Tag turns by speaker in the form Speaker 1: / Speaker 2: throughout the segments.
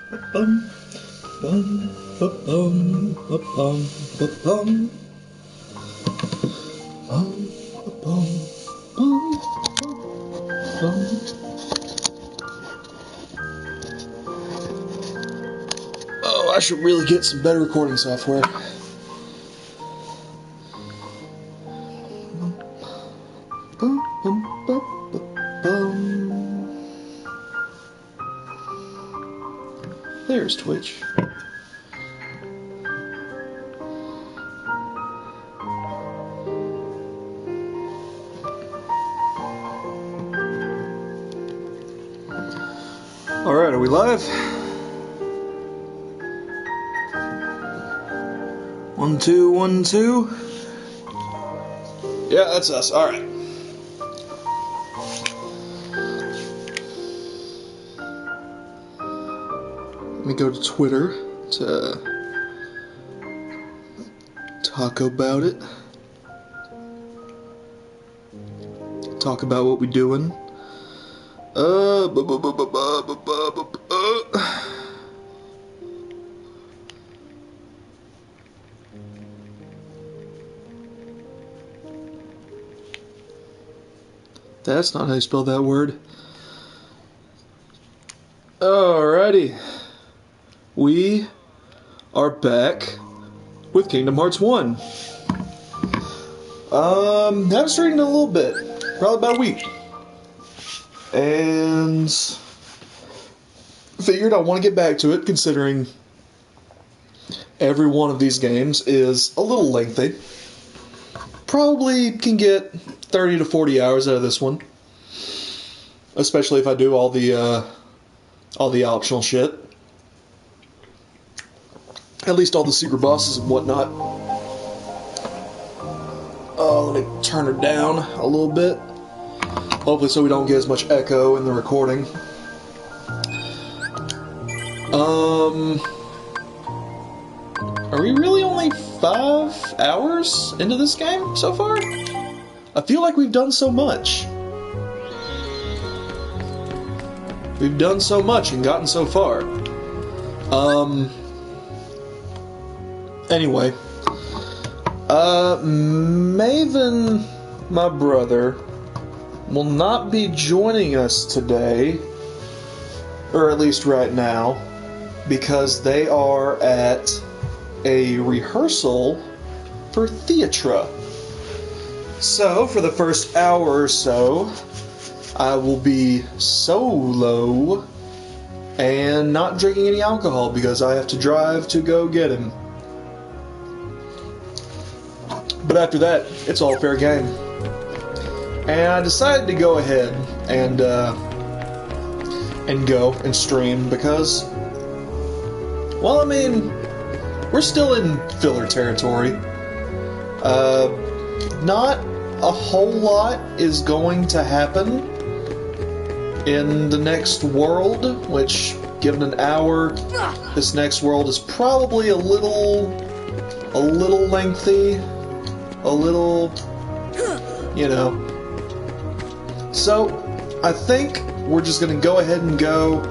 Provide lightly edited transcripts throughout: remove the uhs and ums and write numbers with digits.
Speaker 1: Bum, bum, bum, bum, bum, bum, bum, bum, bum, bum. Oh, I should really get some better recording software. Bum, bum, bum, bum, bum. There's Twitch. Alright, are we live? 1, 2, 1, 2. Yeah, that's us. Alright. Let me go to Twitter to talk about it. Talk about what we doing. That's not how you spell that word. Alrighty. We are back with Kingdom Hearts 1. Haven't streamed in a little bit. Probably about a week. And figured I want to get back to it, considering every one of these games is a little lengthy. Probably can get 30 to 40 hours out of this one. Especially if I do all the optional shit. At least all the secret bosses and whatnot. Oh, let me turn her down a little bit. Hopefully so we don't get as much echo in the recording. Are we really only 5 hours into this game so far? I feel like we've done so much. We've done so much and gotten so far. Anyway. Maven, my brother, will not be joining us today, or at least right now, because they are at a rehearsal for Theatra. So, for the first hour or so, I will be solo and not drinking any alcohol because I have to drive to go get him. But after that, it's all fair game. And I decided to go ahead and go and stream because, well, I mean, we're still in filler territory. Not a whole lot is going to happen in the next world, which, given an hour, this next world is probably a little lengthy, a little, you know. So, I think we're just going to go ahead and go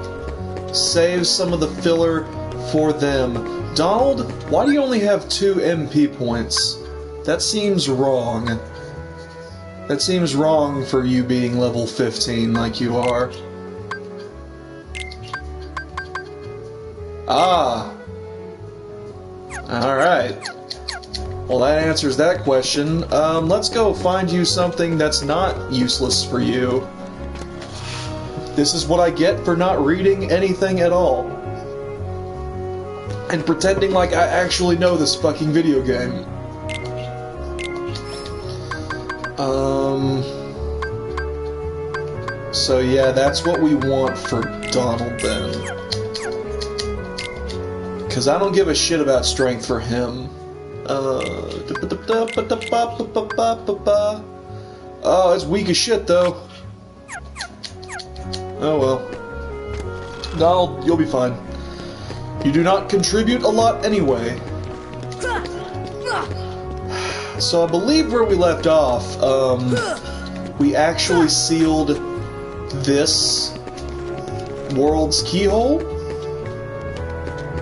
Speaker 1: save some of the filler for them. Donald, why do you only have 2 MP points? That seems wrong. That seems wrong for you being level 15 like you are. Ah. Alright. Well, that answers that question. Let's go find you something that's not useless for you. This is what I get for not reading anything at all. And pretending like I actually know this fucking video game. So yeah, that's what we want for Donald then. Because I don't give a shit about strength for him. Oh, it's weak as shit though. Oh well. Donald, you'll be fine. You do not contribute a lot anyway. So I believe where we left off, we actually sealed this world's keyhole.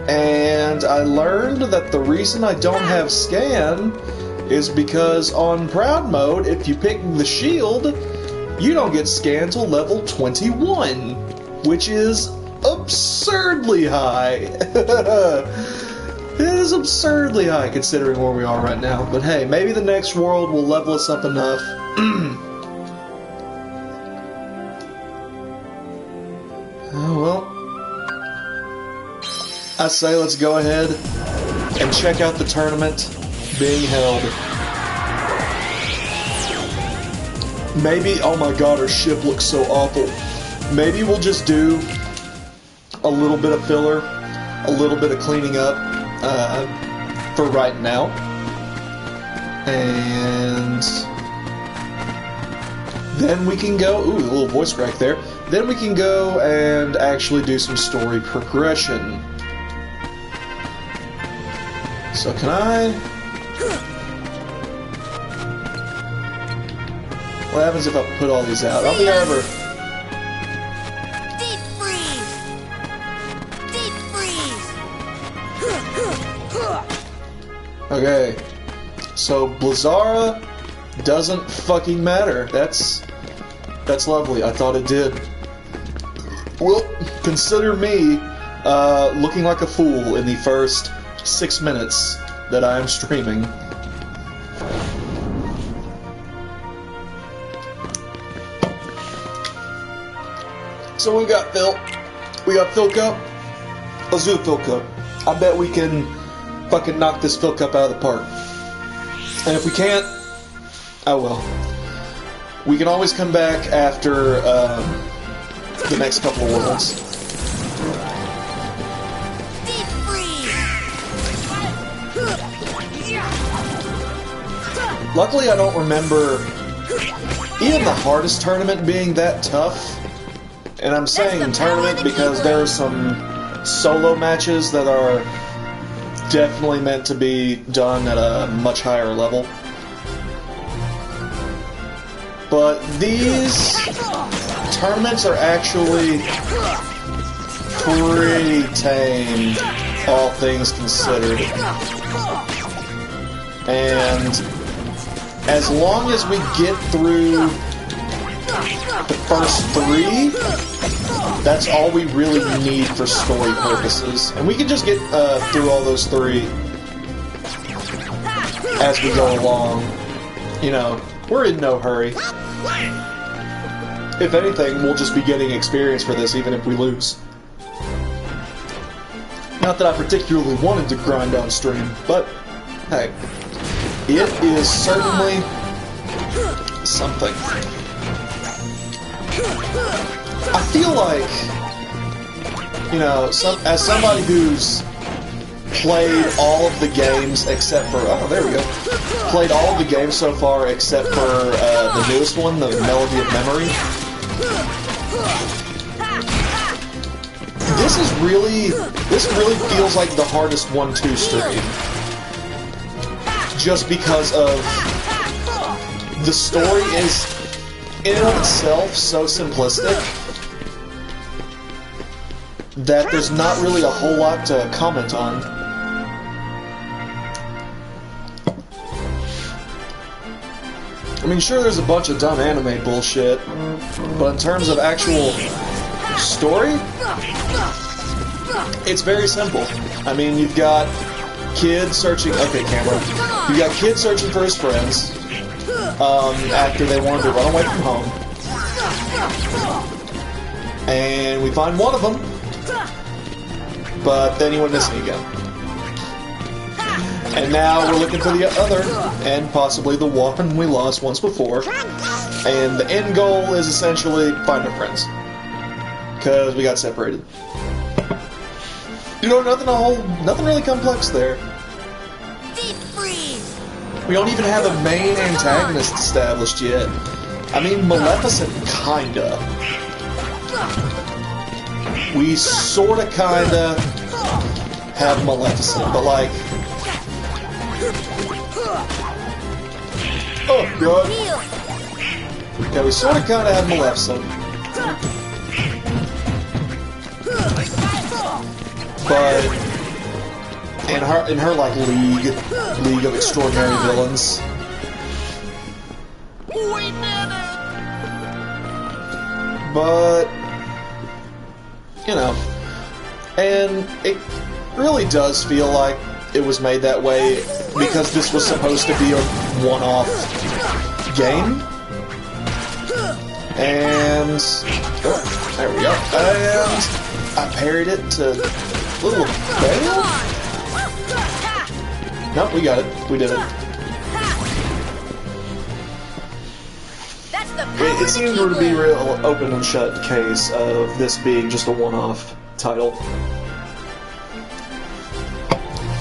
Speaker 1: And I learned that the reason I don't have scan is because on Proud Mode, if you pick the shield, you don't get scan till level 21, which is absurdly high. It is absurdly high considering where we are right now. But hey, maybe the next world will level us up enough. Oh well. I say let's go ahead and check out the tournament being held. Maybe, oh my god, our ship looks so awful. Maybe we'll just do a little bit of filler, a little bit of cleaning up for right now. And then we can go, ooh, a little voice crack there. Then we can go and actually do some story progression. So can I... What happens if I put all these out? I don't think I ever...
Speaker 2: Deep freeze! Deep freeze!
Speaker 1: Okay. So Blizzara doesn't fucking matter. That's lovely. I thought it did. Well, consider me looking like a fool in the first 6 minutes that I am streaming. So we got Phil. We got Phil Cup. Let's do the Phil Cup. I bet we can fucking knock this Phil Cup out of the park. And if we can't, oh well. We can always come back after the next couple of worlds. Luckily, I don't remember even the hardest tournament being that tough. And I'm saying tournament because there are some solo matches that are definitely meant to be done at a much higher level. But these tournaments are actually pretty tame, all things considered. And as long as we get through the first 3, that's all we really need for story purposes. And we can just get through all those 3 as we go along. You know, we're in no hurry. If anything, we'll just be getting experience for this even if we lose. Not that I particularly wanted to grind on stream, but hey, it is certainly something. I feel like, you know, as somebody who's played all of the games except for, oh, there we go, played all of the games so far except for the newest one, the Melody of Memory. This really feels like the hardest 1-2 stream. Just because of the story is in and of itself so simplistic that there's not really a whole lot to comment on. I mean, sure, there's a bunch of dumb anime bullshit, but in terms of actual story, it's very simple. I mean, you've got kids searching... Okay, camera. You've got kids searching for his friends after they wanted to run away from home. And we find one of them, but then he went missing again. And now we're looking for the other, and possibly the one we lost once before. And the end goal is essentially find our friends. Because we got separated. You know, nothing really complex there.
Speaker 2: Deep freeze.
Speaker 1: We don't even have a main antagonist established yet. I mean, Maleficent, kinda. We sorta kinda have Maleficent, but like... Oh, God. Yeah, we sorta kinda have Maleficent. But in her like league of extraordinary villains.
Speaker 2: We did it!
Speaker 1: But you know, and it really does feel like it was made that way because this was supposed to be a one-off game. And oh, there we go. And I parried it to little fail. Nope, we got it. We did it.
Speaker 2: That's the power
Speaker 1: It seemed to be a real open and shut case of this being just a one-off title.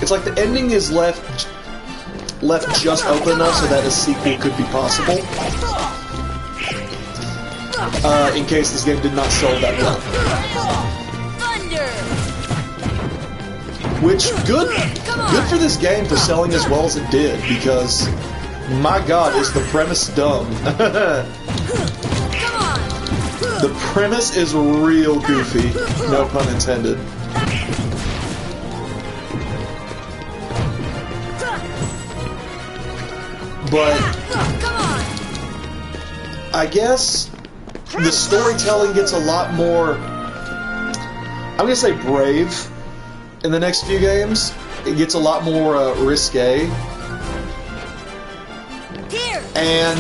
Speaker 1: It's like the ending is left just open enough so that a sequel could be possible. In case this game did not sell that well.
Speaker 2: Thunder!
Speaker 1: Which, good for this game for selling as well as it did, because, my god, is the premise dumb.
Speaker 2: Come on!
Speaker 1: The premise is real goofy, no pun intended. But,
Speaker 2: Come on!
Speaker 1: I guess the storytelling gets a lot more, I'm gonna say brave, in the next few games. It gets a lot more risque.
Speaker 2: Here!
Speaker 1: And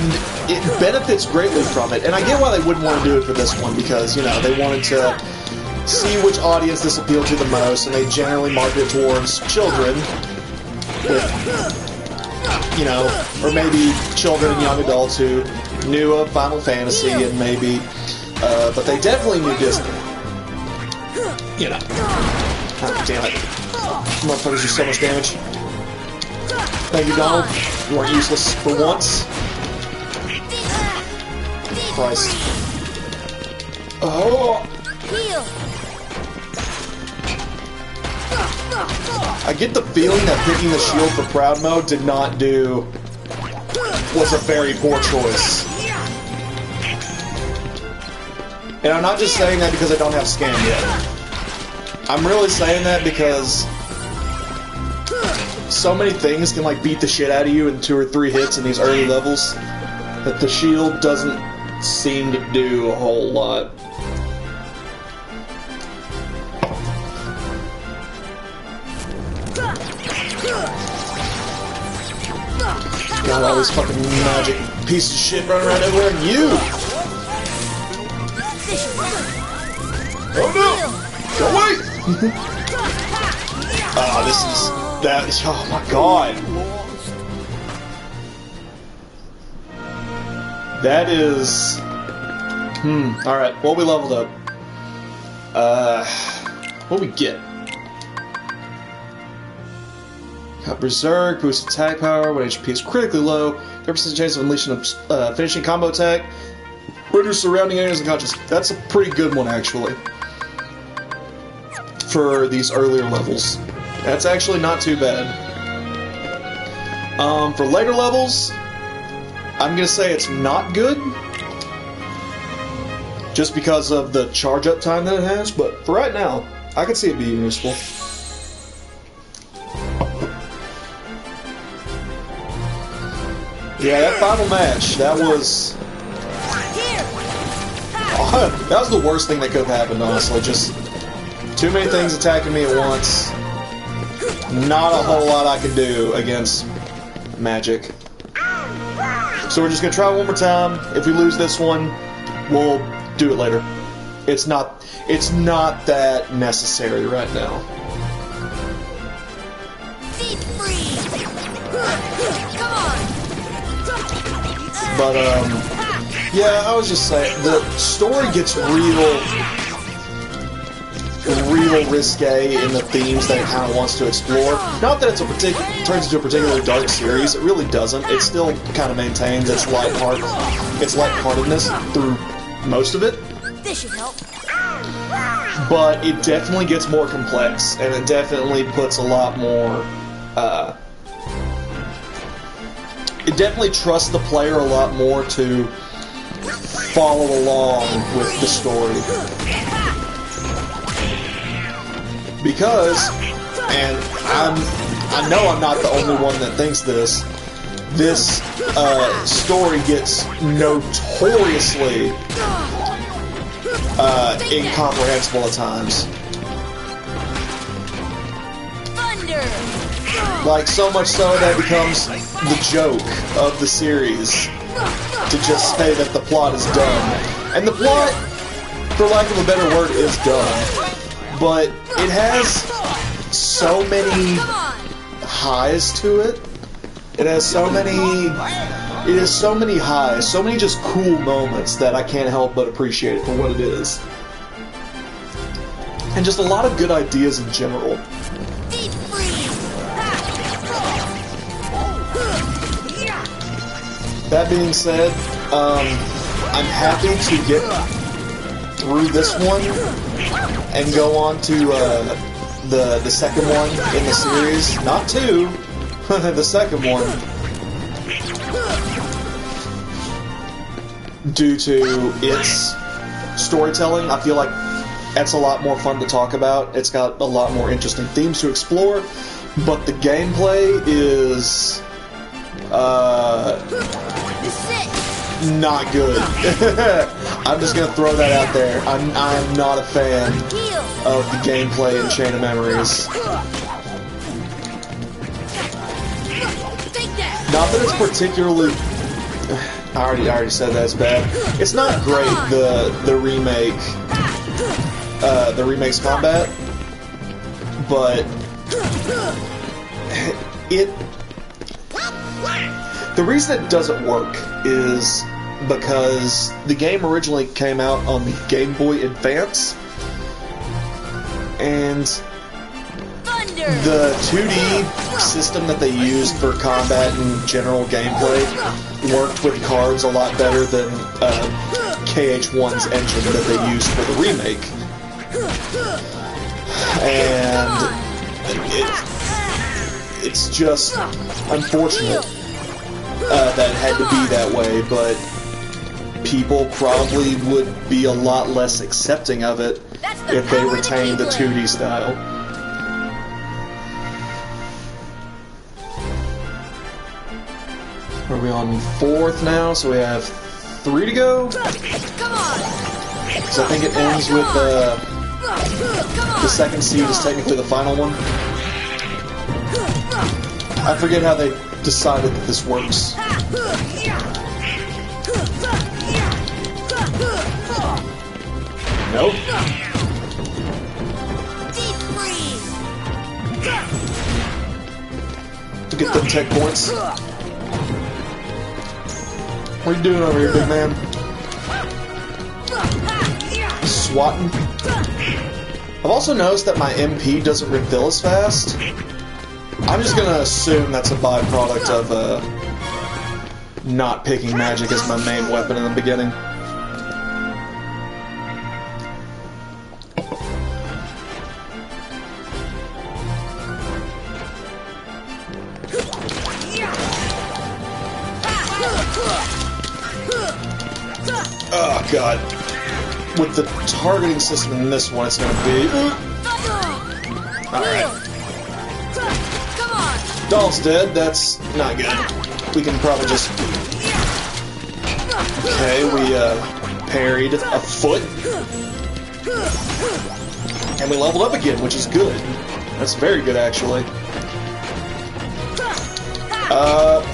Speaker 1: it benefits greatly from it. And I get why they wouldn't want to do it for this one, because, you know, they wanted to see which audience this appealed to the most, and they generally market it towards children, with, you know, or maybe children and young adults who knew of Final Fantasy and maybe, but they definitely knew Disney. You know. God damn it. Motherfuckers do so much damage. Thank you, Donald. You weren't useless for once. Christ. Oh!
Speaker 2: Heal!
Speaker 1: I get the feeling that picking the shield for Proud Mode did not do... was a very poor choice. And I'm not just saying that because I don't have Scan yet. I'm really saying that because so many things can like beat the shit out of you in 2 or 3 hits in these early levels that the shield doesn't seem to do a whole lot. Got all this fucking magic piece of shit running around everywhere, and you! Oh no! Go away! Oh, this is... that is... oh my god! That is... alright, what we leveled up? What we get? Got Berserk, boost attack power when HP is critically low, 30% chance of unleashing a finishing combo attack, reduce surrounding areas unconscious. That's a pretty good one, actually. For these earlier levels. That's actually not too bad. For later levels, I'm gonna say it's not good. Just because of the charge up time that it has, but for right now, I can see it being useful. Yeah, that final match, that was... that was the worst thing that could have happened, honestly. Just too many things attacking me at once. Not a whole lot I can do against magic. So we're just gonna try one more time. If we lose this one, we'll do it later. It's not that necessary right now.
Speaker 2: Deep freeze! Come on!
Speaker 1: But, yeah, I was just saying, the story gets real risque in the themes that it kind of wants to explore. Not that it turns into a particularly dark series, it really doesn't. It still kind of maintains its lightheartedness through most of it.
Speaker 2: This should help.
Speaker 1: But it definitely gets more complex, and it definitely puts a lot more, it definitely trusts the player a lot more to follow along with the story. Because and I know I'm not the only one that thinks this. This story gets notoriously incomprehensible at times.
Speaker 2: Thunder!
Speaker 1: Like, so much so that it becomes the joke of the series to just say that the plot is dumb. And the plot, for lack of a better word, is dumb. But it has so many highs to it. It has so many highs, so many just cool moments that I can't help but appreciate it for what it is. And just a lot of good ideas in general.
Speaker 2: Deep freeze!
Speaker 1: That being said, I'm happy to get through this one and go on to the second one in the series. Not two, the second one. Due to its storytelling, I feel like that's a lot more fun to talk about. It's got a lot more interesting themes to explore, but the gameplay is not good. I'm just gonna throw that out there. I'm not a fan of the gameplay in Chain of Memories. Not that it's particularly. I already said that it's bad. It's not great. The remake's combat, but the reason it doesn't work is because the game originally came out on the Game Boy Advance, and the 2D system that they used for combat and general gameplay worked with cards a lot better than KH1's engine that they used for the remake. And it's just unfortunate that it had to be that way, but people probably would be a lot less accepting of it if they retained the 2D style. Are we on 4th now? So we have 3 to go? So I think it ends with the second seed is technically the final one. I forget how they decided that this works. Nope. To get them tech points. What are you doing over here, big man? Swatting. I've also noticed that my MP doesn't refill as fast. I'm just gonna assume that's a byproduct of not picking magic as my main weapon in the beginning. Oh god. With the targeting system in this one, it's gonna be... Alright. Doll's dead, that's not good. We can probably just... Okay, we parried a foot. And we leveled up again, which is good. That's very good, actually.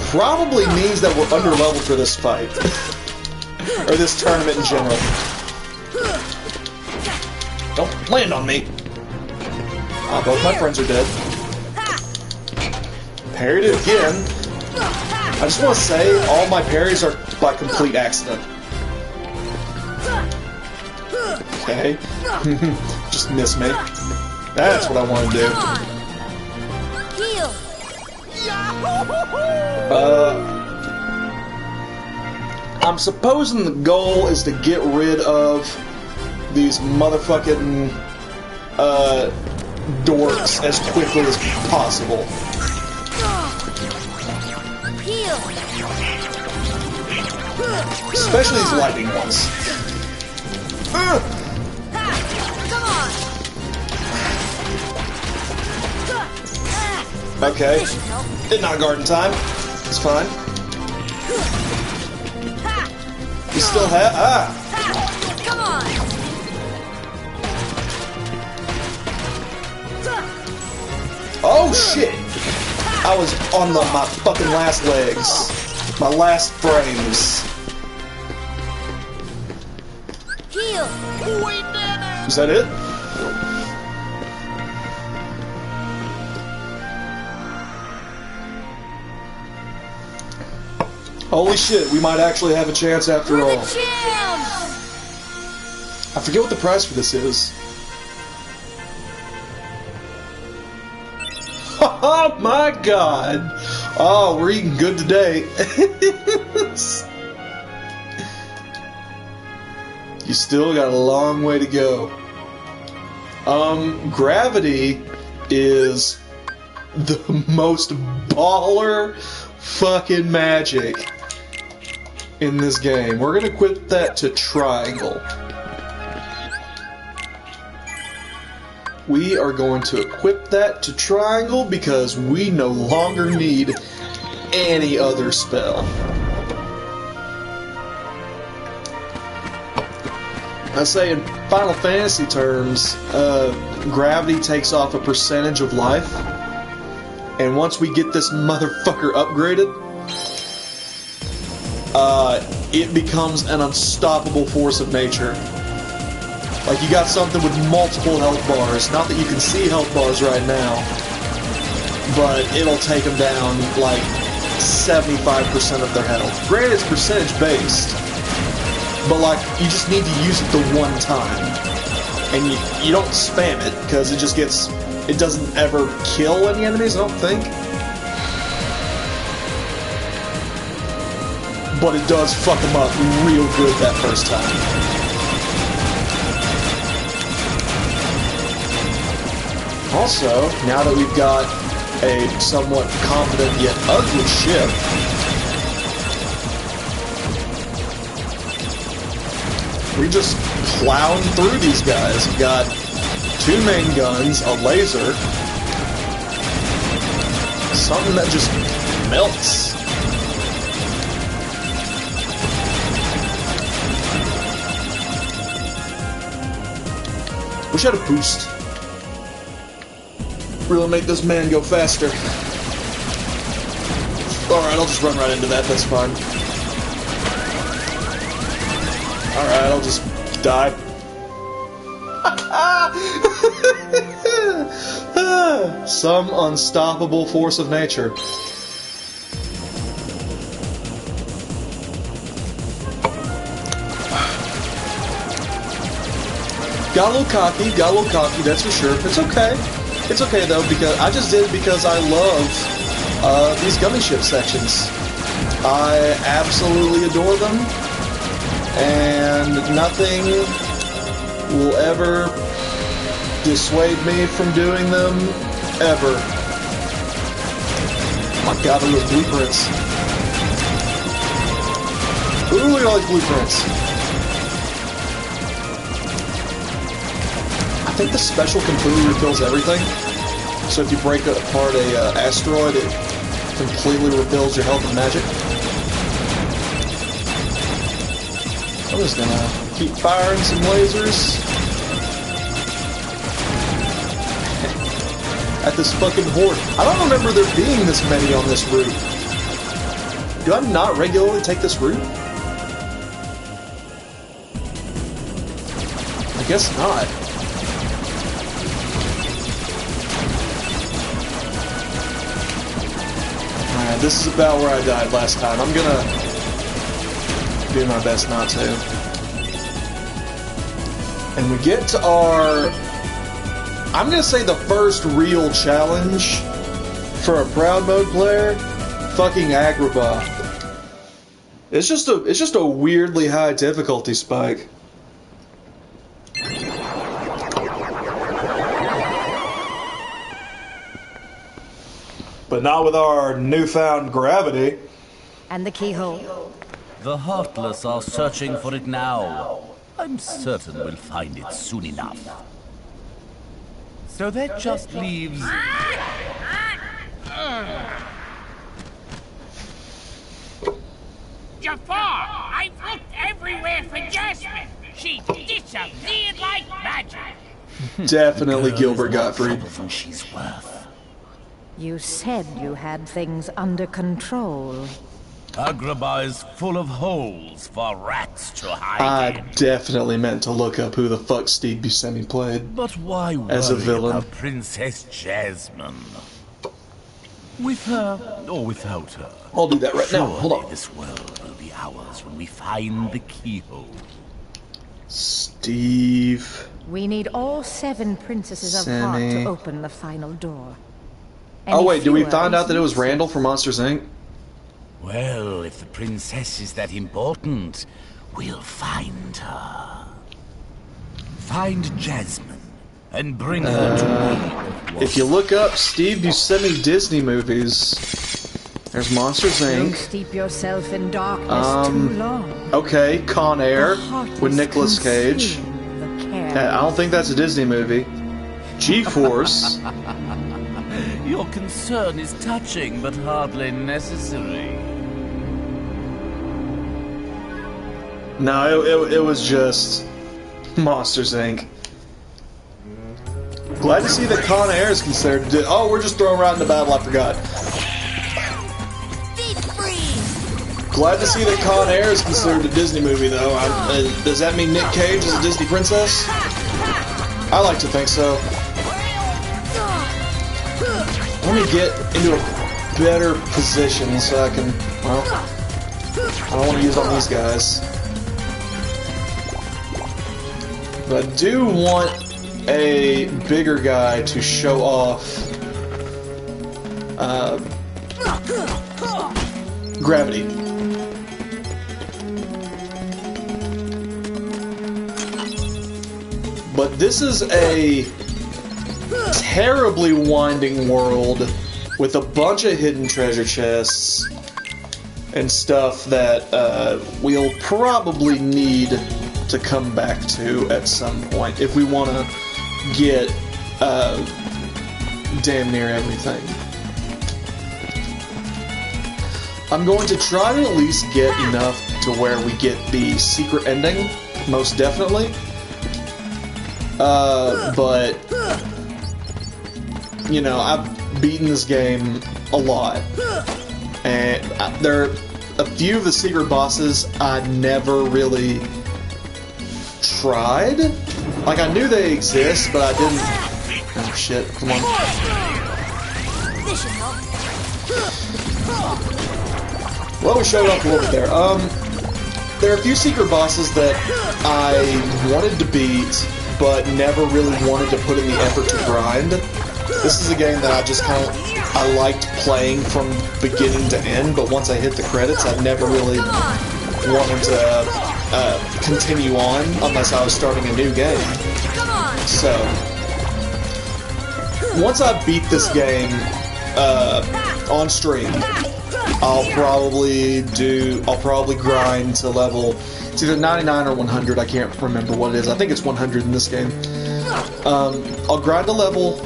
Speaker 1: Probably means that we're under-leveled for this fight. Or this tournament in general. Don't land on me! Both my friends are dead. Parried it again. I just want to say, all my parries are by complete accident. Okay. Just miss me. That's what I want to do. I'm supposing the goal is to get rid of these motherfucking dorks as quickly as possible. Especially these lightning ones. Okay.
Speaker 2: This should help.
Speaker 1: Did not garden time. It's fine.
Speaker 2: Ha!
Speaker 1: You still have... Ah!
Speaker 2: Ha! Come on!
Speaker 1: Oh, shit! I was on my fucking last legs. My last frames.
Speaker 2: Heal! We did it!
Speaker 1: Is that it? Holy shit, we might actually have a chance after
Speaker 2: We're
Speaker 1: all.
Speaker 2: the champs!
Speaker 1: I forget what the price for this is. Oh my god! Oh, we're eating good today. You still got a long way to go. Gravity is the most baller fucking magic in this game. We're gonna equip that to triangle. We are going to equip that to triangle because we no longer need any other spell. I say in Final Fantasy terms, gravity takes off a percentage of life, and once we get this motherfucker upgraded, it becomes an unstoppable force of nature. Like, you got something with multiple health bars. Not that you can see health bars right now, but it'll take them down like 75% of their health. Granted, it's percentage based, but like, you just need to use it the one time. And you don't spam it, because it doesn't ever kill any enemies, I don't think. But it does fuck them up real good that first time. Also, now that we've got a somewhat confident yet ugly ship, we're just plowing through these guys. We've got 2 main guns, a laser, something that just melts. Wish I had a boost. Really make this man go faster. Alright, I'll just run right into that, that's fine. Alright, I'll just die. Some unstoppable force of nature. Got a little cocky, that's for sure. It's okay. It's okay though, because I just did it because I love these gummy ship sections. I absolutely adore them, and nothing will ever dissuade me from doing them, ever. Oh my god, look at those blueprints. Ooh, look at all these blueprints. I think the special completely refills everything. So if you break apart a asteroid, it completely refills your health and magic. I'm just gonna keep firing some lasers at this fucking horde. I don't remember there being this many on this route. Do I not regularly take this route? I guess not. This is about where I died last time. I'm gonna do my best not to. And we get to our... I'm gonna say the first real challenge for a Proud Mode player. Fucking Agrabah. It's just a weirdly high difficulty spike. But not with our newfound gravity.
Speaker 3: And the keyhole.
Speaker 4: The Heartless are searching for it now. I'm certain we'll find it soon enough. So that just leaves...
Speaker 5: Jafar, I've looked everywhere for Jasmine. She disappeared like magic.
Speaker 1: Definitely Gilbert Gottfried.
Speaker 4: Than she's worth.
Speaker 3: You said you had things under control.
Speaker 4: Agrabah is full of holes for rats to hide
Speaker 1: I
Speaker 4: in.
Speaker 1: definitely meant to look up who the fuck Steve Buscemi played.
Speaker 4: But why
Speaker 1: As a
Speaker 4: worry
Speaker 1: villain.
Speaker 4: about Princess Jasmine? With her or without her,
Speaker 1: I'll do that right now.
Speaker 4: surely
Speaker 1: Hold on.
Speaker 4: this world will be ours when we find the keyhole.
Speaker 1: Steve.
Speaker 3: We need all 7 princesses of
Speaker 1: Semi.
Speaker 3: heart to open the final door.
Speaker 1: Oh
Speaker 3: Any
Speaker 1: wait, did we
Speaker 3: fewer
Speaker 1: find out that it was
Speaker 3: is
Speaker 1: Randall from Monsters Inc.?
Speaker 4: Well, if the princess is that important, we'll find her. Find Jasmine and bring her to me.
Speaker 1: If you look up Steve Buscemi Disney movies, there's Monsters
Speaker 3: Don't
Speaker 1: Inc.
Speaker 3: steep yourself in darkness too long.
Speaker 1: Okay, Con Air
Speaker 3: The heartless
Speaker 1: with Nicolas Cage.
Speaker 3: consume the care.
Speaker 1: I don't think that's a Disney movie. G-Force.
Speaker 4: Your concern is touching, but hardly necessary.
Speaker 1: No, it was just Monsters Inc. Glad to see that Con Air is considered. Oh, we're just throwing right into battle. I forgot.
Speaker 2: Deep freeze.
Speaker 1: Glad to see that Con Air is considered a Disney movie, though. Does that mean Nick Cage is a Disney princess? I like to think so. Let me get into a better position so I can. Well, I don't want to use all these guys. But I do want a bigger guy to show off gravity. But this is a terribly winding world with a bunch of hidden treasure chests and stuff that we'll probably need to come back to at some point if we want to get damn near everything. I'm going to try to at least get enough to where we get the secret ending, most definitely. But you know, I've beaten this game a lot, and there are a few of the secret bosses I never really tried. Like, I knew they exist, but I didn't. Oh shit! Come on.
Speaker 2: This should help.
Speaker 1: Well, we showed up a little bit there. There are a few secret bosses that I wanted to beat, but never really wanted to put in the effort to grind. This is a game that I just kind of, I liked playing from beginning to end, but once I hit the credits, I never really wanted to continue on unless I was starting a new game.
Speaker 2: Come on.
Speaker 1: So, once I beat this game on stream, I'll probably grind to level, it's either 99 or 100, I can't remember what it is. I think it's 100 in this game. I'll grind to level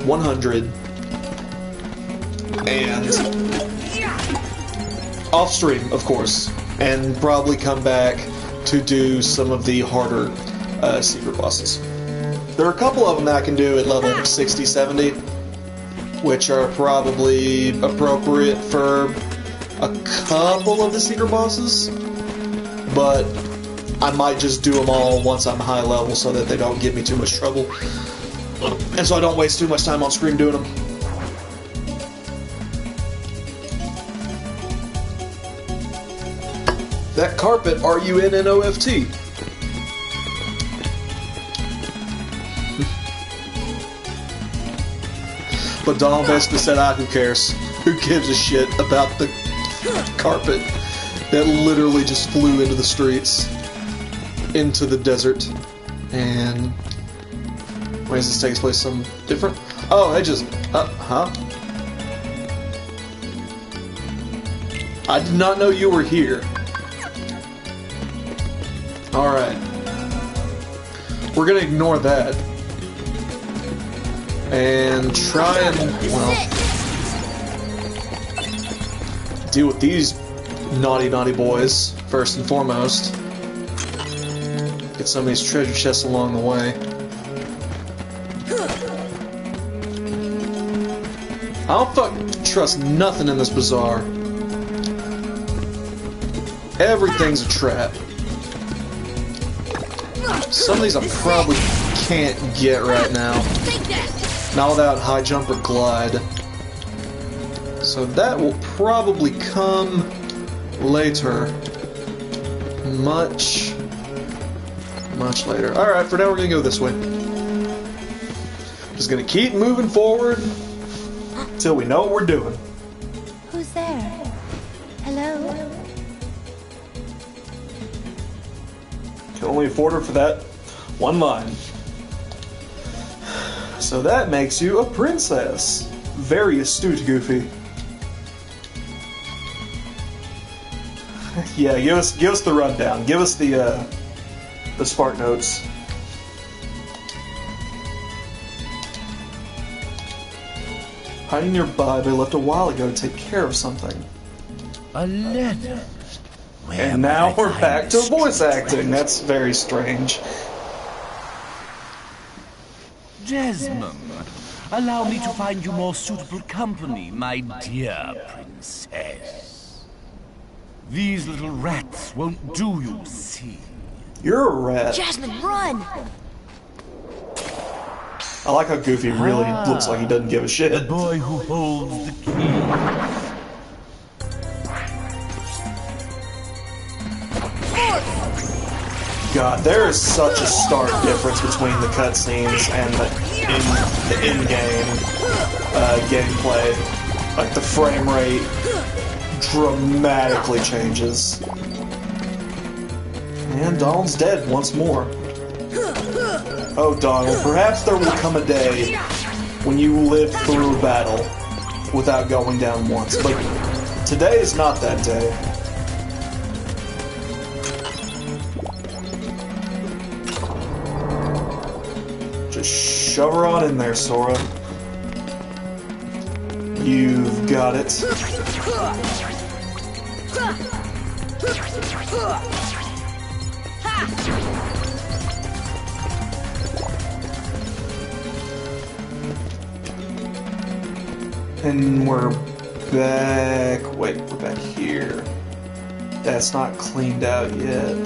Speaker 1: 100 and off stream, of course, and probably come back to do some of the harder secret bosses. There are a couple of them that I can do at level 60, 70, which are probably appropriate for a couple of the secret bosses, but I might just do them all once I'm high level so that they don't give me too much trouble, and so I don't waste too much time on screen doing them. That carpet, R-U-N-N-O-F-T. But Donald basically said, who cares? Who gives a shit about the carpet that literally just flew into the streets, into the desert, and why does this take place some different? Oh, they just, huh? I did not know you were here. Alright. We're gonna ignore that. And try and, well, deal with these naughty boys first and foremost. Get some of these treasure chests along the way. I don't trust nothing in this bazaar. Everything's a trap. Some of these I probably can't get right now. Not without high jump or glide. So that will probably come later. Much later. Alright, for now we're gonna go this way. Just gonna keep moving forward till we know what we're doing.
Speaker 2: Who's there? Hello?
Speaker 1: Can only afford her for that one line. So that makes you a princess. Very astute, Goofy. Yeah, give us the rundown. Give us the Spark Notes. Hiding nearby, they left a while ago to take care of something.
Speaker 4: A letter. Where
Speaker 1: And now
Speaker 4: might I
Speaker 1: we're
Speaker 4: find
Speaker 1: back to
Speaker 4: this
Speaker 1: voice
Speaker 4: treasure?
Speaker 1: acting. That's very strange.
Speaker 4: Jasmine, allow me to find you more suitable company, my dear princess. These little rats won't do, you see.
Speaker 1: You're a rat.
Speaker 2: Jasmine, run!
Speaker 1: I like how Goofy really looks like he doesn't give a
Speaker 4: The
Speaker 1: shit.
Speaker 4: boy who holds the key.
Speaker 1: God, there is such a stark difference between the cutscenes and the in-game gameplay. Like, the frame rate dramatically changes. And Donald's dead once more. Oh, Donald, perhaps there will come a day when you live through a battle without going down once. But today is not that day. Just shove her on in there, Sora. You've got it. And we're back. Wait, we're back here. That's not cleaned out yet.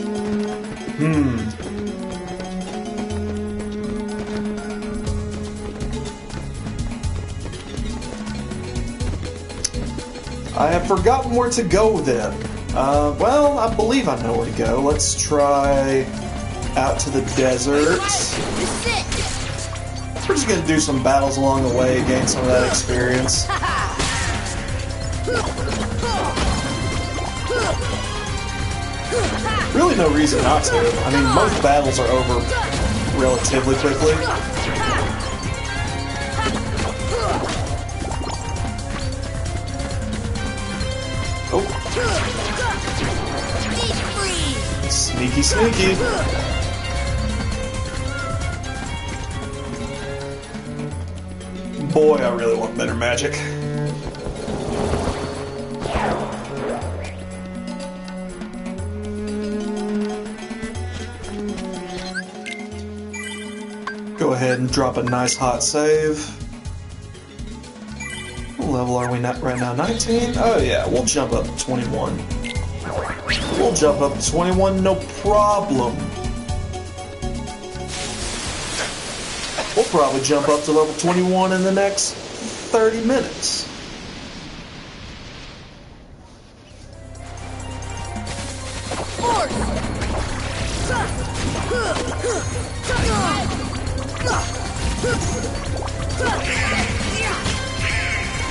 Speaker 1: I have forgotten where to go then. Well, I believe I know where to go. Let's try out to the desert.
Speaker 2: This is it!
Speaker 1: We're just gonna do some battles along the way, gain some of that experience. Really no reason not to. I mean, most battles are over relatively quickly. Oh. Sneaky, sneaky. Boy, I really want better magic. Go ahead and drop a nice hot save. What level are we at right now? 19? Oh yeah, we'll jump up to 21. We'll jump up to 21, no problem. We'll probably jump up to level 21 in the next 30 minutes.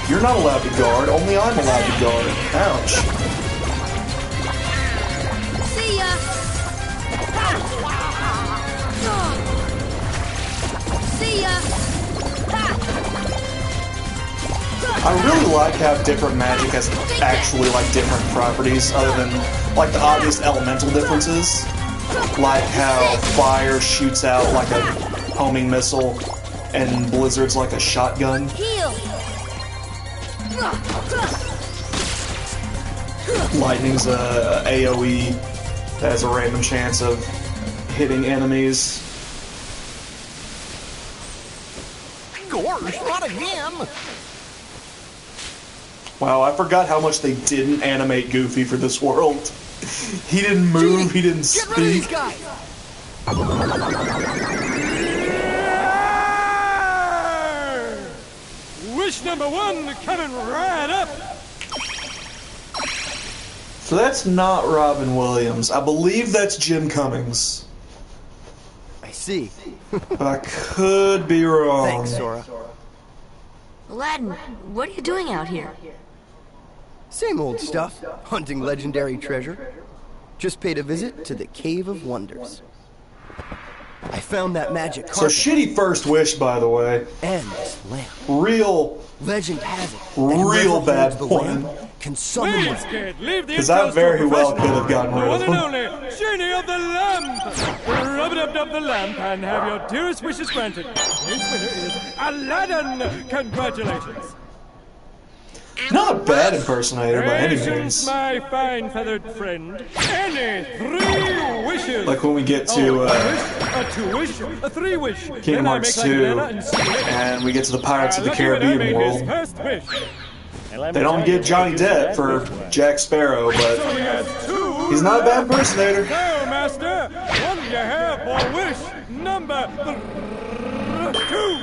Speaker 1: You're not allowed to guard, only I'm allowed to guard. Ouch.
Speaker 2: See ya! See ya!
Speaker 1: I really like how different magic has actually like different properties other than like the obvious elemental differences. Like how fire shoots out like a homing missile and blizzard's like a shotgun.
Speaker 2: Heal!
Speaker 1: Lightning's a AoE that has a random chance of hitting enemies.
Speaker 6: Gosh, not again!
Speaker 1: Wow, I forgot how much they didn't animate Goofy for this world. He didn't move, he didn't
Speaker 6: Get rid of these
Speaker 1: speak.
Speaker 6: guys!
Speaker 7: Wish number one coming right up.
Speaker 1: So that's not Robin Williams. I believe that's Jim Cummings.
Speaker 6: I see.
Speaker 1: But I could be wrong.
Speaker 6: Thanks, Sora.
Speaker 2: Aladdin, what are you doing out here?
Speaker 6: Same old stuff. Hunting legendary treasure. Just paid a visit to the Cave of Wonders. I found that magic
Speaker 1: So
Speaker 6: carpet
Speaker 1: shitty first wish, by the way.
Speaker 6: and this lamp.
Speaker 1: Real,
Speaker 6: Legend has it that
Speaker 1: real
Speaker 6: whoever
Speaker 1: bad
Speaker 6: holds the lamp
Speaker 1: plan.
Speaker 6: can summon
Speaker 7: Please,
Speaker 6: one.
Speaker 7: kid, leave the
Speaker 1: Because I
Speaker 7: intros to
Speaker 1: very
Speaker 7: a
Speaker 1: well could
Speaker 7: professional.
Speaker 1: have gotten
Speaker 7: The
Speaker 1: rid
Speaker 7: one
Speaker 1: of
Speaker 7: and
Speaker 1: him.
Speaker 7: only Genie of the Lamp. Rub it up the lamp and have your dearest wishes granted. This winner is Aladdin. Congratulations.
Speaker 1: Not a bad impersonator by any
Speaker 7: Patience,
Speaker 1: means.
Speaker 7: my fine feathered friend. Any 3 wishes.
Speaker 1: Like when we get to
Speaker 7: a 2 wish, a 3 wish.
Speaker 1: Kingdom
Speaker 7: Then I
Speaker 1: Hearts
Speaker 7: make like
Speaker 1: 2,
Speaker 7: Lena and Snick.
Speaker 1: and we get to the Pirates of the
Speaker 7: Lucky when I
Speaker 1: Caribbean
Speaker 7: made his
Speaker 1: world.
Speaker 7: first wish. And let me
Speaker 1: They don't
Speaker 7: tell
Speaker 1: get
Speaker 7: you,
Speaker 1: Johnny Depp for Jack Sparrow,
Speaker 7: So
Speaker 1: but
Speaker 7: he has 2.
Speaker 1: he's not a bad impersonator.
Speaker 7: So, Master, what do you have for wish number 2?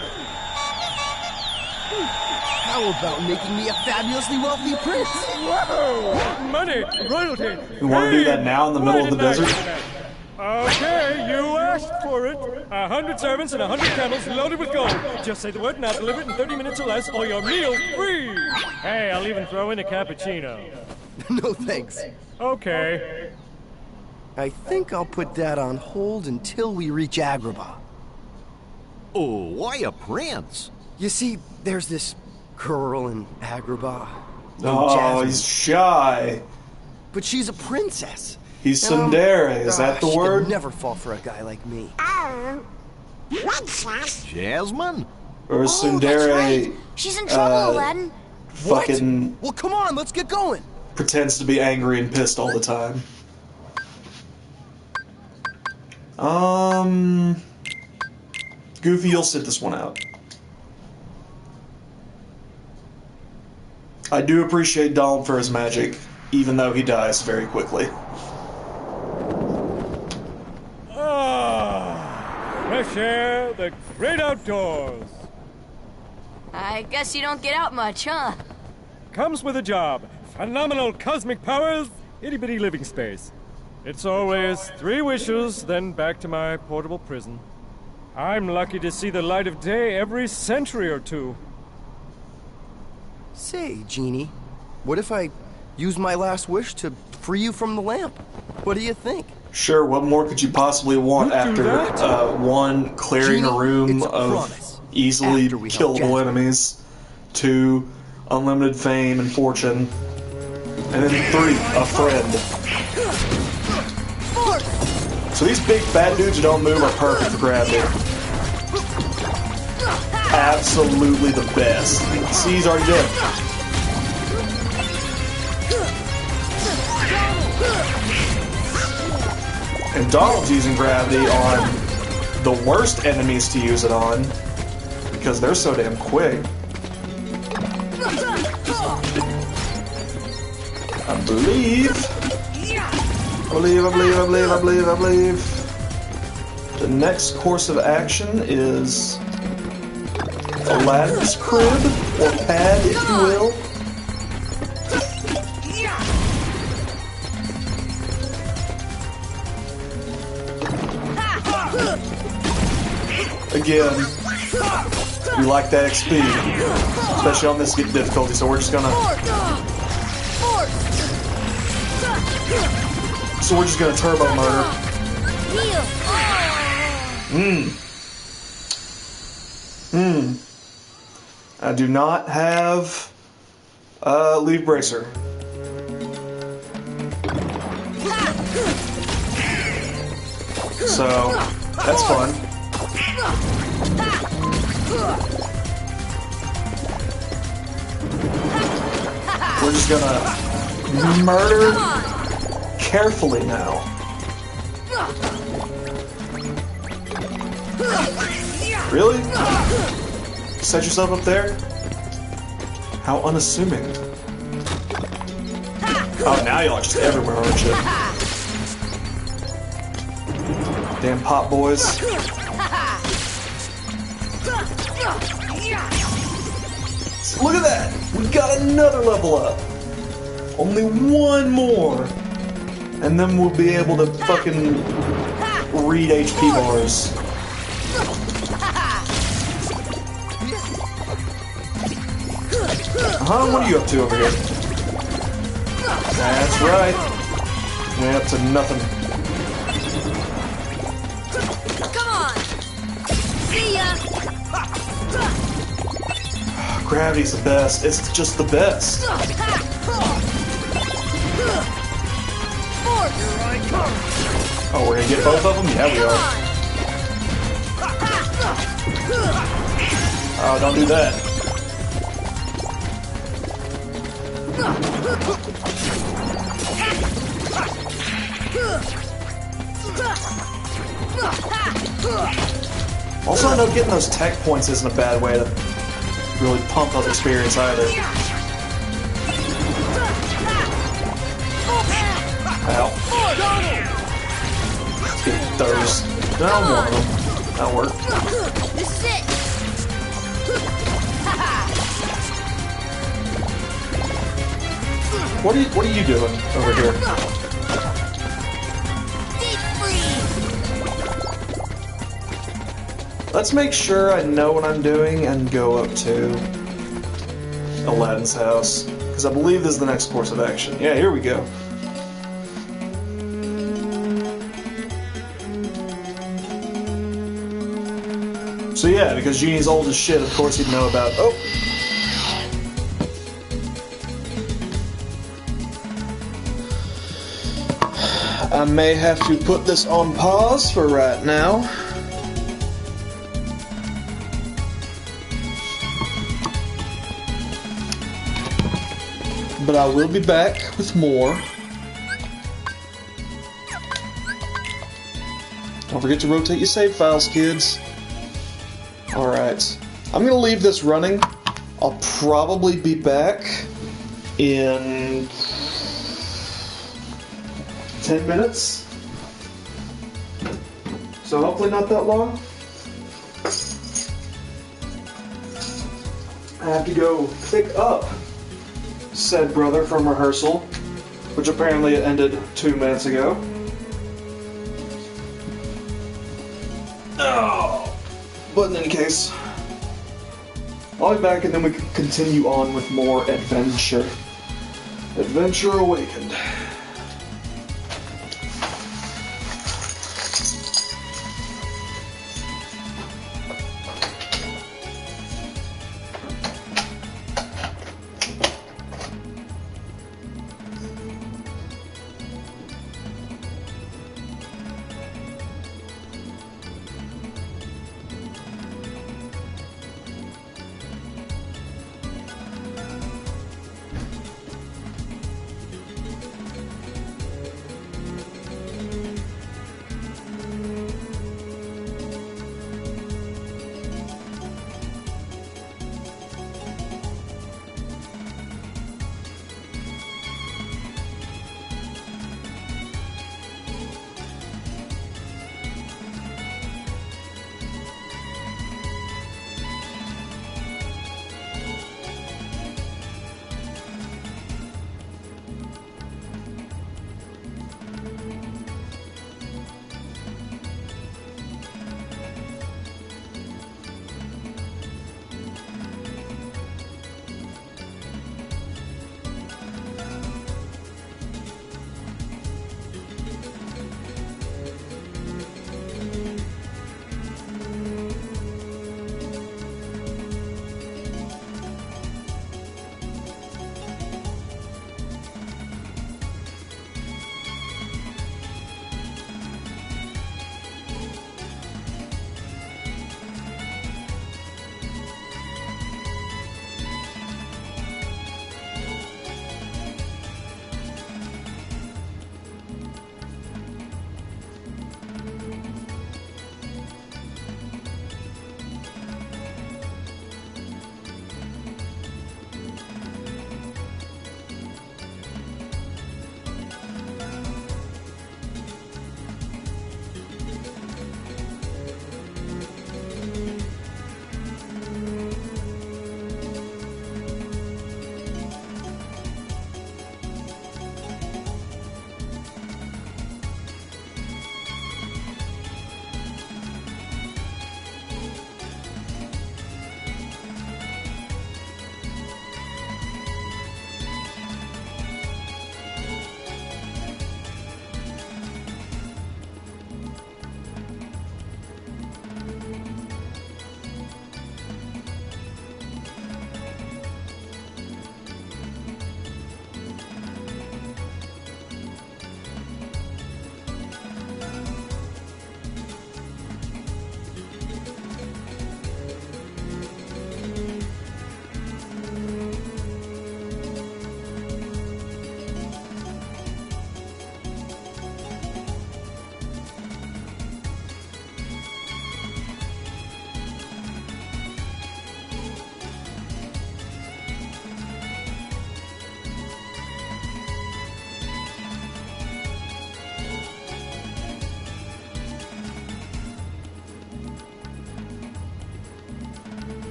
Speaker 6: How about making me a fabulously wealthy prince?
Speaker 7: Whoa! Money, royalty.
Speaker 1: You wanna do that now in the middle of the desert?
Speaker 7: Okay, you asked for it. 100 servants and 100 camels loaded with gold. Just say the word and I'll deliver it in 30 minutes or less, or your meal's free. Hey, I'll even throw in a cappuccino.
Speaker 6: No thanks.
Speaker 7: Okay.
Speaker 6: I think I'll put that on hold until we reach Agrabah.
Speaker 8: Oh, why a prince?
Speaker 6: You see, there's this girl in Agrabah. named
Speaker 1: Oh,
Speaker 6: Jasmine,
Speaker 1: he's shy.
Speaker 6: but she's a princess.
Speaker 1: He's
Speaker 6: And,
Speaker 1: tsundere. Is that the
Speaker 6: she could
Speaker 1: word?
Speaker 6: never fall for a guy like me.
Speaker 8: Jasmine?
Speaker 1: Or is
Speaker 2: Oh, that's
Speaker 1: tsundere
Speaker 2: right. She's in trouble, Aladdin.
Speaker 1: fucking
Speaker 6: Well, come on, let's get going.
Speaker 1: pretends to be angry and pissed all the time? Goofy, you'll sit this one out. I do appreciate Donald for his magic, even though he dies very quickly.
Speaker 7: Ah, fresh air, the great outdoors.
Speaker 2: I guess you don't get out much, huh?
Speaker 7: Comes with a job. Phenomenal cosmic powers, itty-bitty living space. It's always 3 wishes, then back to my portable prison. I'm lucky to see the light of day every century or 2.
Speaker 6: Say, Genie, what if I use my last wish to free you from the lamp? What do you think?
Speaker 1: Sure, what more could you possibly want
Speaker 7: Don't do
Speaker 1: after
Speaker 7: that.
Speaker 1: 1, clearing a
Speaker 6: Genie,
Speaker 1: room
Speaker 6: it's a
Speaker 1: of
Speaker 6: promise.
Speaker 1: easily
Speaker 6: After we help
Speaker 1: killable
Speaker 6: Jasmine.
Speaker 1: enemies, 2, unlimited fame and fortune, and then 3, a friend. So these big fat dudes who don't move are perfect for gravity. Absolutely the best. See, he's already dead. And Donald's using gravity on the worst enemies to use it on because they're so damn quick. I believe. The next course of action is Aladdin's crib, or pad, if you will. Again, we like that XP, especially on this difficulty, so we're just gonna turbo murder. I do not have Leaf Bracer. So, that's fun. We're just gonna murder carefully now. Really? Set yourself up there? How unassuming. Oh, now y'all are just everywhere, aren't you? Damn pop boys. Look at that! We got another level up! Only one more! And then we'll be able to fucking read HP bars. What are you up to over here? That's right. We ain't up to nothing.
Speaker 2: Come on. See ya.
Speaker 1: Gravity's the best. It's just the best. Oh, we're gonna get both of them? Yeah, we are. Oh, don't do that. Also, I know getting those tech points isn't a bad way to really pump up experience either. Ow. Let's get those. Down one of them. That'll work.
Speaker 2: This is it.
Speaker 1: What are you doing over here? Let's make sure I know what I'm doing and go up to Aladdin's house. Because I believe this is the next course of action. Yeah, here we go. So yeah, because Genie's old as shit, of course he'd know about... Oh! I may have to put this on pause for right now. But I will be back with more. Don't forget to rotate your save files, kids. Alright. I'm gonna leave this running. I'll probably be back in 10 minutes. So hopefully not that long. I have to go pick up said brother from rehearsal, which apparently it ended 2 minutes ago. Oh, but in any case, I'll be back and then we can continue on with more adventure. Adventure Awakened.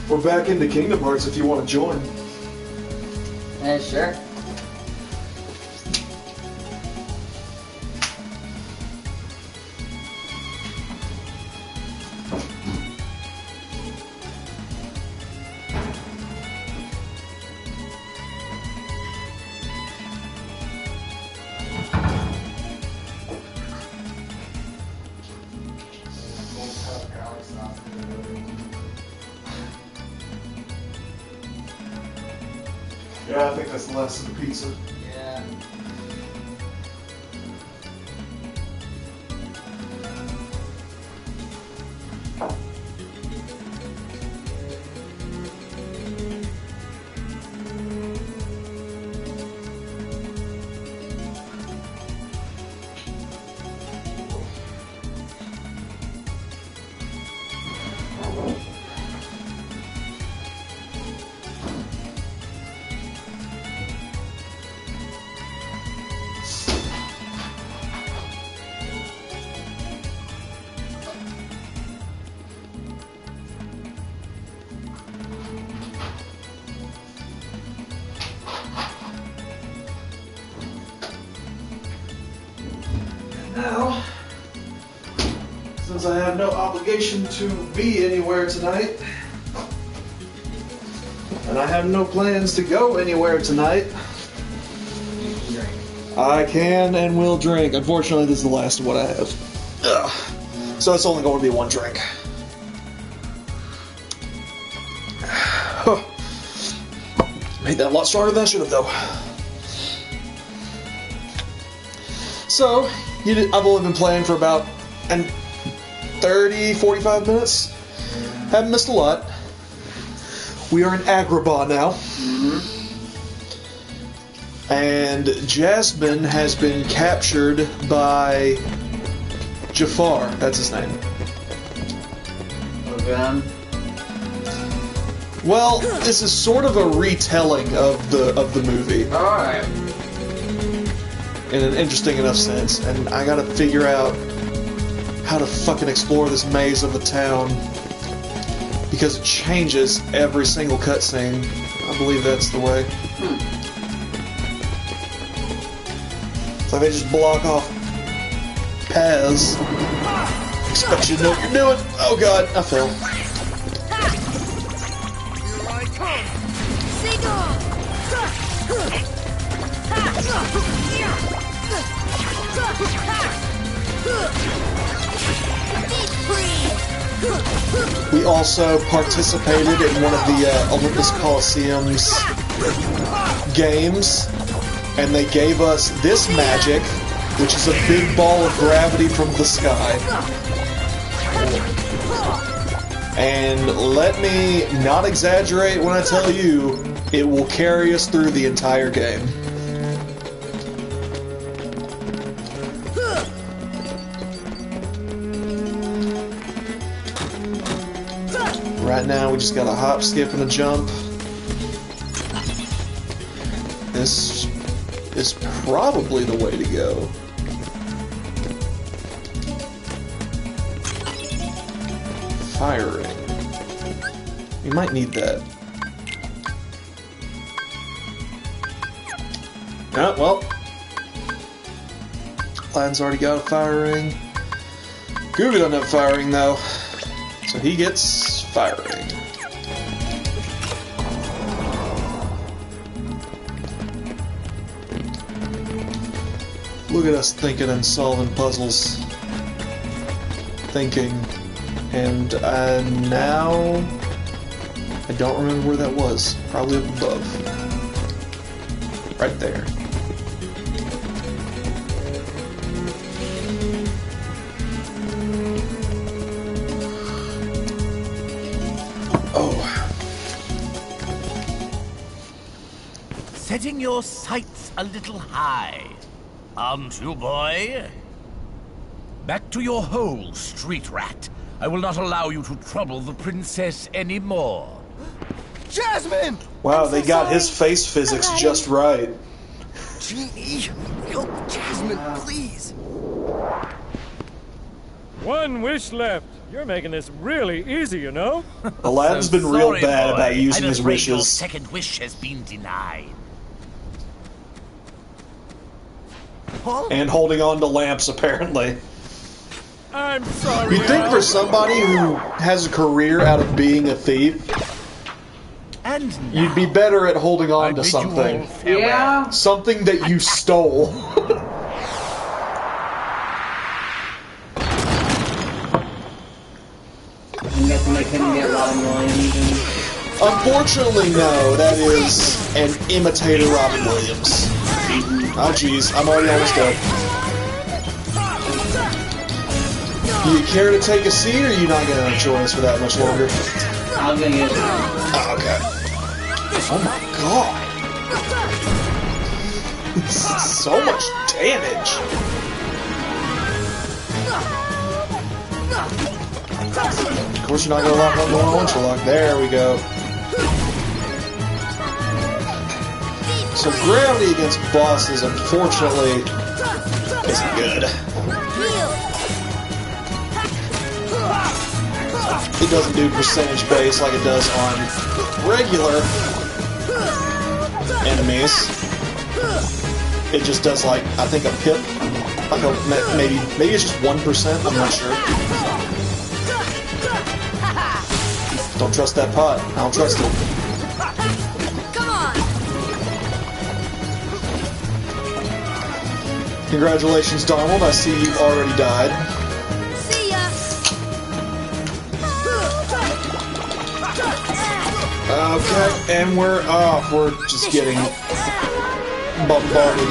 Speaker 1: We're back into Kingdom Hearts if you want to join.
Speaker 9: Sure.
Speaker 1: Yeah, I think that's the last of the pizza.
Speaker 9: Yeah.
Speaker 1: Now, since I have no obligation to be anywhere tonight, and I have no plans to go anywhere tonight, I can and will drink. Unfortunately, this is the last of what I have. Ugh. So it's only going to be one drink. Made that a lot stronger than I should have, though. So, I've only been playing for about 30, 45 minutes. Haven't missed a lot. We are in Agrabah now. And Jasmine has been captured by Jafar. That's his name.
Speaker 9: Okay.
Speaker 1: Well, this is sort of a retelling of the movie.
Speaker 9: Alright.
Speaker 1: In an interesting enough sense, and I gotta figure out how to fucking explore this maze of the town because it changes every single cutscene. I believe that's the way. It's like they just block off paths. Expect you to know what you're doing. Oh god, I fell. We also participated in one of the Olympus Coliseum's games, and they gave us this magic, which is a big ball of gravity from the sky. And let me not exaggerate when I tell you, it will carry us through the entire game. Right now, we just got a hop, skip, and a jump. This is probably the way to go. Firing. You might need that. Oh, well. Line's already got a firing. Google doesn't have firing, though. So he gets firing. Look at us thinking and solving puzzles. Thinking. And now... I don't remember where that was. Probably up above. Right there.
Speaker 4: Setting your sights a little high, aren't you, boy? Back to your hole, street rat. I will not allow you to trouble the princess anymore.
Speaker 6: Jasmine!
Speaker 1: Wow, they got his face physics just right.
Speaker 6: Genie, help Jasmine, please.
Speaker 7: One wish left. You're making this really easy, you know?
Speaker 1: Aladdin's been real
Speaker 4: Sorry,
Speaker 1: bad
Speaker 4: boy.
Speaker 1: about using
Speaker 4: I'm
Speaker 1: his
Speaker 4: afraid Your
Speaker 1: wishes.
Speaker 4: second wish has been denied.
Speaker 1: And holding on to lamps, apparently.
Speaker 7: I'm sorry.
Speaker 1: You'd think
Speaker 7: Al.
Speaker 1: for somebody who has a career out of being a thief,
Speaker 4: And
Speaker 1: you'd be better at holding
Speaker 4: I
Speaker 1: on to
Speaker 4: bid you
Speaker 1: something.
Speaker 4: all farewell.
Speaker 9: Yeah.
Speaker 1: Something that you stole.
Speaker 9: I'm guessing they couldn't get Robin Williams.
Speaker 1: Unfortunately, no. That is an imitator Robin Williams. Oh, jeez. I'm already almost dead. You care to take a seat, or are you not going to join us for that much longer?
Speaker 9: I'm gonna get
Speaker 1: Oh, okay. Oh my god. So much damage. Of course you're not going to lock on the one once you lock. There we go. So gravity against bosses, unfortunately, isn't good. It doesn't do percentage base like it does on regular enemies. It just does like, I think, a pip. Like a, maybe it's just 1%, I'm not sure. Don't trust that pot. I don't trust it.
Speaker 2: Come on!
Speaker 1: Congratulations, Donald. I see you already died.
Speaker 2: See ya!
Speaker 1: Okay, and we're off. We're just getting bombarded.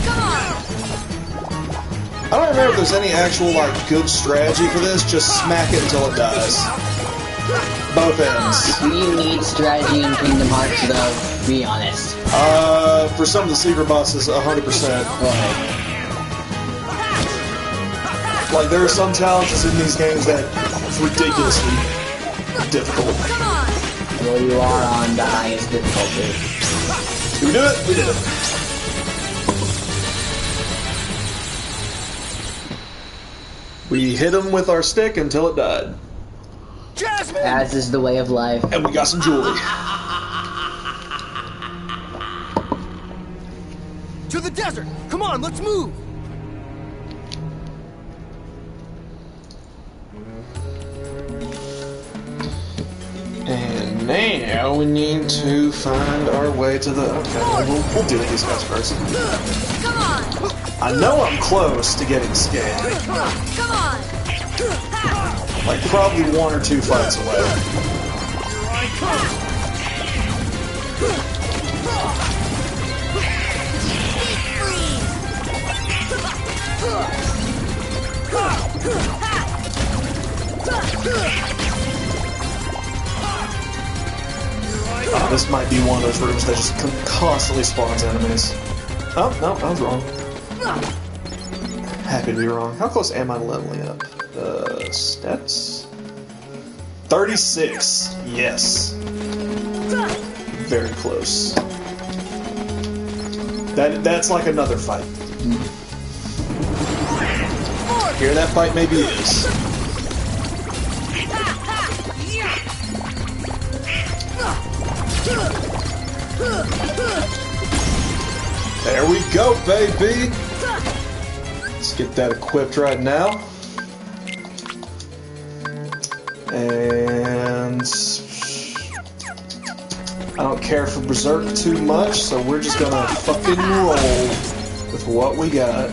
Speaker 2: Come on!
Speaker 1: I don't remember if there's any actual, like, good strategy for this. Just smack it until it dies. Both ends.
Speaker 9: Do you need strategy in Kingdom Hearts, though? Be honest.
Speaker 1: For some of the secret bosses, 100%. Like, there are some challenges in these games that it's ridiculously difficult.
Speaker 2: Come on!
Speaker 9: Well, you are on the highest difficulty.
Speaker 1: Did we do it? We did it. We hit him with our stick until it died.
Speaker 9: As is the way of life.
Speaker 1: And we got some jewelry.
Speaker 6: To the desert! Come on, let's move!
Speaker 1: And now we need to find our way to the... Okay, we'll deal with these guys first.
Speaker 2: Come on!
Speaker 1: I know I'm close to getting scanned.
Speaker 2: Come on!
Speaker 1: Like, probably 1 or 2 fights away. This might be one of those rooms that just constantly spawns enemies. Oh, no, I was wrong. Happy to be wrong. How close am I to leveling up? Stats? 36. Yes. Very close. That's like another fight. Here that fight maybe is. There we go, baby! Let's get that equipped right now. And I don't care for Berserk too much, so we're just gonna fucking roll with what we got.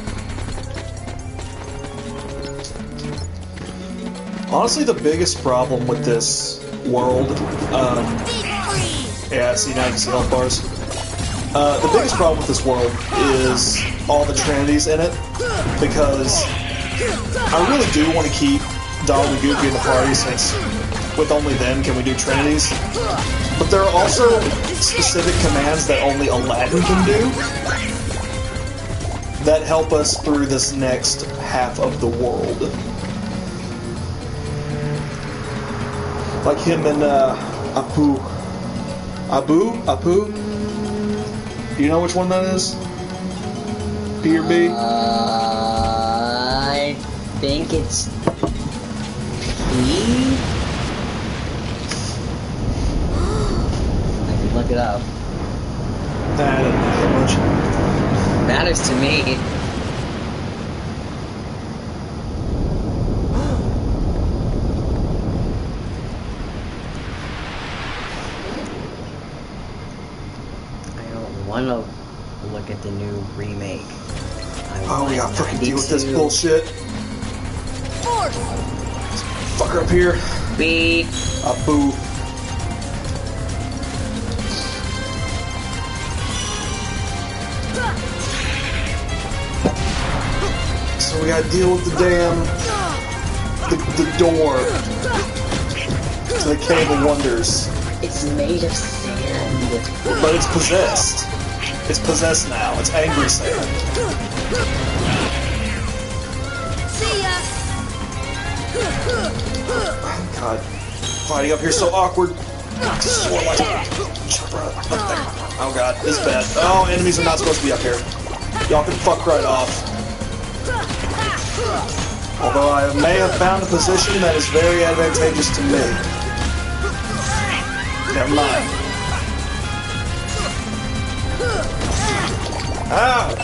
Speaker 1: Honestly, the biggest problem with this world, yeah, see, now you can see health bars. The biggest problem with this world is all the trinities in it, because I really do want to keep Donald and Goofy in the party, since with only them can we do trinities. But there are also specific commands that only Aladdin can do that help us through this next half of the world. Like him and Apu. Apu? Do you know which one that is? P or B?
Speaker 9: think it's P. I can look it up.
Speaker 1: That doesn't matter much.
Speaker 9: Matters to me. I don't want to look at the new remake.
Speaker 1: Oh, we gotta fucking deal with this bullshit. Fucker up here.
Speaker 9: B.
Speaker 1: Boo. So we gotta deal with the damn... the door to the Cave of Wonders.
Speaker 9: It's made of sand.
Speaker 1: But it's possessed. It's possessed now. It's angry sand.
Speaker 2: See ya.
Speaker 1: God. Fighting up here so awkward. Oh god, this is bad. Oh, enemies are not supposed to be up here. Y'all can fuck right off. Although I may have found a position that is very advantageous to me. Never mind. Ow!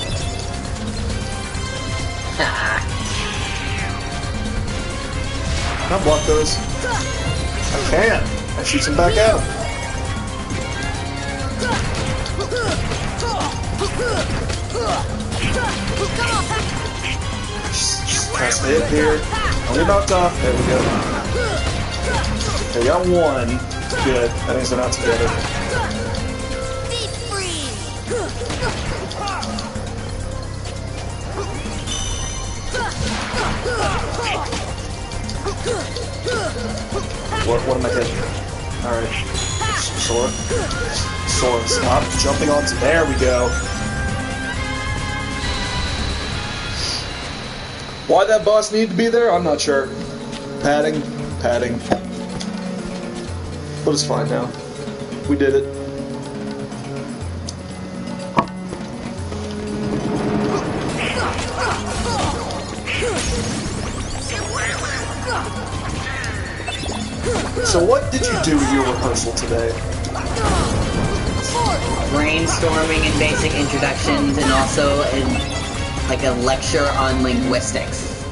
Speaker 1: Can I block those? I can. I shoot them back at him. Press hit here. Only about top. There we go. Okay, got one. Good. That means they're not together. What am I hitting? Alright. Sword. Sword. Stop jumping onto. There we go. Why that boss needed to be there, I'm not sure. Padding. But it's fine now. We did it. So what did you do with your rehearsal today?
Speaker 9: Brainstorming and basic introductions, and also like a lecture on linguistics.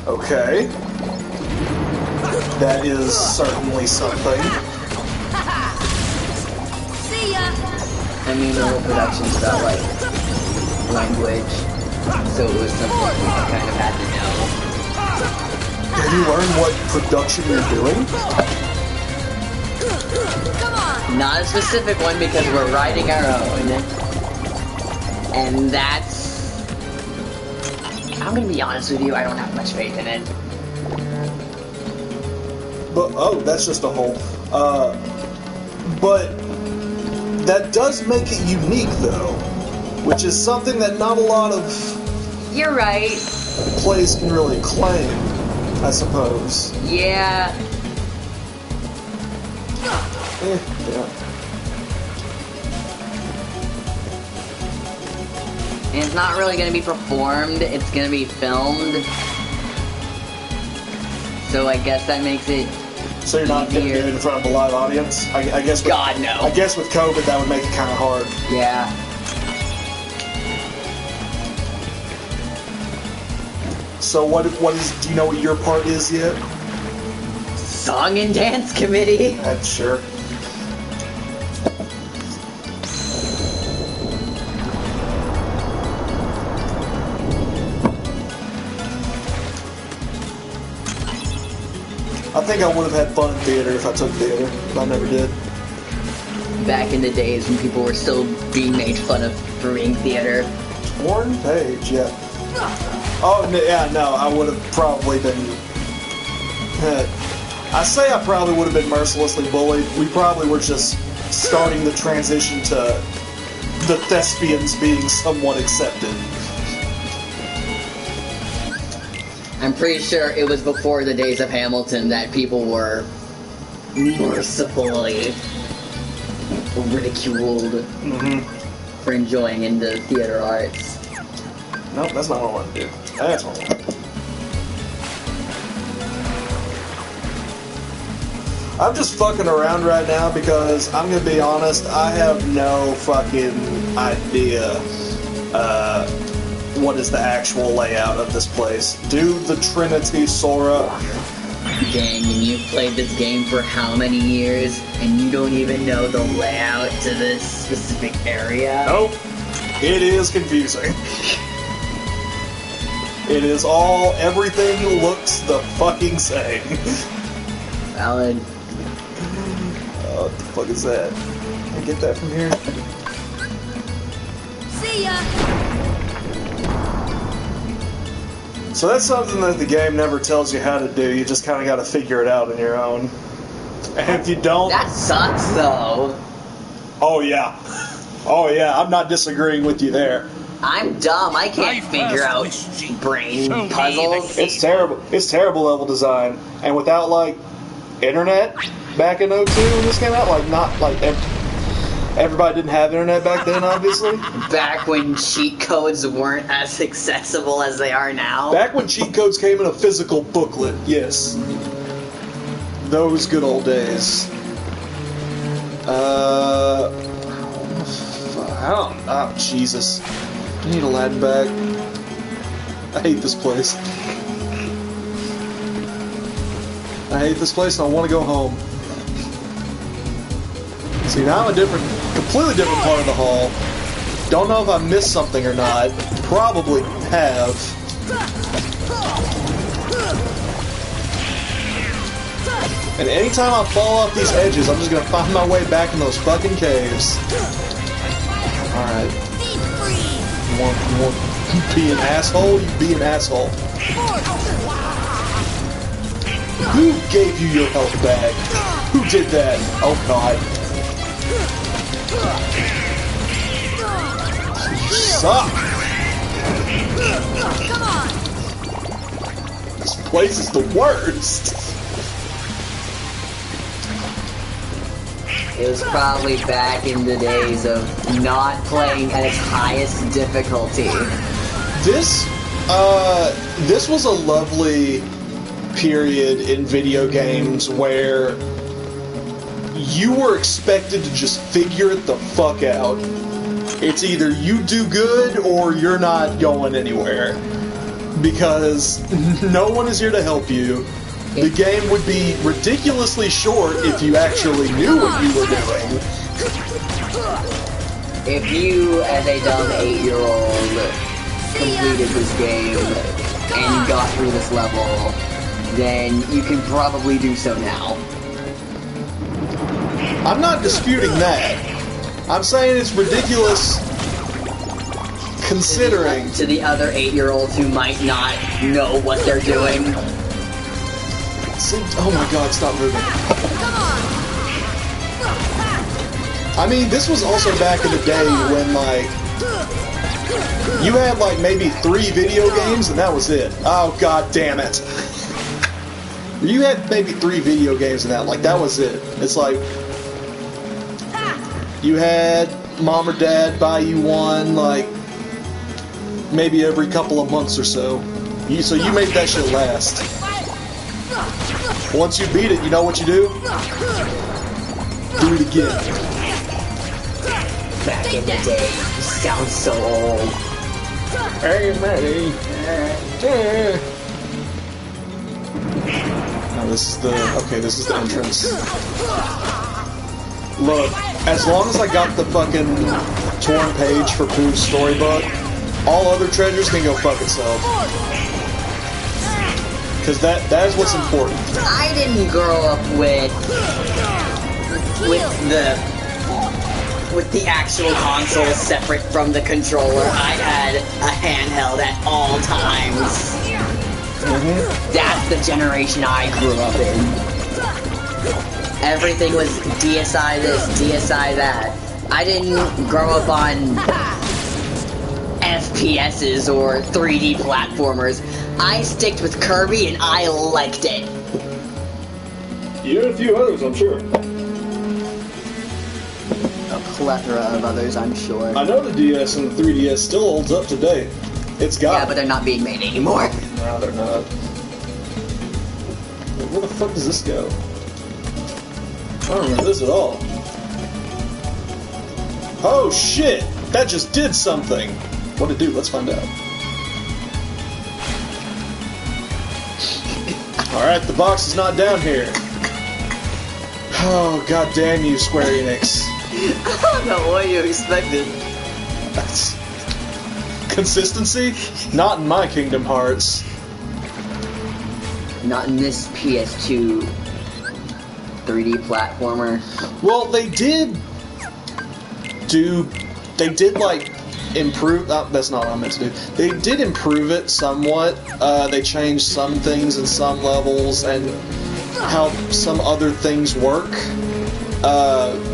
Speaker 1: Okay. That is certainly something.
Speaker 2: See ya.
Speaker 9: I mean, the whole production's about like language, so it was something I kind of had to know.
Speaker 1: Did you learn what production you're doing?
Speaker 9: Not a specific one because we're writing our own. And that's... I'm gonna be honest with you, I don't have much faith in it.
Speaker 1: But, oh, that's just a hole. But that does make it unique, though. Which is something that not a lot of...
Speaker 9: You're right.
Speaker 1: Plays can really claim, I suppose.
Speaker 9: Yeah.
Speaker 1: Yeah.
Speaker 9: And it's not really going to be performed, it's going to be filmed. So I guess that makes it...
Speaker 1: So you're not going to do it in front of a live audience? I guess with,
Speaker 9: God, no.
Speaker 1: I guess with COVID that would make it kind of hard.
Speaker 9: Yeah.
Speaker 1: So what is, do you know what your part is yet?
Speaker 9: Song and dance committee?
Speaker 1: That's sure. I think I would have had fun in theater if I took theater, but I never did.
Speaker 9: Back in the days when people were still being made fun of for being theater.
Speaker 1: Torn page, yeah. Oh, yeah, no, I would have probably been... I say I probably would have been mercilessly bullied. We probably were just starting the transition to the thespians being somewhat accepted.
Speaker 9: I'm pretty sure it was before the days of Hamilton that people were mercifully ridiculed for enjoying into theater arts.
Speaker 1: Nope, that's not what I want to do. Asshole. I'm just fucking around right now because I'm gonna be honest, I have no fucking idea what is the actual layout of this place. Do the Trinity Sora.
Speaker 9: Dang, and you've played this game for how many years, and you don't even know the layout to this specific area?
Speaker 1: Nope. It is confusing. It is all, everything looks the fucking same.
Speaker 9: Valid.
Speaker 1: What the fuck is that? Can I get that from here?
Speaker 2: See ya!
Speaker 1: So that's something that the game never tells you how to do. You just kind of got to figure it out on your own. And if you don't...
Speaker 9: That sucks, though.
Speaker 1: Oh, yeah. Oh, yeah. I'm not disagreeing with you there.
Speaker 9: I'm dumb. I can't figure out brain puzzles.
Speaker 1: It's terrible. It's terrible level design. And without, like, internet back in 02 when this came out, like, not, like... Everybody didn't have internet back then, obviously.
Speaker 9: Back when cheat codes weren't as accessible as they are now.
Speaker 1: Back when cheat codes came in a physical booklet, yes. Those good old days. Oh, Jesus. I need Aladdin back. I hate this place. I hate this place and I want to go home. See, now I'm a completely different part of the hall. Don't know if I missed something or not. Probably have. And anytime I fall off these edges, I'm just gonna find my way back in those fucking caves. Alright. You want to be an asshole? You be an asshole. Who gave you your health back? Who did that? Oh god. You suck!
Speaker 2: Come on!
Speaker 1: This place is the worst!
Speaker 9: It was probably back in the days of not playing at its highest difficulty.
Speaker 1: This was a lovely period in video games where you were expected to just figure it the fuck out. It's either you do good or you're not going anywhere. Because no one is here to help you. The game would be ridiculously short if you actually knew what you were doing.
Speaker 9: If you, as a dumb 8-year-old, completed this game and got through this level, then you can probably do so now.
Speaker 1: I'm not disputing that. I'm saying it's ridiculous considering...
Speaker 9: To the other 8-year-olds who might not know what they're doing.
Speaker 1: Oh my god, stop moving. I mean, this was also back in the day when, like, you had, like, maybe 3 video games and that was it. Oh god damn it. You had maybe 3 video games and that was it. It's like, you had mom or dad buy you one, like, maybe every couple of months or so. So you made that shit last. Once you beat it, you know what you do? Do it again.
Speaker 9: Back in the day, you sound so old.
Speaker 1: Hey, Matty. Now this is the entrance. Look, as long as I got the fucking torn page for Pooh's storybook, all other treasures can go fuck itself. Because that is what's important.
Speaker 9: I didn't grow up with the actual console separate from the controller. I had a handheld at all times. That's the generation I grew up in. Everything was DSi this, DSi that. I didn't grow up on FPSs or 3D platformers. I sticked with Kirby and I liked it.
Speaker 1: You and a few others, I'm sure.
Speaker 9: A plethora of others, I'm sure.
Speaker 1: I know the DS and the 3DS still holds up today. It's got.
Speaker 9: Yeah, but they're not being made anymore.
Speaker 1: No, they're not. Where the fuck does this go? I don't remember this at all. Oh shit! That just did something! What'd it do? Let's find out. Alright, the box is not down here. Oh, god damn you, Square Enix.
Speaker 9: I don't know what you expected.
Speaker 1: That's... Consistency? Not in my Kingdom Hearts.
Speaker 9: Not in this PS2 3D platformer.
Speaker 1: Well, they did like improve. That's not what I meant to do. They did improve it somewhat. They changed some things in some levels and how some other things work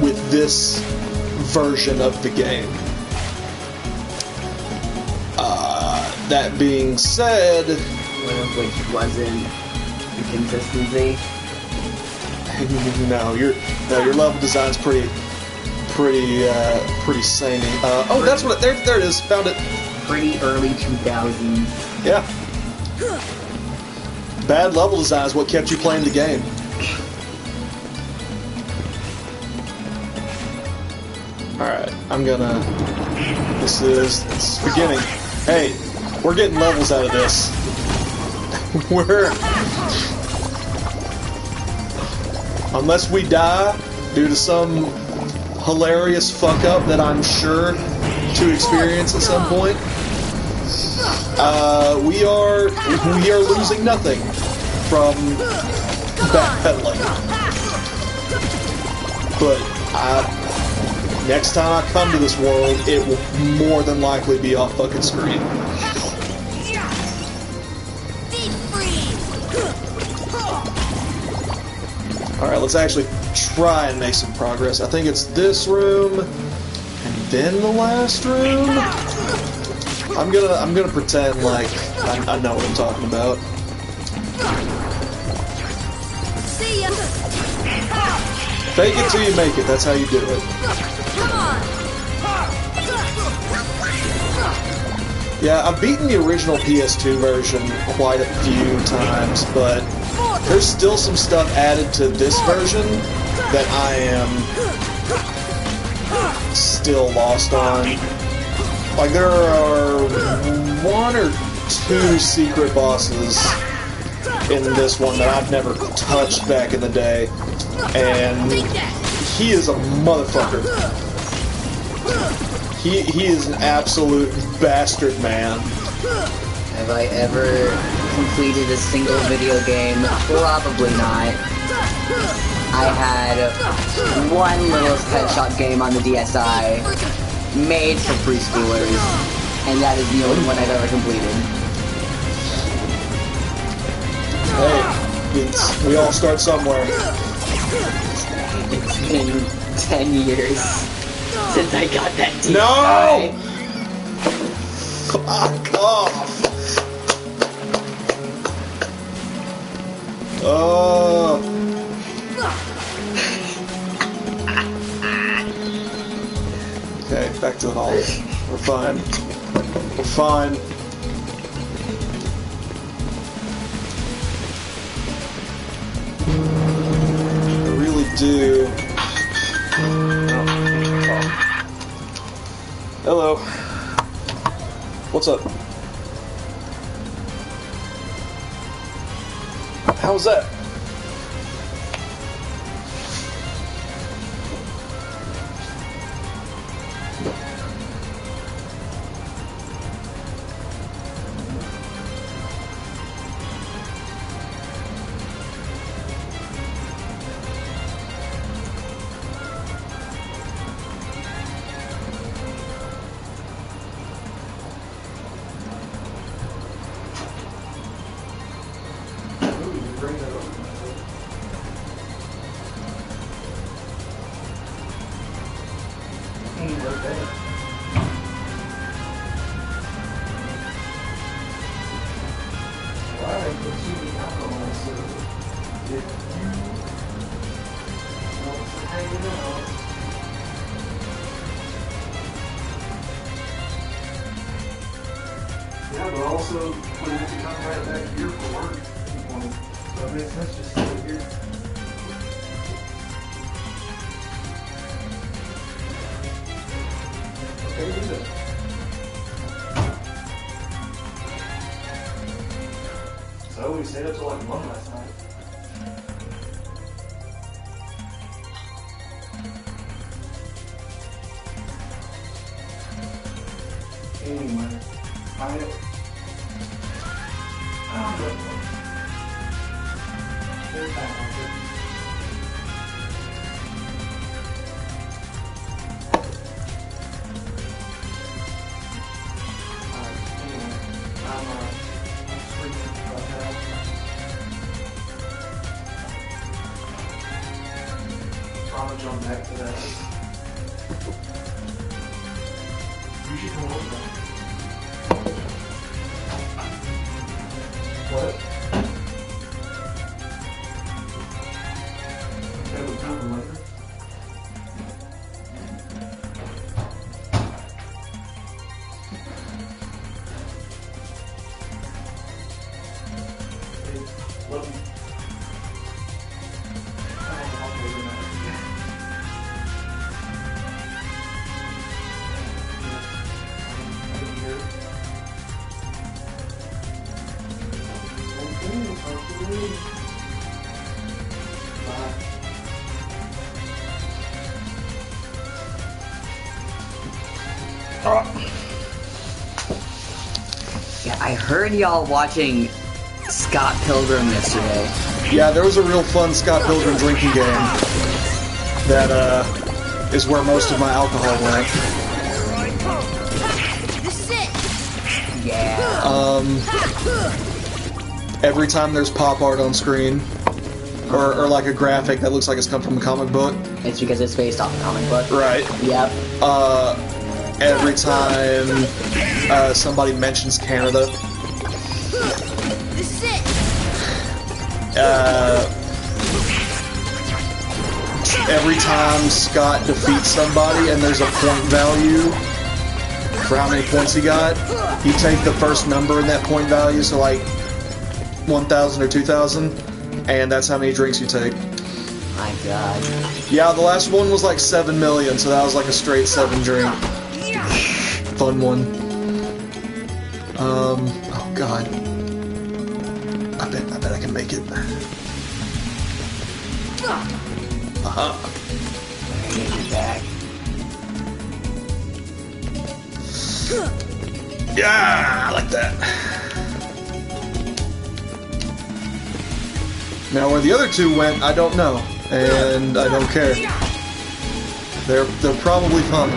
Speaker 1: with this version of the game. That being said,
Speaker 9: One of which wasn't the consistency.
Speaker 1: No, your level design's pretty samey. Oh, that's what there it is. Found it.
Speaker 9: Pretty early 2000s.
Speaker 1: Yeah. Bad level design is what kept you playing the game. All right, This is beginning. Hey, we're getting levels out of this. Unless we die due to some hilarious fuck up that I'm sure to experience at some point, we are losing nothing from backpedaling. But next time I come to this world, it will more than likely be off fucking screen. Alright, let's actually try and make some progress. I think it's this room, and then the last room? I'm gonna pretend like I know what I'm talking about.
Speaker 2: See ya.
Speaker 1: Fake it till you make it, that's how you do it.
Speaker 2: Come on.
Speaker 1: Yeah, I've beaten the original PS2 version quite a few times, but there's still some stuff added to this version that I am still lost on. Like, there are 1 or 2 secret bosses in this one that I've never touched back in the day, and he is a motherfucker. He is an absolute bastard, man.
Speaker 9: Have I ever completed a single video game? Probably not. I had one little pet shop game on the DSi made for preschoolers, and that is the only one I've ever completed.
Speaker 1: Hey, we all start somewhere.
Speaker 9: It's been 10 years since I got that DSi.
Speaker 1: No! Fuck off! Okay, back to the hall. We're fine. We're fine. I really do. Hello. What's up? How was that? but also wouldn't have to come right back here for work. So it makes sense just to sit here. Okay, do that. So we stayed up till like 1 last night. Anyway, I'll jump back to that. You should come over. What? Okay, we'll come later. Hey, love you.
Speaker 9: Yeah, I heard y'all watching Scott Pilgrim yesterday.
Speaker 1: Yeah, there was a real fun Scott Pilgrim drinking game that is where most of my alcohol went.
Speaker 2: This is it.
Speaker 9: Yeah.
Speaker 1: Every time there's pop art on screen, or like a graphic that looks like it's come from a comic book.
Speaker 9: It's because it's based off a comic book.
Speaker 1: Right.
Speaker 9: Yep.
Speaker 1: Every time somebody mentions Canada.
Speaker 2: This is it.
Speaker 1: Every time Scott defeats somebody and there's a point value for how many points he got, you take the first number in that point value, so like 1,000 or 2,000, and that's how many drinks you take.
Speaker 9: My God.
Speaker 1: Yeah, the last one was like 7 million, so that was like a straight 7 drink. Fun one. Oh God. I bet I can make it.
Speaker 9: Get you back.
Speaker 1: Yeah, I like that. Now where the other two went, I don't know, and I don't care. They're probably fun.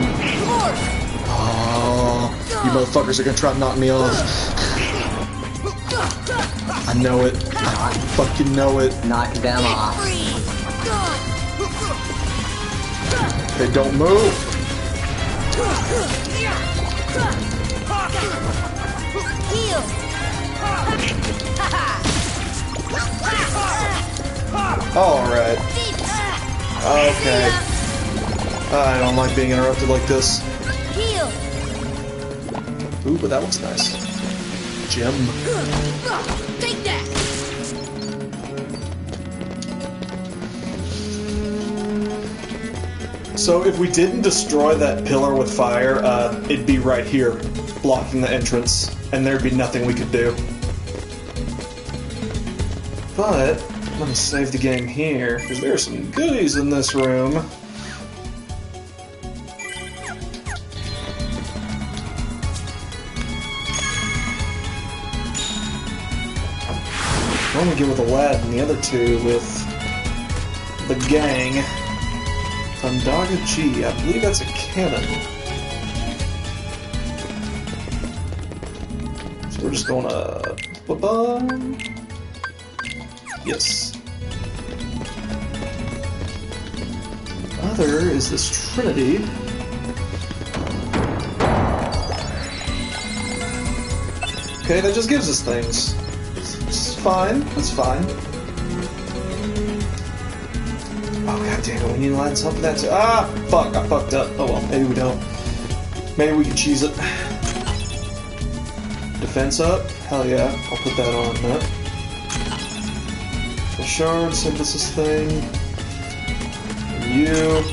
Speaker 1: Oh, you motherfuckers are gonna try to knock me off. I know it. I fucking know it.
Speaker 9: Knock them off.
Speaker 1: They don't move.
Speaker 2: Heal.
Speaker 1: Alright. Okay. I don't like being interrupted like this.
Speaker 2: Heal.
Speaker 1: Ooh, but that looks nice. Gem.
Speaker 2: Take that.
Speaker 1: So if we didn't destroy that pillar with fire, it'd be right here, blocking the entrance, and there'd be nothing we could do. But let me save the game here, because there are some goodies in this room. I'm gonna get with the lad and the other two with the gang. Thundaga G, I believe that's a cannon. So we're just gonna... Ba-bum. Yes. Other is this Trinity. Okay, that just gives us things. It's fine, that's fine. Oh god damn it, we need to line something that's... Ah! Fuck, I fucked up. Oh well, maybe we don't. Maybe we can cheese it. Defense up? Hell yeah, I'll put that on that. The shard, synthesis thing. And you.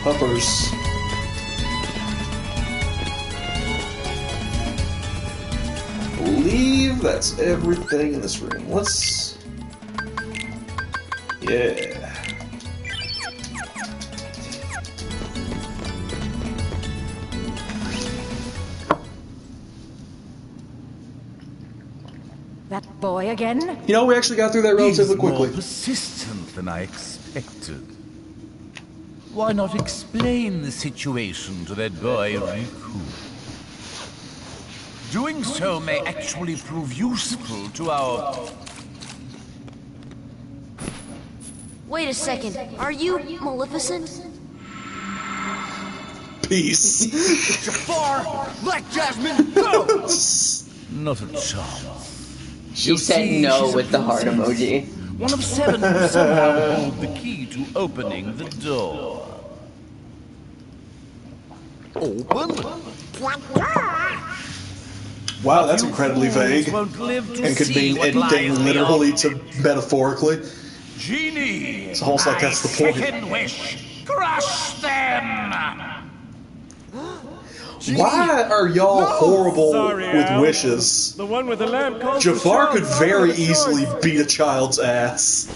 Speaker 1: Puppers. I believe that's everything in this room. Let's... Yeah.
Speaker 3: That boy again?
Speaker 1: You know, we actually got through that relatively
Speaker 4: He's
Speaker 1: quickly.
Speaker 4: more persistent than I expected. Why not explain the situation to that boy, Riku? Doing so may actually prove useful to our...
Speaker 2: Wait a second. Are you Maleficent?
Speaker 1: Peace.
Speaker 6: Jafar! Let Jasmine go!
Speaker 4: Not a chance.
Speaker 9: She said no with the heart emoji.
Speaker 4: One of 7 who somehow hold the key to opening the door.
Speaker 8: Open?
Speaker 1: Wow, that's incredibly vague.
Speaker 4: Won't live to
Speaker 1: And could
Speaker 4: see
Speaker 1: mean
Speaker 4: what
Speaker 1: anything
Speaker 4: lies
Speaker 1: literally
Speaker 4: beyond.
Speaker 1: to metaphorically.
Speaker 5: Genie!
Speaker 1: It's almost like that's the
Speaker 5: My
Speaker 1: point.
Speaker 5: second wish! Crush them!
Speaker 1: Why are y'all horrible
Speaker 7: Sorry,
Speaker 1: with
Speaker 7: Al.
Speaker 1: wishes?
Speaker 7: The one with the lamp calls
Speaker 1: Jafar
Speaker 7: the
Speaker 1: could
Speaker 7: shots.
Speaker 1: very
Speaker 7: Make a
Speaker 1: easily
Speaker 7: choice.
Speaker 1: beat a child's ass.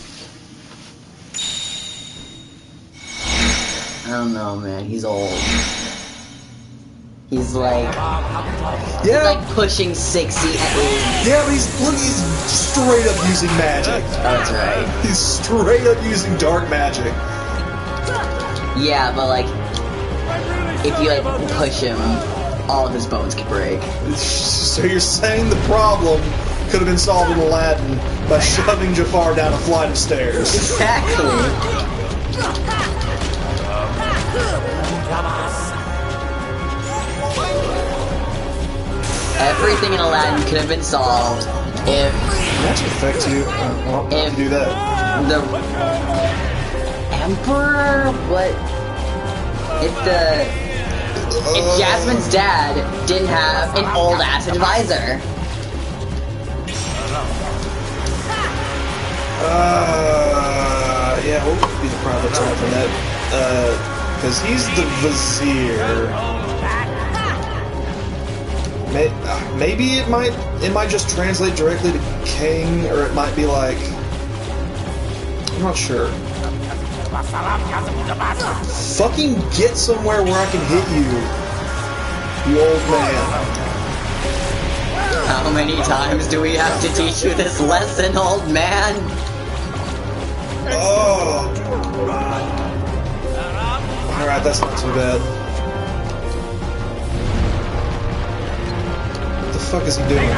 Speaker 9: I don't know, man. He's old. He's like
Speaker 1: Yeah,
Speaker 9: pushing 60 at least.
Speaker 1: yeah, but he's straight up using magic.
Speaker 9: That's right.
Speaker 1: He's straight up using dark magic.
Speaker 9: Yeah, but like, if you like push him, all of his bones could break.
Speaker 1: So you're saying the problem could have been solved in Aladdin by shoving Jafar down a flight of stairs?
Speaker 9: Exactly. Everything in Aladdin could have been solved if
Speaker 1: Magic affect you. Well, how
Speaker 9: If-
Speaker 1: do you do that?
Speaker 9: the Emperor, what? If Jasmine's dad didn't have an old ass advisor.
Speaker 1: Yeah, what would be the proper term for that? Because he's the vizier. Maybe it might just translate directly to king, or it might be like, I'm not sure. Fucking get somewhere where I can hit you, you old man.
Speaker 9: How many times do we have to teach you this lesson, old man?
Speaker 1: Oh. Alright, that's not too bad. What the fuck is he doing?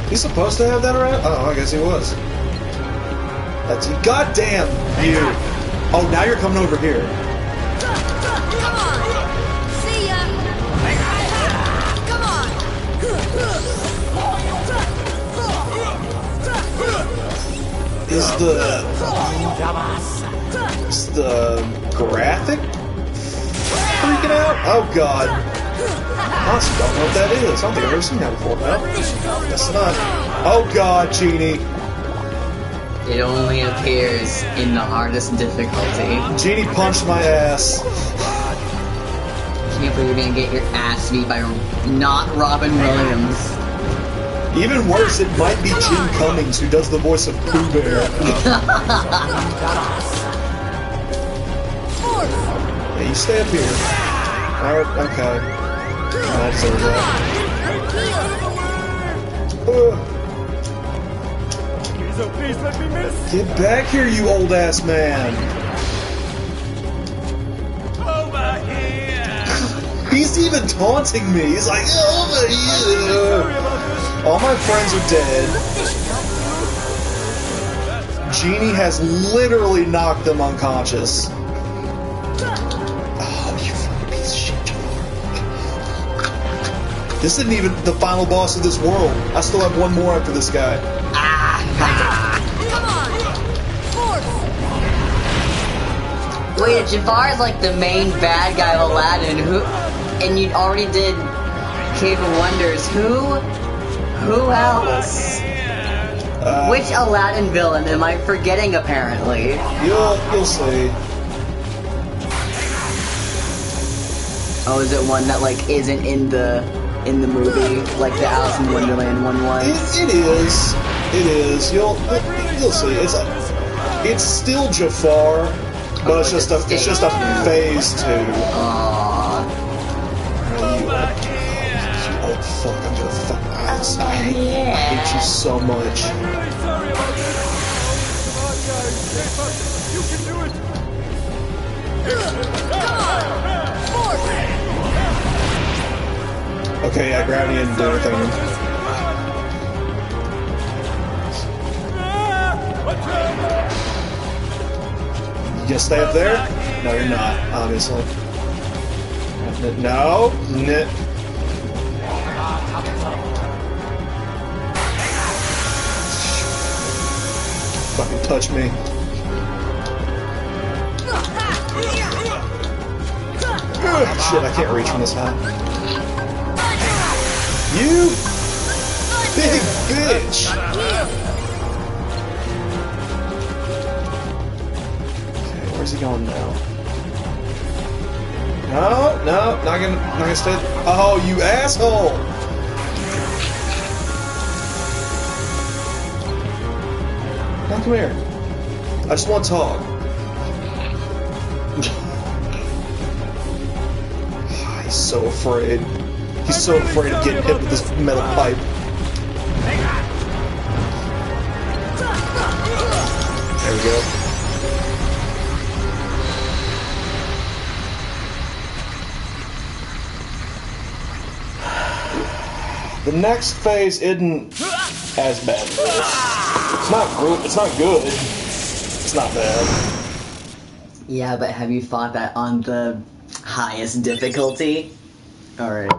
Speaker 1: He's supposed to have that around? Oh, I guess he was. That's you. Goddamn you! Oh, now you're coming over here.
Speaker 2: Come on! See ya! Come on!
Speaker 1: Is the graphic freaking out? Oh god. Honestly, don't know what that is. I don't think I've ever seen that before. No, guess not. Oh god, Genie.
Speaker 9: It only appears in the hardest difficulty.
Speaker 1: Genie punched my ass.
Speaker 9: Can't believe you're gonna get your ass beat by not Robin Williams.
Speaker 1: Even worse, it might be Jim Cummings who does the voice of Pooh Bear. Yeah, you stay up here. Alright, okay. I deserve that.
Speaker 7: Please, oh please, let me miss.
Speaker 1: Get back here, you old ass man.
Speaker 5: Over here!
Speaker 1: He's even taunting me. He's like, over here. All my friends are dead. Genie has literally knocked them unconscious. Oh, you fucking piece of shit, Jafar. This isn't even the final boss of this world. I still have one more after this guy.
Speaker 9: Wait, Jafar is like the main bad guy of Aladdin, and you already did Cave of Wonders. Who else? Which Aladdin villain am I forgetting? Apparently,
Speaker 1: you'll see.
Speaker 9: Oh, is it one that like isn't in the movie, like the Alice in Wonderland one was?
Speaker 1: It is. It is. You'll see. It's still Jafar, but it's just a phase 2.
Speaker 9: Aww.
Speaker 1: Oh fuck! I'm gonna fuck. I hate you so much.
Speaker 7: Sorry about this. Come on, guys. You can do it.
Speaker 1: Okay, yeah, gravity didn't do anything. You gonna stay up there? No, you're not, obviously. No. Fucking touch me. Shit, I can't reach from this high. You big bitch! Okay, where's he going now? No, not gonna stay. Oh, you asshole! Now come here. I just want to talk. He's so afraid. He's so afraid of getting hit with this metal pipe. There we go. The next phase isn't as bad as this. It's not good. It's not bad.
Speaker 9: Yeah, but have you fought that on the highest difficulty? Alright.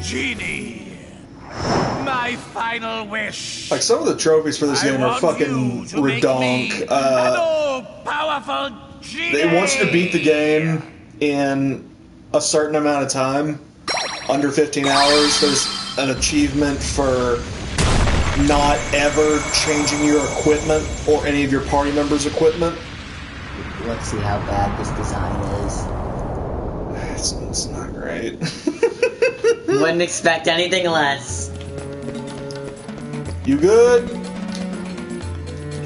Speaker 5: Genie, my final wish.
Speaker 1: Like, some of the trophies for this game are fucking redonk.
Speaker 5: Powerful genie.
Speaker 1: They want you to beat the game in a certain amount of time. Under 15 hours, there's an achievement for not ever changing your equipment or any of your party members' equipment.
Speaker 9: Let's see how bad this design is.
Speaker 1: It's not great.
Speaker 9: Wouldn't expect anything less.
Speaker 1: You good?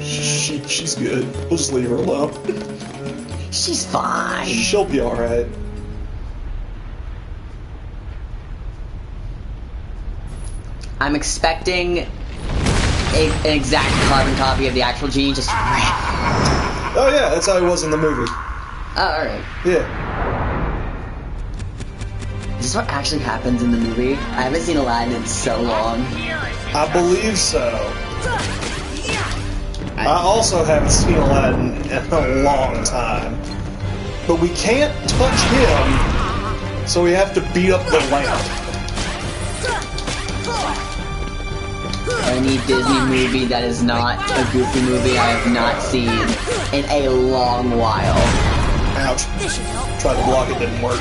Speaker 1: She's good. We'll just leave her alone.
Speaker 9: She's fine.
Speaker 1: She'll be alright.
Speaker 9: I'm expecting an exact carbon copy of the actual genie, just...
Speaker 1: Oh yeah, that's how he was in the movie.
Speaker 9: Oh, alright.
Speaker 1: Yeah.
Speaker 9: Is this what actually happens in the movie? I haven't seen Aladdin in so long.
Speaker 1: I believe so. I also haven't seen Aladdin in a long time. But we can't touch him, so we have to beat up the lamp.
Speaker 9: Any Disney movie that is not a Goofy movie I have not seen in a long while.
Speaker 1: Ouch. Tried to block it, didn't work.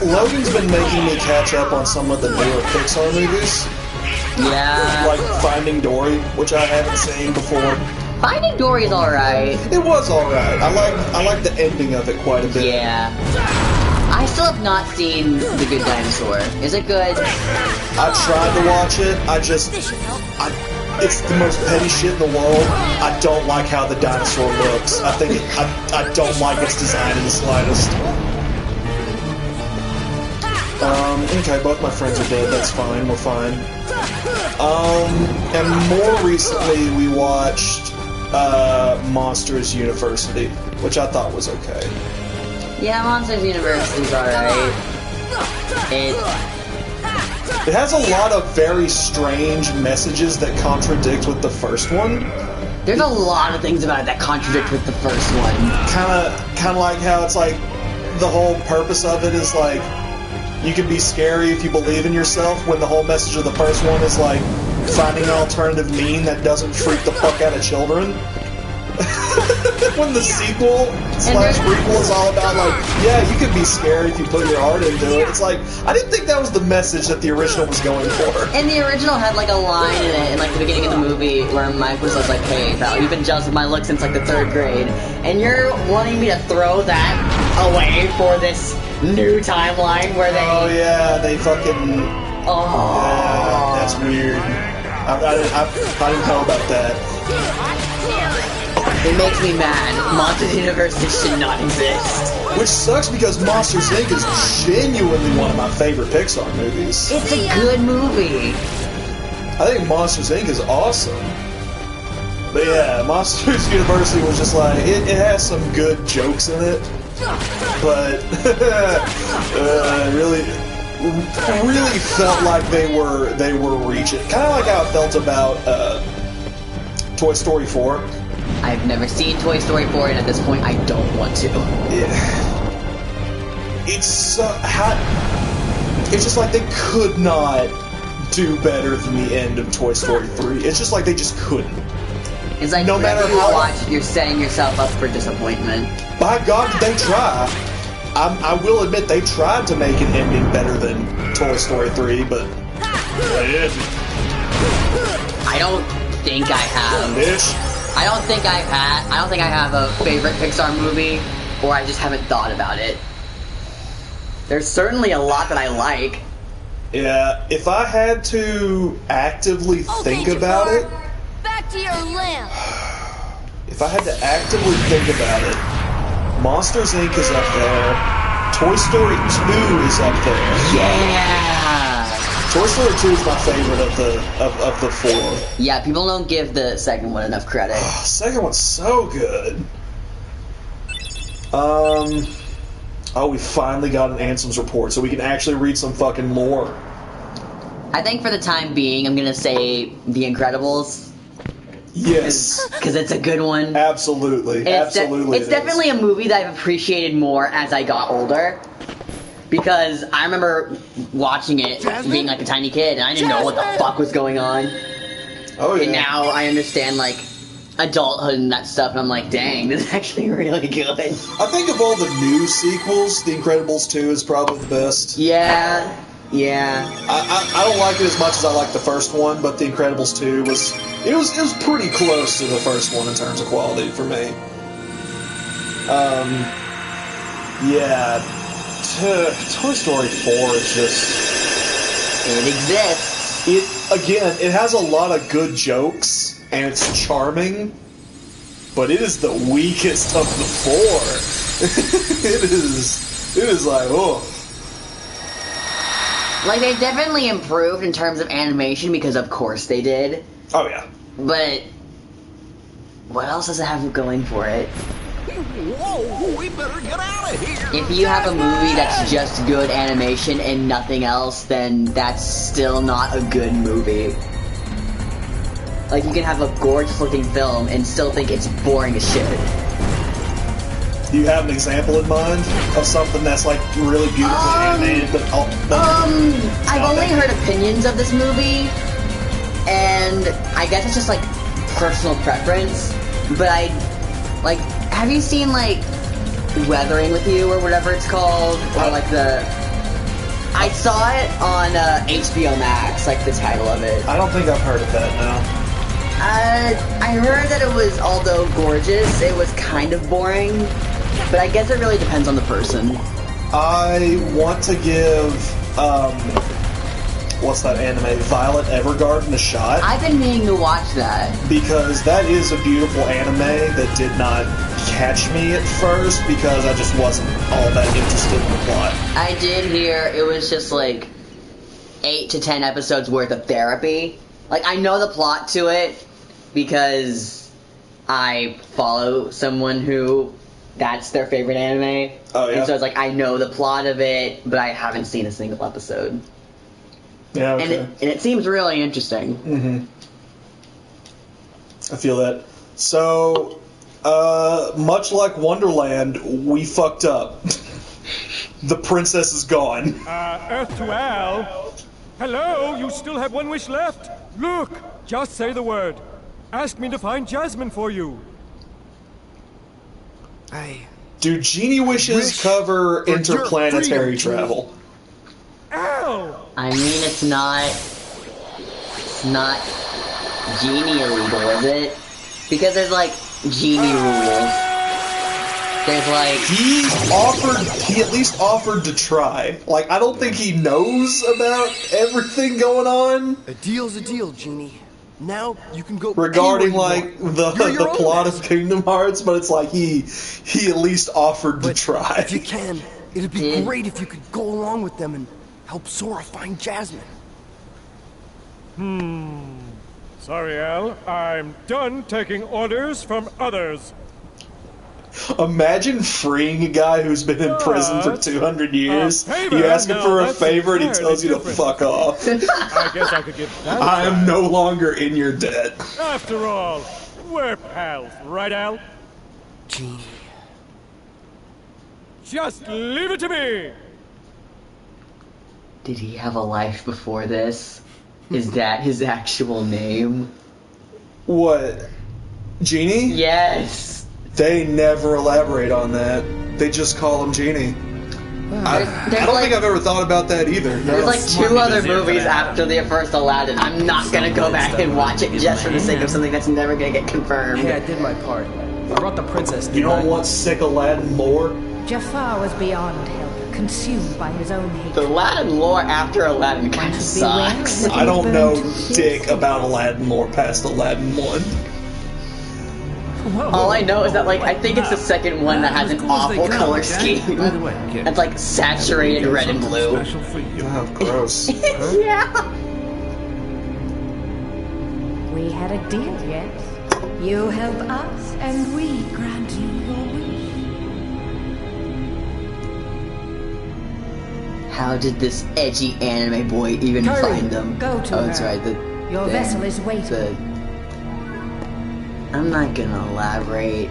Speaker 1: Logan's been making me catch up on some of the newer Pixar movies.
Speaker 9: Yeah.
Speaker 1: Like Finding Dory, which I haven't seen before.
Speaker 9: Finding Dory's alright.
Speaker 1: It was alright. I like the ending of it quite a bit.
Speaker 9: Yeah. I still have not seen The Good Dinosaur. Is it good?
Speaker 1: I tried to watch it. It's the most petty shit in the world. I don't like how the dinosaur looks. I don't like its design in the slightest. Okay, both my friends are dead. That's fine. We're fine. And more recently we watched Monsters University, which I thought was okay.
Speaker 9: Yeah, Monsters University's alright.
Speaker 1: It has a lot of very strange messages that contradict with the first one.
Speaker 9: There's a lot of things about it that contradict with the first one.
Speaker 1: Kind of like how it's like the whole purpose of it is like you can be scary if you believe in yourself, when the whole message of the first one is like finding an alternative mean that doesn't freak the fuck out of children. When the sequel slash prequel is all about like, yeah, you can be scared if you put your heart into it. It's like, I didn't think that was the message that the original was going for.
Speaker 9: And the original had like a line in it in like the beginning of the movie where Mike was like, hey, pal, you've been jealous of my look since like the 3rd grade, and you're wanting me to throw that away for this new timeline where they...
Speaker 1: Oh yeah, they fucking...
Speaker 9: Oh.
Speaker 1: Yeah, that's weird. I didn't know about that.
Speaker 9: It makes me mad. Monsters University should not exist.
Speaker 1: Which sucks because Monsters Inc. is genuinely one of my favorite Pixar movies.
Speaker 9: It's a good movie.
Speaker 1: I think Monsters Inc. is awesome. But yeah, Monsters University was just like, it has some good jokes in it, but really felt like they were reaching. Kind of like how I felt about Toy Story 4.
Speaker 9: I've never seen Toy Story 4, and at this point, I don't want to.
Speaker 1: It's just like they could not do better than the end of Toy Story 3. It's just like they just couldn't.
Speaker 9: It's like no matter how you watch it, you're setting yourself up for disappointment.
Speaker 1: By God, did they try? I will admit they tried to make an ending better than Toy Story 3, but they didn't.
Speaker 9: I don't think I have. I don't think I have a favorite Pixar movie, or I just haven't thought about it. There's certainly a lot that I like.
Speaker 1: Yeah, if I had to actively think about it...
Speaker 2: Back to your lamp!
Speaker 1: If I had to actively think about it, Monsters Inc. is up there. Toy Story 2 is up there.
Speaker 9: Yeah!
Speaker 1: Toy Story 2 is my favorite of the 4.
Speaker 9: Yeah, people don't give the second one enough credit.
Speaker 1: Second one's so good. Oh, we finally got an Ansem's report, so we can actually read some fucking lore.
Speaker 9: I think for the time being, I'm gonna say The Incredibles.
Speaker 1: Yes.
Speaker 9: Because it's a good one.
Speaker 1: Absolutely. Absolutely.
Speaker 9: It's definitely a movie that I've appreciated more as I got older. Because I remember watching it being like a tiny kid, and I didn't know what the fuck was going on.
Speaker 1: Oh, yeah.
Speaker 9: And now I understand, like, adulthood and that stuff, and I'm like, dang, this is actually really good.
Speaker 1: I think of all the new sequels, The Incredibles 2 is probably the best.
Speaker 9: Yeah.
Speaker 1: I don't like it as much as I like the first one, but The Incredibles 2 was pretty close to the first one in terms of quality for me. Yeah. Toy Story 4 is just...
Speaker 9: It exists.
Speaker 1: It has a lot of good jokes, and it's charming, but it is the weakest of the 4. It is like, oh.
Speaker 9: Like, they definitely improved in terms of animation, because of course they did.
Speaker 1: Oh, yeah.
Speaker 9: But what else does it have going for it?
Speaker 8: Whoa, we better get out of here!
Speaker 9: If you have a movie that's just good animation and nothing else, then that's still not a good movie. Like, you can have a gorgeous-looking film and still think it's boring as shit.
Speaker 1: Do you have an example in mind of something that's, like, really beautifully animated, but
Speaker 9: I've only heard opinions of this movie, and I guess it's just, like, personal preference, but have you seen, like, Weathering with You, or whatever it's called? Or, like, I saw it on HBO Max, like, the title of it.
Speaker 1: I don't think I've heard of that, no.
Speaker 9: I heard that it was, although gorgeous, it was kind of boring, but I guess it really depends on the person.
Speaker 1: I want to give, what's that anime? Violet Evergarden a shot.
Speaker 9: I've been meaning to watch that.
Speaker 1: Because that is a beautiful anime that did not catch me at first because I just wasn't all that interested in the plot.
Speaker 9: I did hear it was just like 8 to 10 episodes worth of therapy. Like, I know the plot to it because I follow someone who that's their favorite anime.
Speaker 1: Oh, yeah?
Speaker 9: And so it's like, I know the plot of it, but I haven't seen a single episode.
Speaker 1: Yeah, okay.
Speaker 9: And it seems really interesting.
Speaker 1: Mm-hmm. I feel that. So, much like Wonderland, we fucked up. The princess is gone.
Speaker 7: Earth to Al. Hello, you still have one wish left. Look, just say the word. Ask me to find Jasmine for you.
Speaker 1: Do genie wishes cover interplanetary travel?
Speaker 7: Al!
Speaker 9: I mean, it's not genie illegal, is it? Because there's like genie rules. There's like
Speaker 1: he at least offered to try. Like, I don't think he knows about everything going on.
Speaker 6: A deal's a deal, Genie. Now you can go
Speaker 1: regarding
Speaker 6: anywhere
Speaker 1: like the plot of Kingdom Hearts, but it's like he at least offered to try.
Speaker 6: If you can, it'd be great if you could go along with them and help Sora find Jasmine.
Speaker 7: Sorry, Al. I'm done taking orders from others.
Speaker 1: Imagine freeing a guy who's been in prison for 200 years. You ask him for a favor and he tells you to fuck off.
Speaker 7: I guess I could give that a
Speaker 1: I am
Speaker 7: try.
Speaker 1: no longer in your debt.
Speaker 7: After all, we're pals, right, Al?
Speaker 6: Genie.
Speaker 7: Just leave it to me!
Speaker 9: Did he have a life before this? Is that his actual name?
Speaker 1: What? Genie?
Speaker 9: Yes!
Speaker 1: They never elaborate on that. They just call him Genie. I don't think I've ever thought about that either.
Speaker 9: There's like 2 other movies after the first Aladdin. I'm not gonna go back and watch it just for the sake of something that's never gonna get confirmed.
Speaker 10: Hey, I did my part. I brought the princess.
Speaker 1: You don't want sick Aladdin lore?
Speaker 3: Jafar was beyond help, consumed by his own hate.
Speaker 9: The Aladdin lore after Aladdin kind of sucks.
Speaker 1: I don't know dick about Aladdin lore past Aladdin 1.
Speaker 9: All I know is that, like, I think it's the second one that has an awful color scheme. It's like saturated red and blue.
Speaker 1: Oh, gross.
Speaker 9: Yeah.
Speaker 3: We had a deal, yes? You help us, and we grant you your wish.
Speaker 9: How did this edgy anime boy even
Speaker 3: Hurry,
Speaker 9: find them?
Speaker 3: go to
Speaker 9: that's
Speaker 3: her.
Speaker 9: right.
Speaker 3: Your vessel is waiting.
Speaker 9: I'm not gonna elaborate.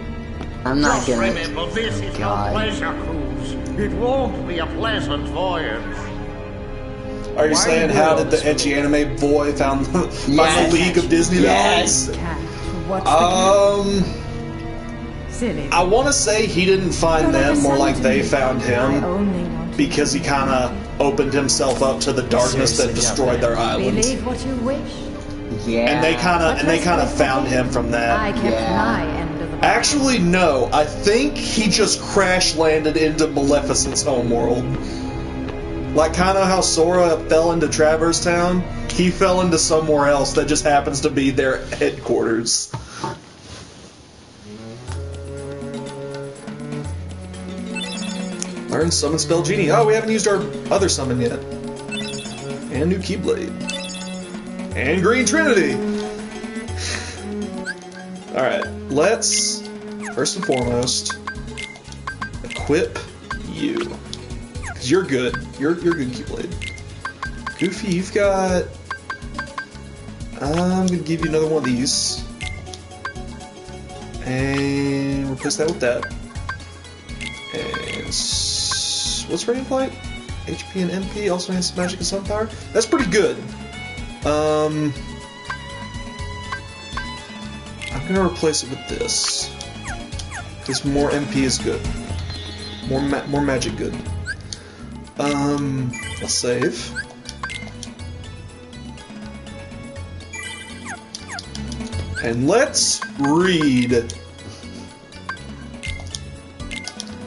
Speaker 9: I'm not
Speaker 8: Just
Speaker 9: gonna.
Speaker 8: remember, this is
Speaker 9: God.
Speaker 8: a pleasure cruise. It won't be a pleasant voyage.
Speaker 1: Are you saying how did the edgy anime boy find the League of Disney Dogs?
Speaker 3: Silly.
Speaker 1: I want to say he didn't find them, more like they found him, because he kind of opened himself up to the darkness that destroyed their island.
Speaker 3: Believe what you wish.
Speaker 9: Yeah.
Speaker 1: And they kind of found him from that.
Speaker 3: I kept my end of the
Speaker 1: Actually, no. I think he just crash landed into Maleficent's homeworld. Like kind of how Sora fell into Traverse Town, he fell into somewhere else that just happens to be their headquarters. Learn Summon Spell Genie. Oh, we haven't used our other summon yet. And new Keyblade. And Green Trinity! Alright, let's, first and foremost, equip you. Because you're good. You're good, Keyblade. Goofy, you've got... I'm going to give you another one of these. And replace that with that. And... what's Radiant Flight? HP and MP, also has Magic and Sun Power. That's pretty good. I'm gonna replace it with this. Because more MP is good. More magic good. Let's save. And let's read.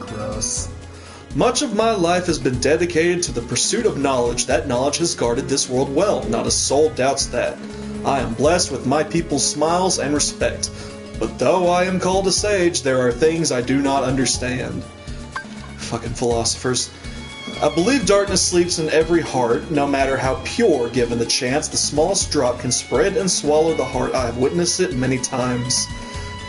Speaker 9: Gross.
Speaker 1: Much of my life has been dedicated to the pursuit of knowledge. That knowledge has guarded this world well. Not a soul doubts that. I am blessed with my people's smiles and respect. But though I am called a sage, there are things I do not understand. Fucking philosophers. I believe darkness sleeps in every heart, no matter how pure. Given the chance, the smallest drop can spread and swallow the heart. I have witnessed it many times.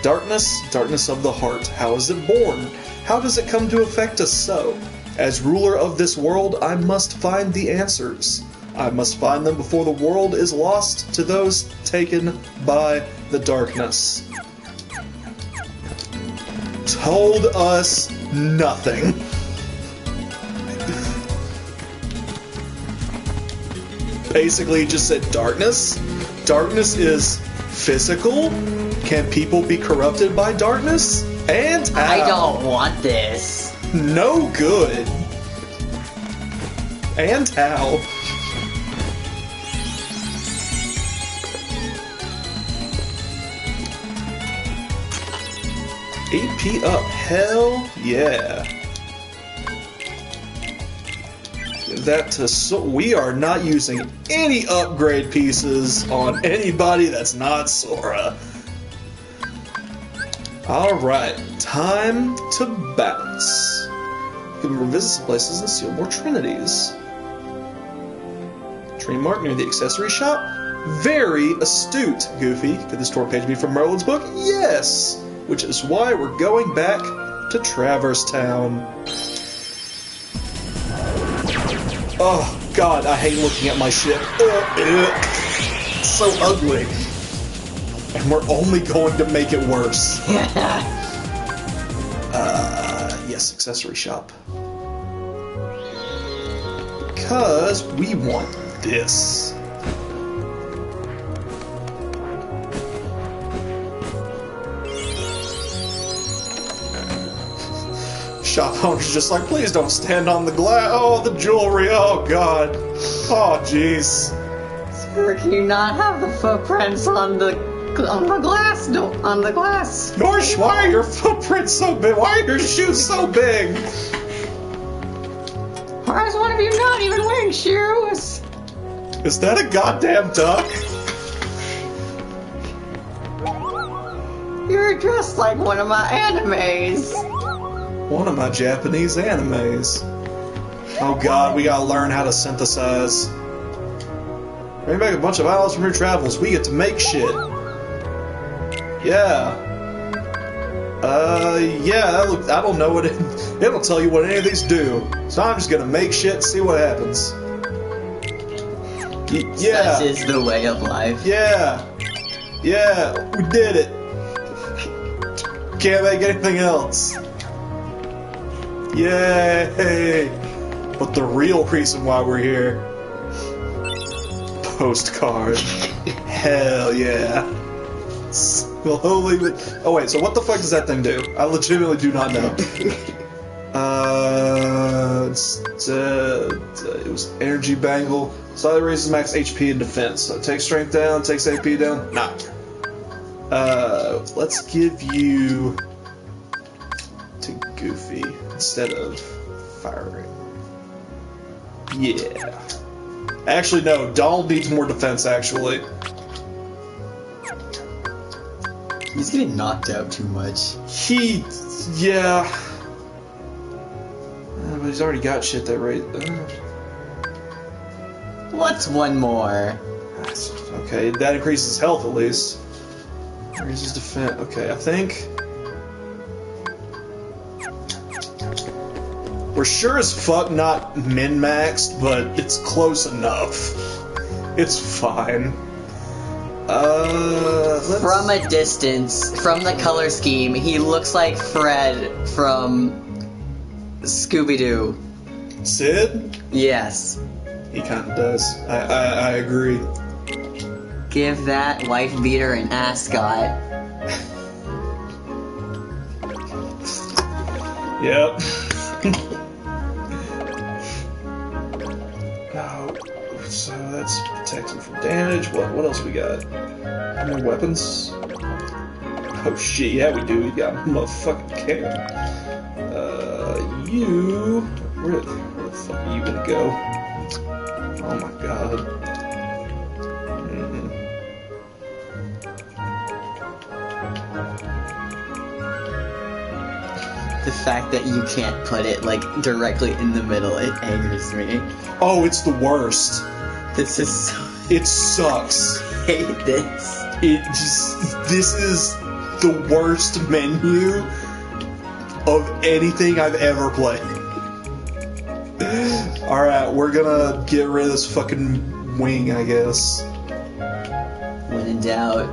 Speaker 1: Darkness, darkness of the heart. How is it born? How does it come to affect us so? As ruler of this world, I must find the answers. I must find them before the world is lost to those taken by the darkness. Told us nothing. basically just said darkness. Darkness is physical. Can people be corrupted by darkness? And how?
Speaker 9: I don't want this.
Speaker 1: No good. And how? AP up, hell yeah. Give that to we are not using any upgrade pieces on anybody that's not Sora. Alright, time to bounce. You can revisit some places and steal more Trinities. Trinity Mark near the accessory shop? Very astute, Goofy. Could this tour page be from Merlin's book? Yes! Which is why we're going back to Traverse Town. Oh, God, I hate looking at my ship. It's so ugly. And we're only going to make it worse. Yes, accessory shop. Because we want this. Shop owner's just like, please don't stand on the glass. Oh, the jewelry. Oh, God. Oh, jeez.
Speaker 9: Sir, can you not have the footprints on the glass? No, on the glass.
Speaker 1: Gosh, why are your footprints so big? Why are your shoes so big?
Speaker 9: Why is one of you not even wearing shoes?
Speaker 1: Is that a goddamn duck?
Speaker 9: You're dressed like one of my animes.
Speaker 1: One of my Japanese animes. Oh God, we gotta learn how to synthesize. Bring back a bunch of items from your travels. We get to make shit. Yeah. Yeah, I don't know what it don't tell you what any of these do. So I'm just gonna make shit and see what happens. Yeah.
Speaker 9: Such is the way of life.
Speaker 1: Yeah. Yeah, we did it. Can't make anything else. Yay! But the real reason why we're here... Postcard. Hell yeah. Slowly... Oh wait, so what the fuck does that thing do? I legitimately do not know. It was energy bangle. Slightly raises max HP and defense. So it takes strength down, takes AP down. Nah. Let's give you... to Goofy instead of firing. Yeah. Actually, no. Donald needs more defense, actually.
Speaker 9: He's getting knocked out too much.
Speaker 1: Yeah. But he's already got shit that rate.
Speaker 9: What's one more?
Speaker 1: Okay, that increases health at least. Raises defense. Okay, I think... We're sure as fuck not min-maxed, but it's close enough. It's fine.
Speaker 9: From a distance, from the color scheme, he looks like Fred from Scooby-Doo.
Speaker 1: Sid?
Speaker 9: Yes.
Speaker 1: He kinda does. I agree.
Speaker 9: Give that wife beater an ascot.
Speaker 1: Yep. So that's protecting from damage. What else we got? More weapons? Oh shit, yeah we do. We got a motherfucking cannon. You... Where the fuck are you gonna go? Oh my god.
Speaker 9: The fact that you can't put it, like, directly in the middle, it angers me.
Speaker 1: Oh, it's the worst.
Speaker 9: This is so...
Speaker 1: It sucks.
Speaker 9: I hate this.
Speaker 1: This is the worst menu of anything I've ever played. Alright, we're gonna get rid of this fucking wing, I guess.
Speaker 9: When in doubt,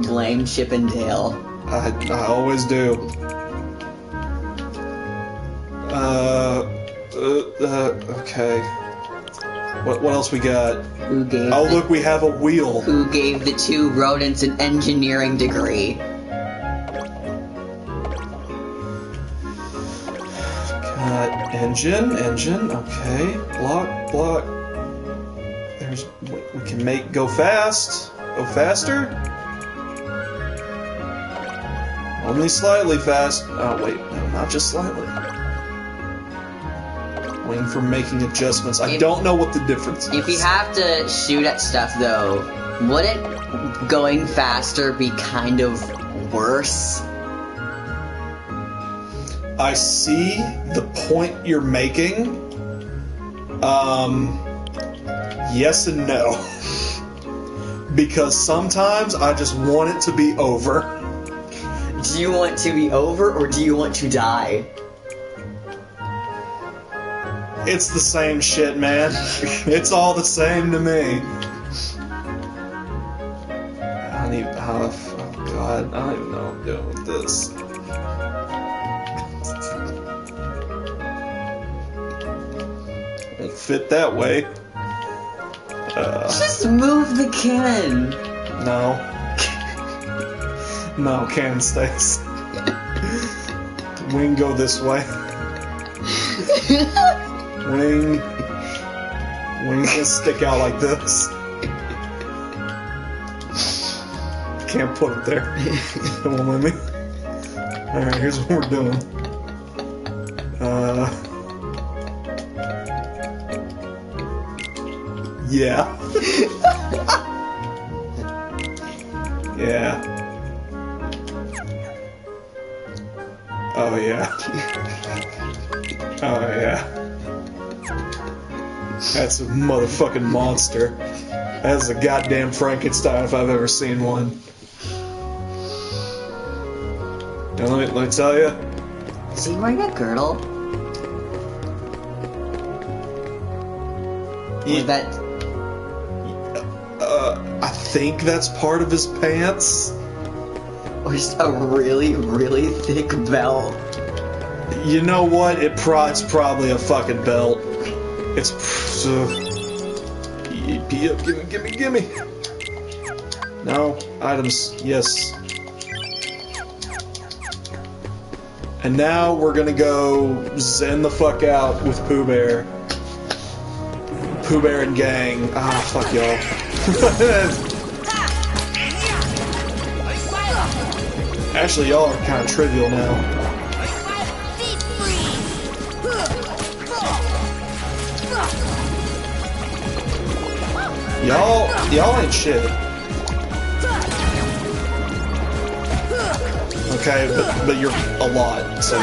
Speaker 9: blame Chip and Dale.
Speaker 1: I always do. Okay. What else we got?
Speaker 9: Who gave
Speaker 1: Oh, look, we have a wheel.
Speaker 9: Who gave the two rodents an engineering degree?
Speaker 1: Got engine, okay. Block. There's, we can make go fast. Go faster? Only slightly fast. Oh, wait, no, not just slightly. Waiting for making adjustments. I don't know what the difference is.
Speaker 9: If you have to shoot at stuff, though, wouldn't going faster be kind of worse?
Speaker 1: I see the point you're making. Yes and no. Because sometimes I just want it to be over.
Speaker 9: Do you want to be over, or do you want to die?
Speaker 1: It's the same shit, man. It's all the same to me. I don't even... Oh, God. I don't even know what I'm doing with this. Won't fit that way.
Speaker 9: Just move the cannon.
Speaker 1: No. No, cannon stays. Wing go this way. Wing can stick out like this. Can't put it there. It won't let me. Alright, here's what we're doing. Yeah. Yeah. Oh yeah. Oh yeah. That's a motherfucking monster. That's a goddamn Frankenstein if I've ever seen one. Now let me tell you.
Speaker 9: Is he wearing a girdle?
Speaker 1: Yeah.
Speaker 9: Or that...
Speaker 1: I think that's part of his pants.
Speaker 9: Or just a really, really thick belt.
Speaker 1: You know what? It's probably a fucking belt. It's... gimme. No. Items. Yes. And now we're gonna go zen the fuck out with Pooh Bear. Pooh Bear and gang. Ah, fuck y'all. Actually, y'all are kind of trivial now. Y'all ain't shit. Okay, but you're a lot, so...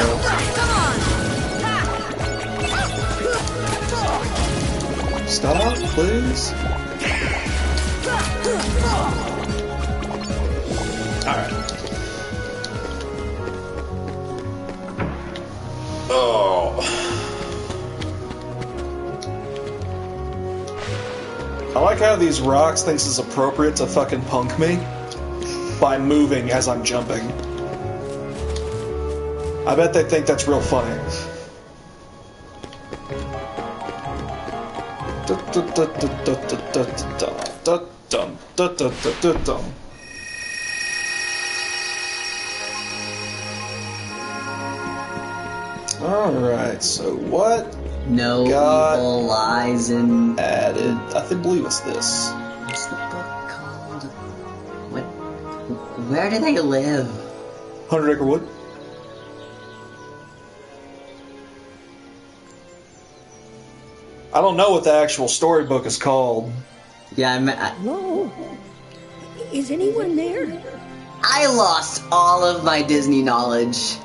Speaker 1: Stop, please. Alright. Oh. I like how these rocks thinks it's appropriate to fucking punk me by moving as I'm jumping. I bet they think that's real funny. Alright, so what?
Speaker 9: No evil lies in...
Speaker 1: Added. I believe it's this.
Speaker 9: What's the book called? What? Where do they live?
Speaker 1: 100 Acre Wood. I don't know what the actual storybook is called.
Speaker 9: Yeah,
Speaker 11: Hello? Is anyone there?
Speaker 9: I lost all of my Disney knowledge.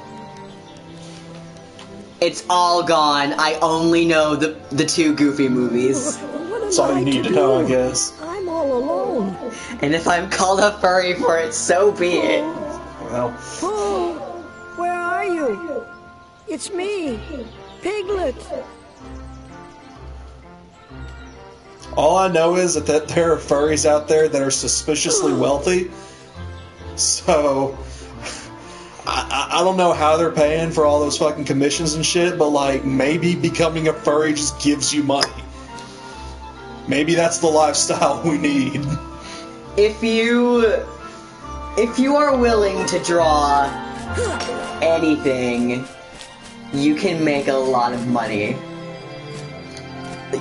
Speaker 9: It's all gone. I only know the two Goofy movies.
Speaker 1: That's all you need to know, I guess.
Speaker 11: I'm all alone.
Speaker 9: And if I'm called a furry for it, so be it.
Speaker 1: Well.
Speaker 11: Oh, where are you? It's me, Piglet.
Speaker 1: All I know is that there are furries out there that are suspiciously wealthy. So, I don't know how they're paying for all those fucking commissions and shit, but like, maybe becoming a furry just gives you money. Maybe that's the lifestyle we need.
Speaker 9: If you are willing to draw anything, you can make a lot of money.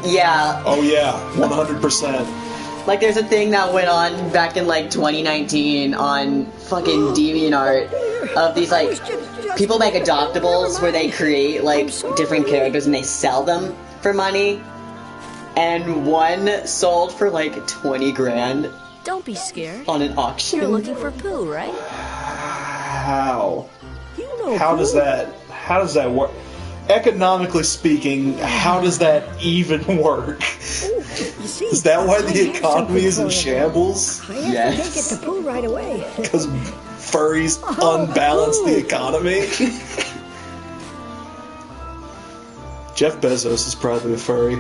Speaker 9: Yeah.
Speaker 1: Oh yeah, 100%.
Speaker 9: Like there's a thing that went on back in like 2019 on fucking DeviantArt of these like people make adoptables where they create like different characters and they sell them for money. And one sold for like 20 grand.
Speaker 2: Don't be scared.
Speaker 9: On an auction.
Speaker 2: You're looking for Pooh, right?
Speaker 1: How?
Speaker 11: You know
Speaker 1: How does that work? Economically speaking, how does that even work? Is that why the economy is in shambles?
Speaker 11: I have to take it to Pooh right away.
Speaker 1: Because furries unbalance the economy? Jeff Bezos is probably a furry.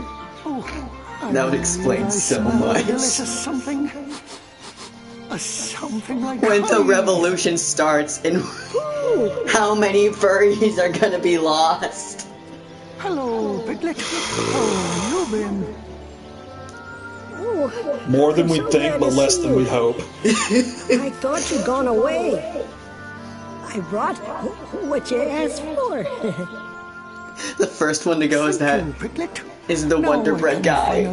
Speaker 9: That would explain so much.
Speaker 8: Something like
Speaker 9: when the revolution starts and how many furries are gonna be lost.
Speaker 8: Hello, Piglet. Oh, you've been...
Speaker 1: More than we think, but less than we hope.
Speaker 11: I thought you'd gone away. I brought what you asked for.
Speaker 9: The first one to go is the Wonder Bread guy.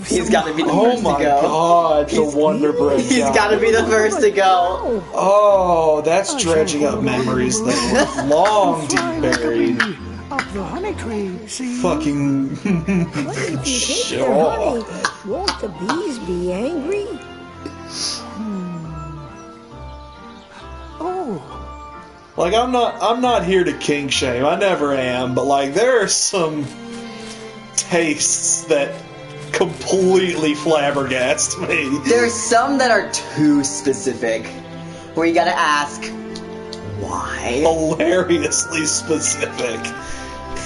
Speaker 9: He's got to be the first to go.
Speaker 1: Oh my god, the Wonder Bread guy.
Speaker 9: He's got to be the first to go.
Speaker 1: Oh, that's dredging up memories that were long deep buried.
Speaker 8: Up the honey tree, see?
Speaker 11: What
Speaker 1: Fucking
Speaker 11: if you take their honey? Won't the bees be angry?
Speaker 8: Oh.
Speaker 1: Like I'm not here to kink shame. I never am, but like there are some tastes that completely flabbergast me.
Speaker 9: There's some that are too specific, where you gotta ask, why?
Speaker 1: Hilariously specific.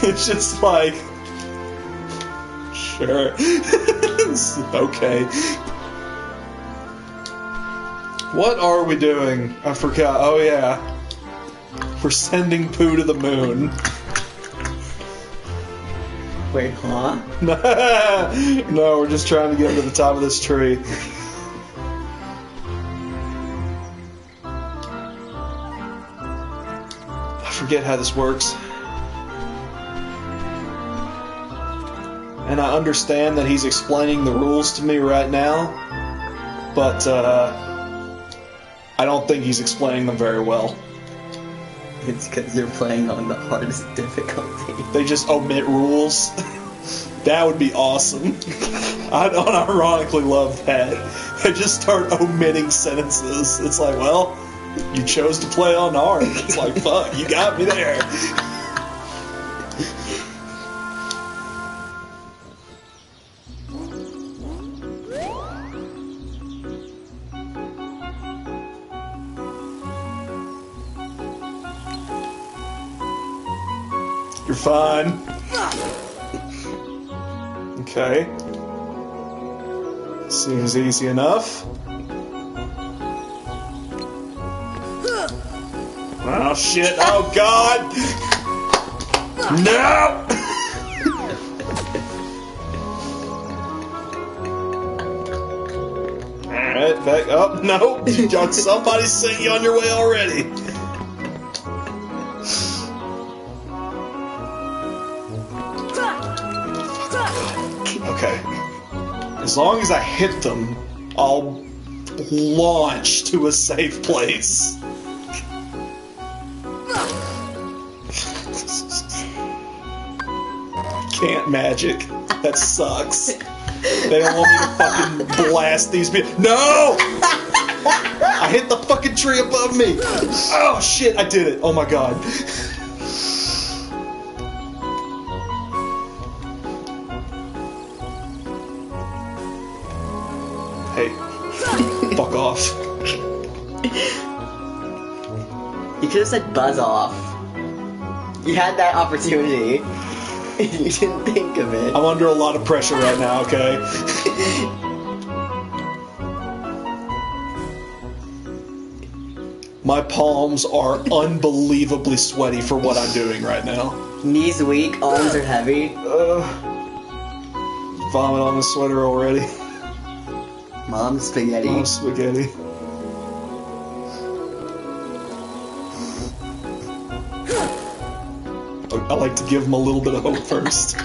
Speaker 1: It's just like, sure. Okay. What are we doing? I forgot. Oh yeah. We're sending Pooh to the moon.
Speaker 9: Wait, huh?
Speaker 1: No, we're just trying to get him to the top of this tree. I forget how this works. And I understand that he's explaining the rules to me right now, but I don't think he's explaining them very well.
Speaker 9: It's because you're playing on the hardest difficulty.
Speaker 1: They just omit rules. That would be awesome. I'd unironically love that. They just start omitting sentences. It's like, well, you chose to play on hard. It's like, fuck, you got me there. You're fine. Okay. Seems easy enough. Oh shit, oh god! No! Alright, back up. Nope. Somebody sent you on your way already. Okay. As long as I hit them, I'll launch to a safe place. Can't magic. That sucks. They don't want me to fucking blast these people. No! I hit the fucking tree above me. Oh shit, I did it. Oh my god. Hey, fuck off.
Speaker 9: You could have said buzz off. You had that opportunity. You didn't think of it.
Speaker 1: I'm under a lot of pressure right now, okay? My palms are unbelievably sweaty for what I'm doing right now.
Speaker 9: Knees weak, arms are heavy.
Speaker 1: vomit on the sweater already.
Speaker 9: Mom spaghetti.
Speaker 1: Mom spaghetti. I like to give him a little bit of hope first.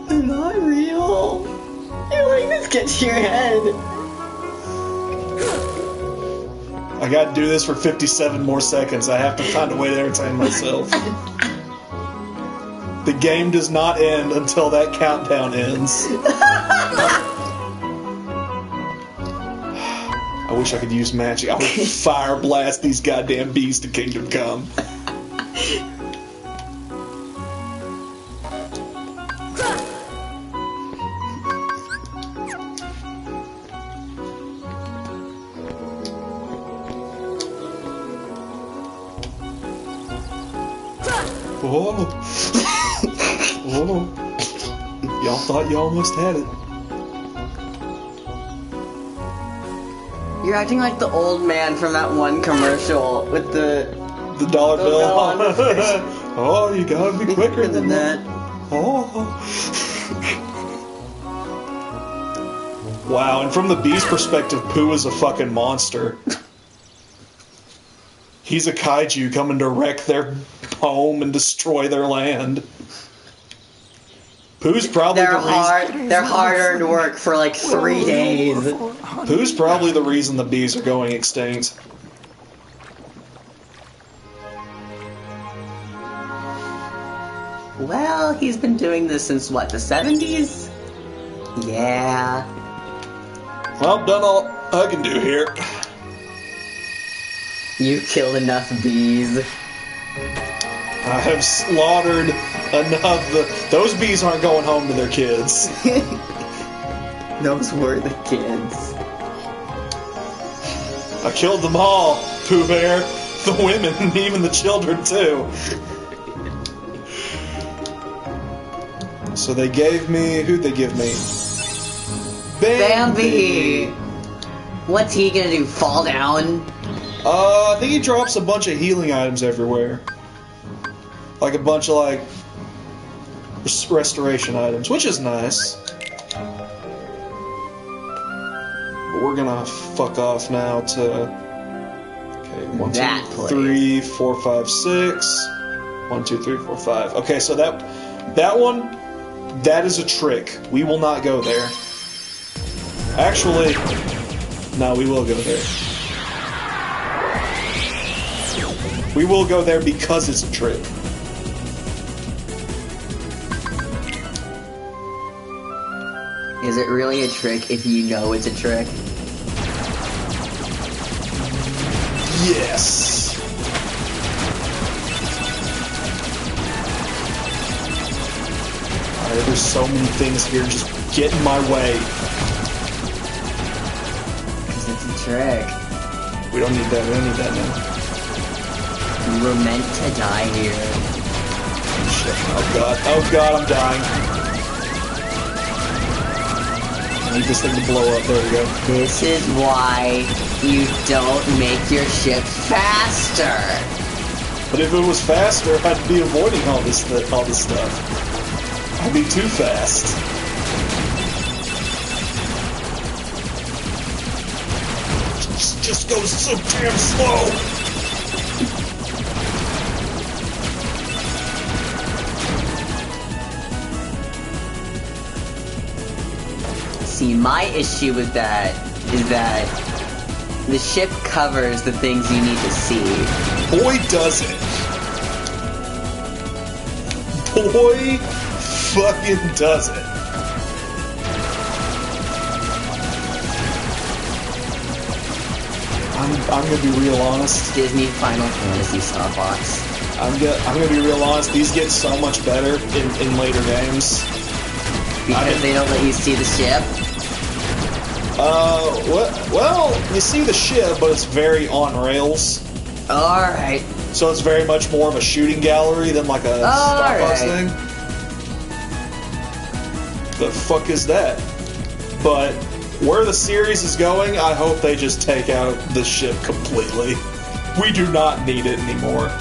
Speaker 9: They're not real. You're letting this get to your head.
Speaker 1: I gotta do this for 57 more seconds. I have to find a way to entertain myself. The game does not end until that countdown ends. I wish I could use magic. I would fire blast these goddamn bees to Kingdom Come. Oh. Oh. Y'all thought you almost had it.
Speaker 9: You're acting like the old man from that one commercial with the
Speaker 1: dollar bill
Speaker 9: on the fish.
Speaker 1: Oh, you gotta be quicker than
Speaker 9: that.
Speaker 1: Oh. Wow, and from the bee's perspective, Pooh is a fucking monster. He's a kaiju coming to wreck their home and destroy their land. Pooh's probably the reason...
Speaker 9: Their hard-earned work for like 3 days.
Speaker 1: Pooh's probably the reason the bees are going extinct.
Speaker 9: Well, he's been doing this since, what, the 70s? Yeah.
Speaker 1: Well, I've done all I can do here.
Speaker 9: You killed enough bees.
Speaker 1: I have slaughtered enough. Those bees aren't going home to their kids.
Speaker 9: Those were the kids.
Speaker 1: I killed them all, Pooh Bear. The women, and even the children, too. So they gave me... Who'd they give me?
Speaker 9: Bambi! What's he gonna do, fall down?
Speaker 1: I think he drops a bunch of healing items everywhere. Like a bunch of, like, restoration items, which is nice. But we're gonna fuck off now to... Okay, 1, 2, 3, 4, 5, 6. 1, 2, 3, 4, 5. Okay, so that one, that is a trick. We will not go there. Actually, no, we will go there. We will go there because it's a trick.
Speaker 9: Is it really a trick if you know it's a trick?
Speaker 1: Yes. Alright, there's so many things here. Just get in my way.
Speaker 9: Because it's a trick.
Speaker 1: We don't need that. We don't need that now.
Speaker 9: You were meant to die here.
Speaker 1: Shit. Oh god. Oh god, I'm dying. I need this thing to blow up. There we go.
Speaker 9: This is why you don't make your ship faster.
Speaker 1: But if it was faster, I'd be avoiding all this stuff. I'd be too fast. It just goes so damn slow.
Speaker 9: See, my issue with that is that the ship covers the things you need to see.
Speaker 1: Boy, does it. Boy, fucking does it. I'm gonna be real honest.
Speaker 9: Disney Final Fantasy Starbucks.
Speaker 1: I'm gonna be real honest. These get so much better in later games.
Speaker 9: Because they don't let you see the ship?
Speaker 1: Well, you see the ship, but it's very on rails.
Speaker 9: Alright.
Speaker 1: So it's very much more of a shooting gallery than like a Starbucks thing. The fuck is that? But where the series is going, I hope they just take out the ship completely. We do not need it anymore.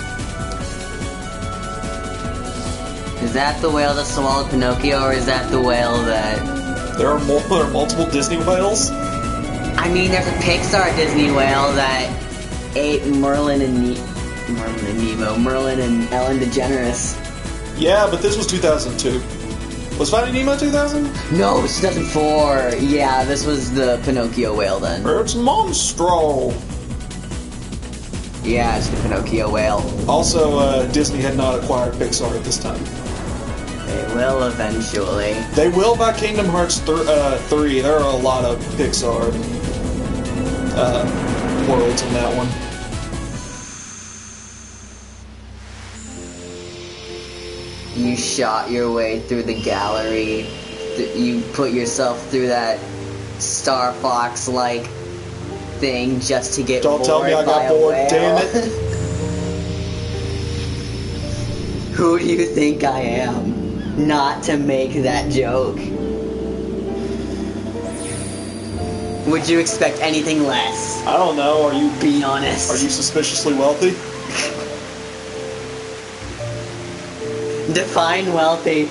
Speaker 9: Is that the whale that swallowed Pinocchio, or is that the whale that...
Speaker 1: There are multiple Disney whales?
Speaker 9: I mean, there's a Pixar Disney whale that ate Merlin and Ellen DeGeneres.
Speaker 1: Yeah, but this was 2002. Was Finding Nemo 2000?
Speaker 9: No, it was 2004. Yeah, this was the Pinocchio whale then.
Speaker 1: It's Monstro.
Speaker 9: Yeah, it's the Pinocchio whale.
Speaker 1: Also, Disney had not acquired Pixar at this time.
Speaker 9: They will eventually.
Speaker 1: They will by Kingdom Hearts 3. There are a lot of Pixar worlds in that one.
Speaker 9: You shot your way through the gallery. You put yourself through that Star Fox-like thing just to get bored.
Speaker 1: Don't tell me I got bored, damn it.
Speaker 9: Who do you think I am? Not to make that joke. Would you expect anything less?
Speaker 1: I don't know, are you...
Speaker 9: Be honest.
Speaker 1: Are you suspiciously wealthy?
Speaker 9: Define wealthy.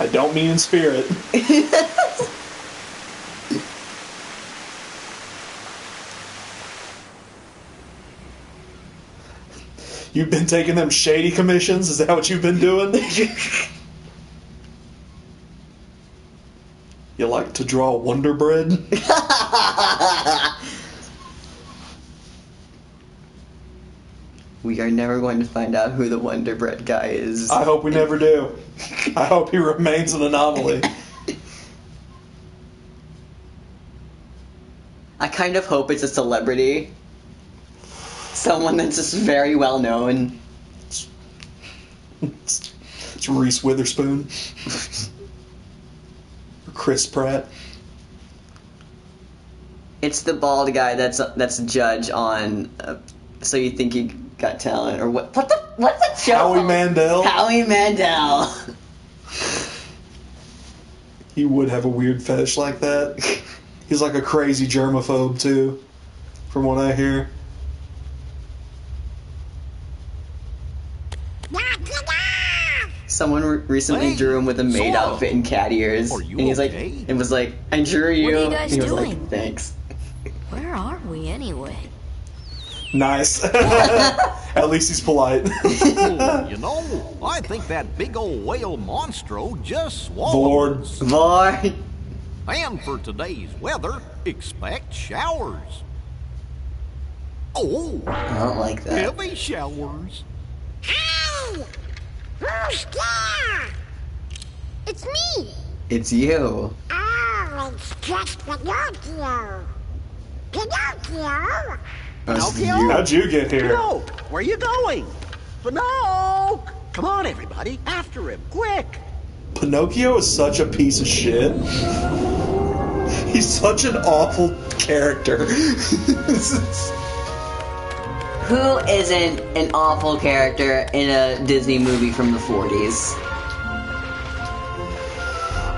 Speaker 1: I don't mean in spirit. You've been taking them shady commissions? Is that what you've been doing? You like to draw Wonder Bread?
Speaker 9: We are never going to find out who the Wonder Bread guy is.
Speaker 1: I hope we never do. I hope he remains an anomaly.
Speaker 9: I kind of hope it's a celebrity. Someone that's just very well known.
Speaker 1: It's Reese Witherspoon. Or Chris Pratt.
Speaker 9: It's the bald guy that's a judge on So You Think You Got Talent, or what's that show?
Speaker 1: Howie Mandel.
Speaker 9: Howie Mandel.
Speaker 1: He would have a weird fetish like that. He's like a crazy germaphobe too, from what I hear.
Speaker 9: Someone recently drew him with a maid outfit and cat ears, and he's like, it was like, I drew you.
Speaker 2: What are you guys
Speaker 9: he was
Speaker 2: doing?
Speaker 9: like, thanks.
Speaker 2: Where are we anyway?
Speaker 1: Nice. At least he's polite.
Speaker 8: You know, I think that big old whale Monstro just swallowed.
Speaker 9: Vord.
Speaker 8: And for today's weather, expect showers. Oh,
Speaker 9: I don't like that.
Speaker 8: Heavy showers.
Speaker 12: Hey! Who's there? It's me.
Speaker 9: It's you.
Speaker 12: Oh, it's just Pinocchio. Pinocchio?
Speaker 8: Pinocchio?
Speaker 1: How'd you get here?
Speaker 8: Pinocchio, where you going? Pinocchio! Come on, everybody, after him, quick!
Speaker 1: Pinocchio is such a piece of shit. He's such an awful character.
Speaker 9: Who isn't an awful character in a Disney movie from the 40s?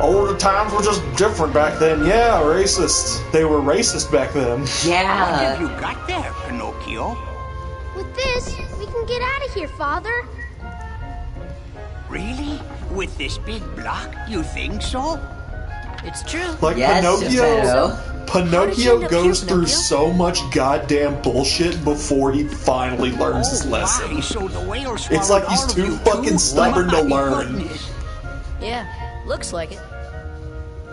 Speaker 1: Oh, the times were just different back then. Yeah, racist. They were racist back then.
Speaker 9: Yeah.
Speaker 5: What have you got there, Pinocchio?
Speaker 12: With this, we can get out of here, Father.
Speaker 5: Really? With this big block, you think so?
Speaker 2: It's true.
Speaker 1: Like
Speaker 9: Yes,
Speaker 1: Pinocchio goes through so much goddamn bullshit before he finally learns his lesson.
Speaker 5: Why? So the whale
Speaker 1: It's like he's
Speaker 5: swallowed all of
Speaker 1: too
Speaker 5: you
Speaker 1: fucking stubborn to
Speaker 5: My
Speaker 1: learn.
Speaker 5: goodness.
Speaker 2: Yeah, looks like it.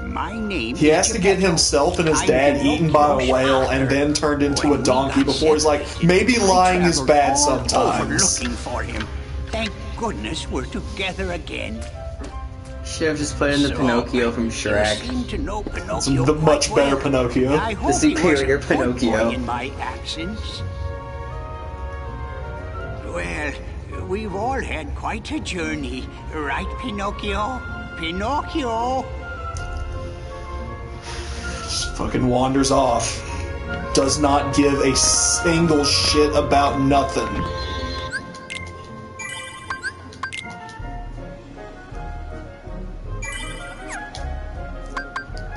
Speaker 5: My name
Speaker 1: He has
Speaker 5: is
Speaker 1: to get
Speaker 5: Geppetto.
Speaker 1: himself and his
Speaker 5: I'm
Speaker 1: dad eaten by a
Speaker 5: Pinocchio's
Speaker 1: whale
Speaker 5: father.
Speaker 1: and then turned into a
Speaker 5: When we
Speaker 1: donkey
Speaker 5: got
Speaker 1: before he's like,
Speaker 5: separated,
Speaker 1: maybe
Speaker 5: I
Speaker 1: lying is
Speaker 5: traveled
Speaker 1: bad
Speaker 5: all over
Speaker 1: sometimes.
Speaker 5: looking for him. Thank goodness we're together again.
Speaker 9: Should have just put in the
Speaker 5: So,
Speaker 9: Pinocchio from
Speaker 5: You
Speaker 9: Shrek.
Speaker 5: seem to know
Speaker 1: It's
Speaker 5: Pinocchio
Speaker 1: the much
Speaker 5: quite
Speaker 1: better
Speaker 5: well.
Speaker 1: Pinocchio.
Speaker 5: I hope
Speaker 9: The superior
Speaker 5: he wasn't good
Speaker 9: Pinocchio.
Speaker 5: boy in my absence. Well, we've all had quite a journey, right, Pinocchio? Pinocchio!
Speaker 1: Just fucking wanders off. Does not give a single shit about nothing.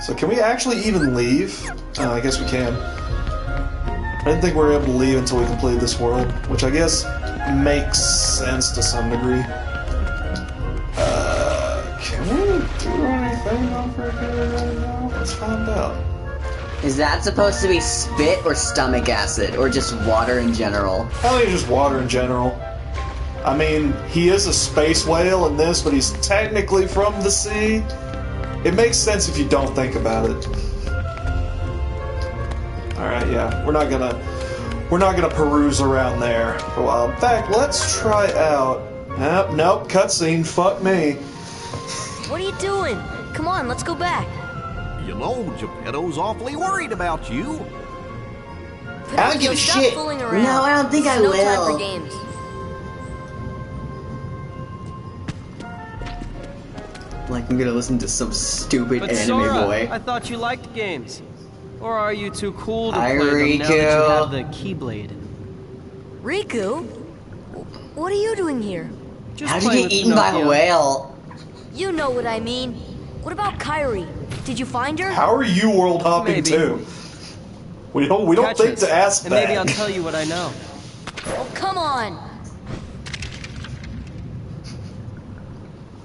Speaker 1: So can we actually even leave? I guess we can. didn't think we were able to leave until we completed this world, which I guess makes sense to some degree. Can we do anything over here right now? Let's find out.
Speaker 9: Is that supposed to be spit or stomach acid, or just water in general?
Speaker 1: I think it's just water in general. I mean, he is a space whale in this, but he's technically from the sea. It makes sense if you don't think about it. Alright, yeah. We're not gonna peruse around there for a while. In fact, let's try out... Nope, cutscene, fuck me.
Speaker 2: What are you doing? Come on, let's go back.
Speaker 8: You know, Geppetto's awfully worried about you.
Speaker 9: I don't give a
Speaker 2: Stop
Speaker 9: shit.
Speaker 2: fooling around.
Speaker 9: No, I don't think I
Speaker 2: It's no
Speaker 9: will.
Speaker 2: time for games.
Speaker 9: Like I'm gonna listen to some stupid
Speaker 10: But
Speaker 9: anime
Speaker 10: Sora,
Speaker 9: boy.
Speaker 10: I thought you liked games. Or are you too cool to
Speaker 9: Hi,
Speaker 10: play them now that you
Speaker 9: Riku.
Speaker 10: have the Keyblade?
Speaker 2: Riku? What are you doing here?
Speaker 10: Just
Speaker 9: How did you
Speaker 10: playing
Speaker 9: get
Speaker 10: with
Speaker 9: eaten by a
Speaker 10: Pinocchio.
Speaker 9: whale?
Speaker 2: You know what I mean. What about Kairi? Did you find her?
Speaker 1: How are you world hopping
Speaker 10: Maybe.
Speaker 1: too? We don't
Speaker 10: Catch
Speaker 1: think
Speaker 10: it,
Speaker 1: to ask
Speaker 10: and
Speaker 1: that.
Speaker 10: maybe I'll tell you what I know.
Speaker 2: Oh, come on.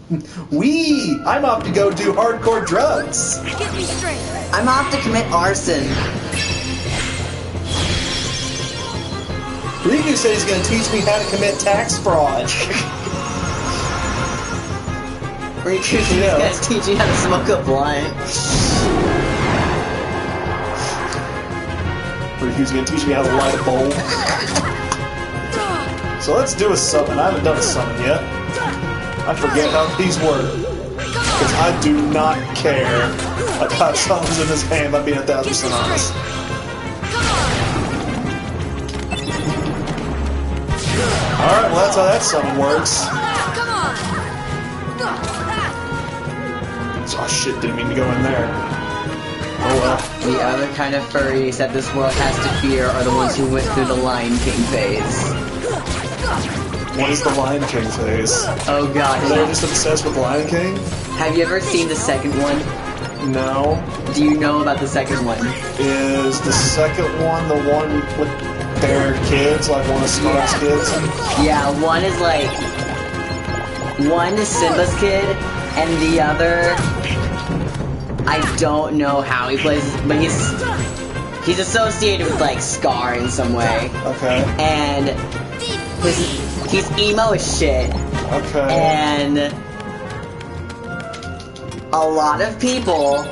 Speaker 1: I'm off to go do hardcore drugs.
Speaker 2: Get me straight.
Speaker 9: I'm off to commit arson.
Speaker 1: Riku said he's going to teach me how to commit tax fraud.
Speaker 9: Riku's
Speaker 1: Yeah.
Speaker 9: gonna teach you how to smoke a blunt.
Speaker 1: Riku's going to teach me how to light a bowl. So let's do a summon. I haven't done a summon yet. I forget how these work. Because I do not care about summons in this game, I'm being 1,000% honest. Alright, well that's how that summon works.
Speaker 2: Come on.
Speaker 1: Oh shit, didn't mean to go in there. Oh well.
Speaker 9: The other kind of furries that this world has to fear are the ones who went through the Lion King phase.
Speaker 1: What is the Lion King phase?
Speaker 9: Oh god.
Speaker 1: They're just obsessed with Lion King?
Speaker 9: Have you ever seen the second one?
Speaker 1: No.
Speaker 9: Do you know about the second one?
Speaker 1: Is the second one the one with their kids, like one of Scar's kids?
Speaker 9: Yeah, one is like... One is Simba's kid, and the other... I don't know how he plays, but he's associated with, like, Scar in some way.
Speaker 1: Okay.
Speaker 9: And... He's emo as shit.
Speaker 1: Okay.
Speaker 9: And... A lot of people,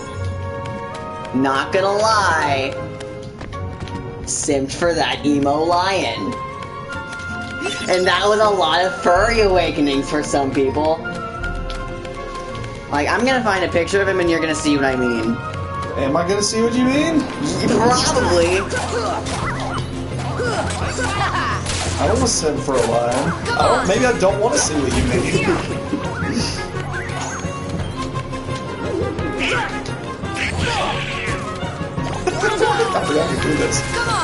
Speaker 9: not gonna lie, simped for that emo lion. And that was a lot of furry awakenings for some people. Like, I'm gonna find a picture of him and you're gonna see what I mean.
Speaker 1: Am I gonna see what you mean?
Speaker 9: Probably.
Speaker 1: I don't want to send for a lion. Maybe I don't want to see what you mean. I forgot to do this.
Speaker 2: Come on.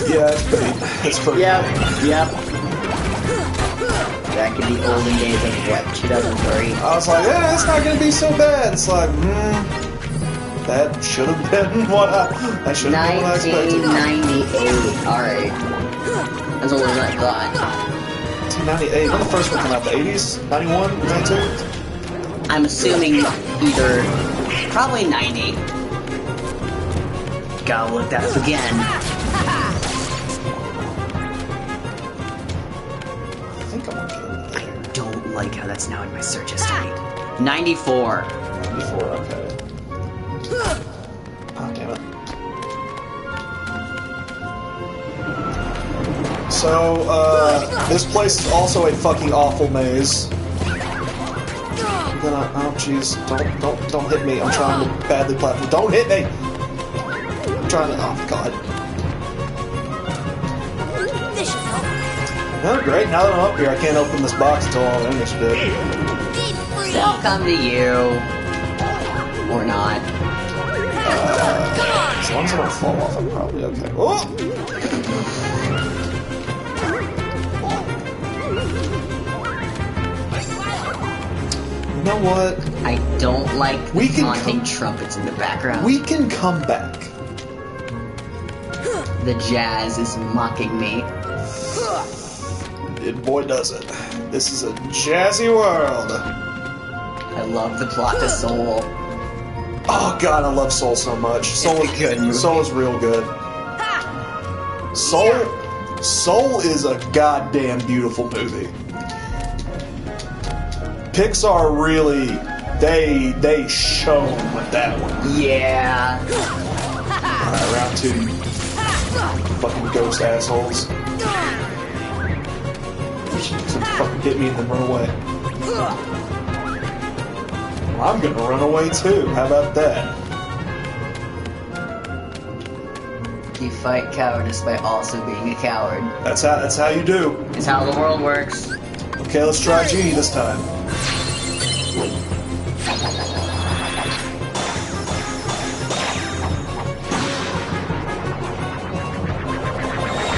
Speaker 1: Yeah, it's pretty.
Speaker 9: Yep. Back in the olden days of what, 2003?
Speaker 1: I was like, yeah, it's not gonna be so bad. It's like, that should have been what I expected.
Speaker 9: 1998. Alright. That's older than I thought.
Speaker 1: 1998. When did the first one come out? The 80s? 91? 92?
Speaker 9: I'm assuming either... Probably 90. Gotta look that up again. I don't like how that's now in my search history. 94.
Speaker 1: 94, okay. Oh, damn it. So, this place is also a fucking awful maze. I'm gonna, oh jeez, don't hit me. I'm trying to badly platform. Don't hit me! I'm trying to, oh god. Oh great, now that I'm up here, I can't open this box until all the enemies are dead.
Speaker 9: They'll come to you. Or not.
Speaker 1: As long as I don't fall off, I'm probably okay. Oh! know what?
Speaker 9: I don't like the taunting trumpets in the background.
Speaker 1: We can come back.
Speaker 9: The jazz is mocking me.
Speaker 1: Boy, does it. This is a jazzy world.
Speaker 9: I love the plot to Soul.
Speaker 1: Oh god, I love Soul so much. Soul is good. Soul is real good. Soul is a goddamn beautiful movie. Pixar really, they shone with that one.
Speaker 9: Yeah.
Speaker 1: Alright, round 2. Fucking ghost assholes. Some fucking hit me and then run away. Well, I'm gonna run away too. How about that?
Speaker 9: You fight cowardice by also being a coward.
Speaker 1: That's how you do.
Speaker 9: It's how the world works.
Speaker 1: Okay, let's try Genie this time.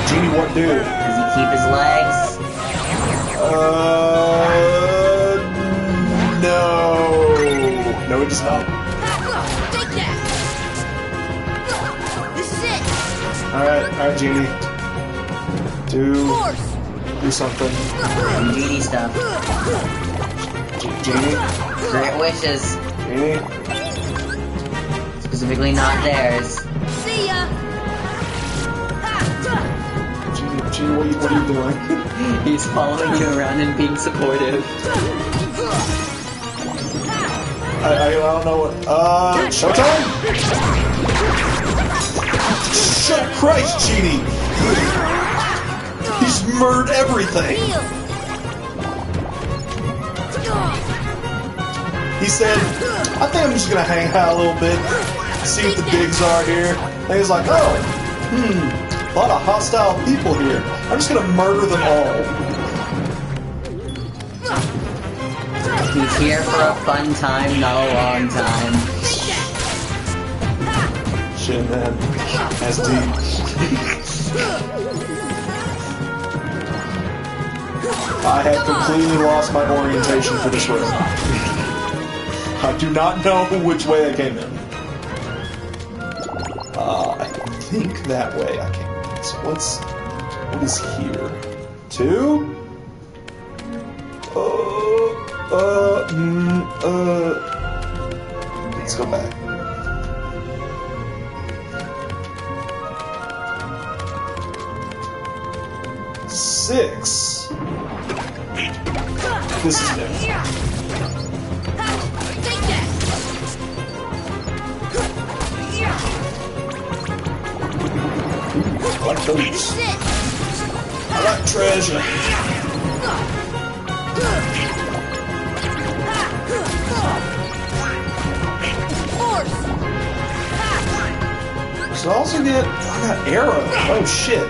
Speaker 1: Genie, what do?
Speaker 9: Does he keep his legs?
Speaker 1: No. No, it does not.
Speaker 2: Take that! This is it!
Speaker 1: Alright, Genie. Do something.
Speaker 9: Genie stuff.
Speaker 1: Genie?
Speaker 9: Great wishes.
Speaker 1: Genie?
Speaker 9: Specifically not theirs.
Speaker 2: See ya!
Speaker 1: Genie, what are you doing?
Speaker 9: He's following you around and being supportive.
Speaker 1: I don't know what. Showtime? Shut Christ, Genie! He's murdered everything! He said, I think I'm just gonna hang out a little bit, see what the digs are here. And he's like, oh, a lot of hostile people here. I'm just gonna murder them all.
Speaker 9: He's here for a fun time, not a long time.
Speaker 1: Shit, man. That's deep. I had completely lost my orientation for this room. I do not know which way I came in. I think that way I came in. So what is here? 2? Let's go back. Six. This is new. I like those. I like treasure. So I also get, I got arrow. Oh shit.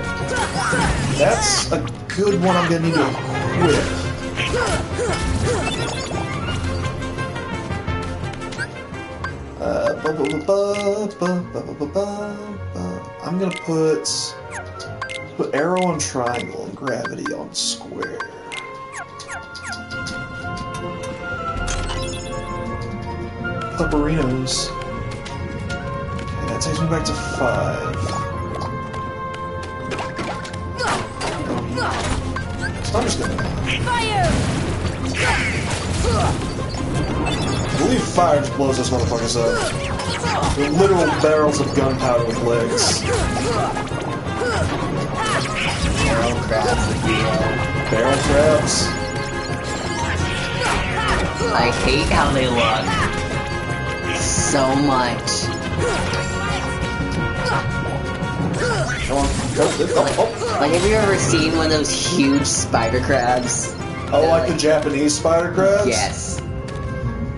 Speaker 1: That's a good one I'm gonna need to equip. I'm gonna put arrow on triangle and gravity on square. Pupperinos. Okay, that takes me back to 5. So I'm just gonna
Speaker 2: fire!
Speaker 1: I believe fire just blows those motherfuckers up. They're literal barrels of gunpowder with legs.
Speaker 9: Barrel crabs with
Speaker 1: Barrel crabs.
Speaker 9: I hate how they look. So much. Like, have you ever seen one of those huge spider crabs?
Speaker 1: Oh, like the Japanese spider crabs?
Speaker 9: Yes.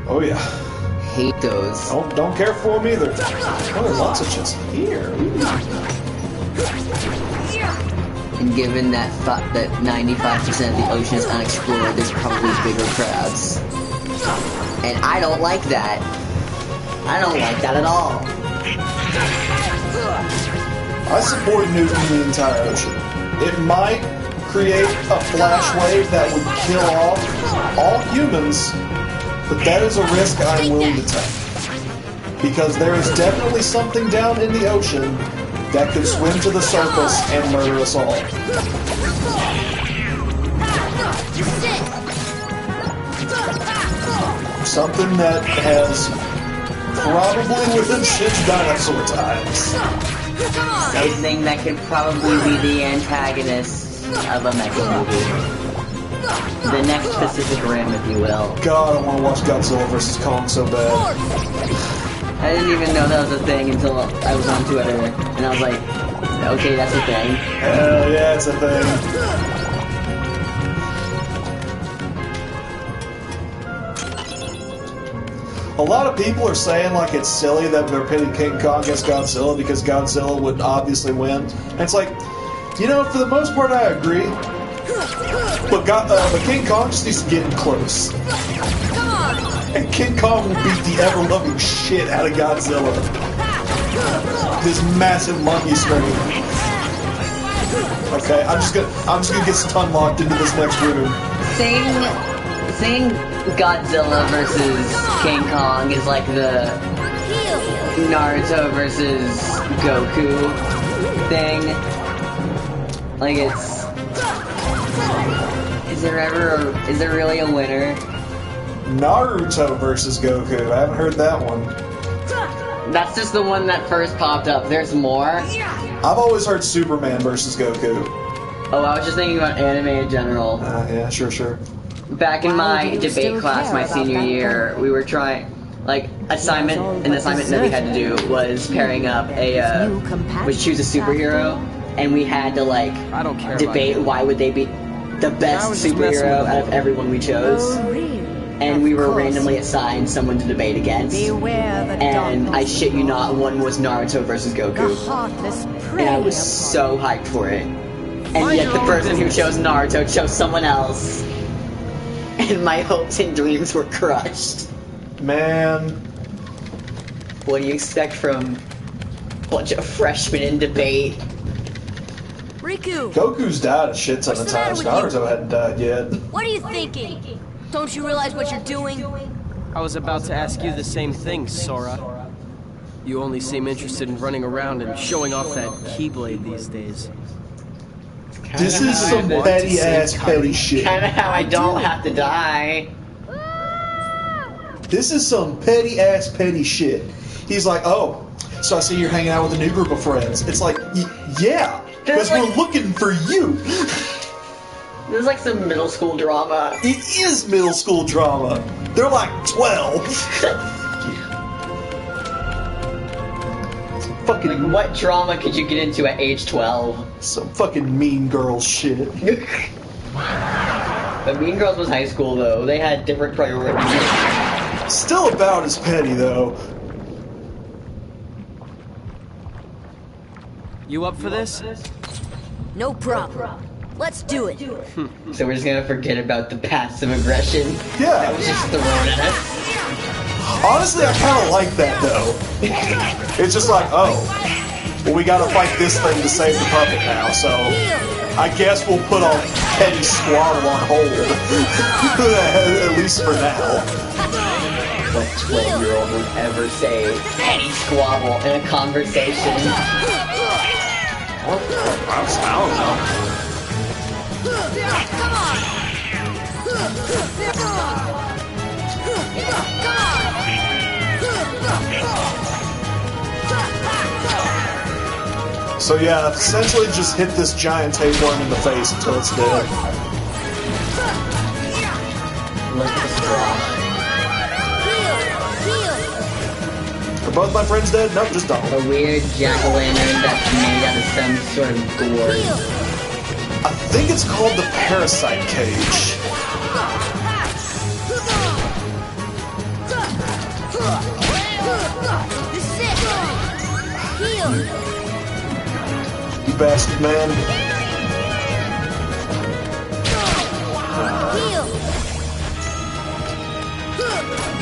Speaker 1: Oh yeah.
Speaker 9: Hate those.
Speaker 1: Don't care for them either. Oh, there's lots of chests here.
Speaker 9: And given that 95% of the ocean is unexplored, there's probably bigger crabs. And I don't like that. I don't like that at all.
Speaker 1: I support nuking the entire ocean. It might create a flash wave that would kill off all humans, but that is a risk I'm willing to take. Because there is definitely something down in the ocean that could swim to the surface and murder us all. Something that has probably within shit's dinosaur times.
Speaker 9: Something that could probably be the antagonist of a mecha movie. The next Pacific Rim, if you will.
Speaker 1: God, I want to watch Godzilla vs. Kong so bad.
Speaker 9: I didn't even know that was a thing until I was on Twitter, and I was like, okay, that's a thing.
Speaker 1: Yeah, it's a thing. A lot of people are saying like it's silly that they're pitting King Kong against Godzilla because Godzilla would obviously win. And it's like, you know, for the most part I agree. But King Kong just needs to get in close. And King Kong will beat the ever-loving shit out of Godzilla. This massive monkey scream. Okay, I'm just gonna get stun locked into this next room.
Speaker 9: Saying Godzilla versus King Kong is like the Naruto versus Goku thing. Like it's... Is there really a winner?
Speaker 1: Naruto versus Goku. I haven't heard that one.
Speaker 9: That's just the one that first popped up. There's more?
Speaker 1: I've always heard Superman versus Goku.
Speaker 9: Oh, I was just thinking about anime in general.
Speaker 1: Yeah, sure.
Speaker 9: Back in my debate class my senior year, we were trying... Like, an assignment that we had to do was pairing up was choose a superhero, and we had to, like, debate why would they be the best superhero out of everyone we chose. And we were randomly assigned someone to debate against. And I shit you not, one was Naruto versus Goku. And I was so hyped for it. And yet the person who chose Naruto chose someone else. And my hopes and dreams were crushed.
Speaker 1: Man.
Speaker 9: What do you expect from a bunch of freshmen in debate?
Speaker 2: Riku!
Speaker 1: Goku's died a shit ton of times. Naruto hadn't died yet.
Speaker 2: What are you thinking? Don't you realize what you're doing?
Speaker 10: I was about to ask you the same thing, Sora. You only seem interested in running around and showing off that Keyblade these days.
Speaker 1: This is some petty-ass petty shit.
Speaker 9: Kinda how I don't have to die.
Speaker 1: This is some petty-ass petty shit. He's like, oh, so I see you're hanging out with a new group of friends. It's like, yeah, because we're looking for you.
Speaker 9: This is like some middle school drama.
Speaker 1: It is middle school drama. They're like 12.
Speaker 9: Fucking what drama could you get into at age 12?
Speaker 1: Some fucking Mean Girls shit.
Speaker 9: But Mean Girls was high school though. They had different priorities.
Speaker 1: Still about as petty though.
Speaker 10: You up for this?
Speaker 2: No problem. Let's do it.
Speaker 9: So we're just gonna forget about the passive aggression?
Speaker 1: Yeah.
Speaker 9: That was just thrown at us?
Speaker 1: Honestly, I kind of like that though. It's just like, oh, well, we gotta fight this thing to save the puppet now, so I guess we'll put our petty squabble on hold. At least for now.
Speaker 9: What 12-year-old would ever say petty squabble in a conversation?
Speaker 8: I don't know.
Speaker 1: So yeah, essentially just hit this giant tapeworm in the face until it's dead. Are both my friends dead? Nope, just don't.
Speaker 9: A weird jack-o'-lantern that's made out of some sort of gourd.
Speaker 1: I think it's called the Parasite Cage. You bastard man.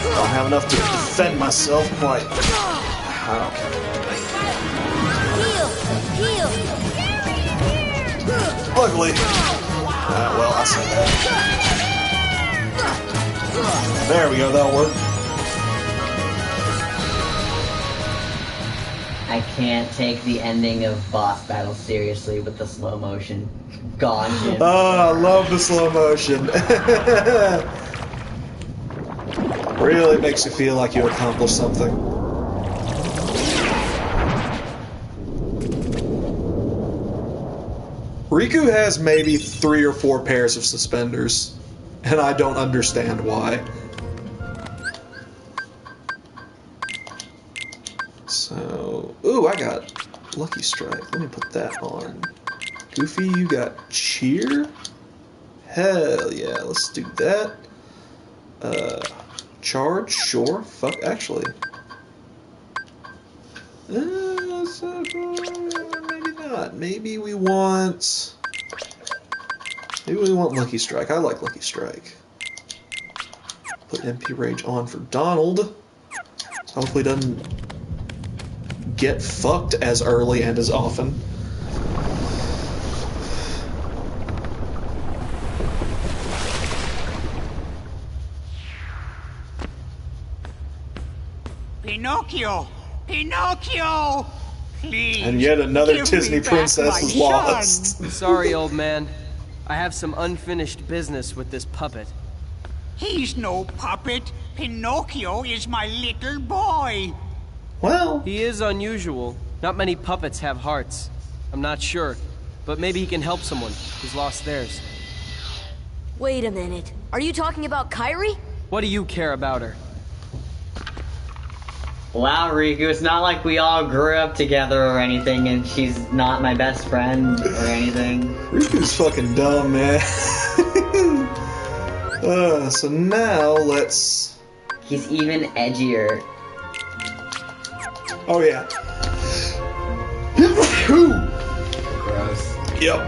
Speaker 1: I don't have enough to defend myself quite. Luckily. Well, I said that. There we go, that'll work.
Speaker 9: I can't take the ending of boss battle seriously with the slow motion. God, Jim.
Speaker 1: Oh, I love the slow motion. Really makes you feel like you accomplished something. Riku has maybe 3 or 4 pairs of suspenders, and I don't understand why. So, ooh, I got Lucky Strike. Let me put that on. Goofy, you got Cheer? Hell yeah, let's do that. Charge? Sure. Fuck, actually. Maybe not. Maybe we want Lucky Strike. I like Lucky Strike. Put MP Rage on for Donald. Hopefully doesn't get fucked as early and as often.
Speaker 5: Pinocchio! Pinocchio! Please.
Speaker 1: And yet another
Speaker 5: give
Speaker 1: Disney
Speaker 5: me back
Speaker 1: princess
Speaker 5: my
Speaker 1: is lost.
Speaker 5: son.
Speaker 10: Sorry, old man. I have some unfinished business with this puppet.
Speaker 5: He's no puppet. Pinocchio is my little boy.
Speaker 1: Well,
Speaker 10: he is unusual. Not many puppets have hearts. I'm not sure, but maybe he can help someone who's lost theirs.
Speaker 2: Wait a minute. Are you talking about Kairi?
Speaker 10: What do you care about her?
Speaker 9: Wow, Riku, it's not like we all grew up together or anything, and she's not my best friend or anything.
Speaker 1: Riku's fucking dumb, man. So now let's...
Speaker 9: He's even edgier.
Speaker 1: Oh, yeah.
Speaker 9: Gross.
Speaker 1: Yep.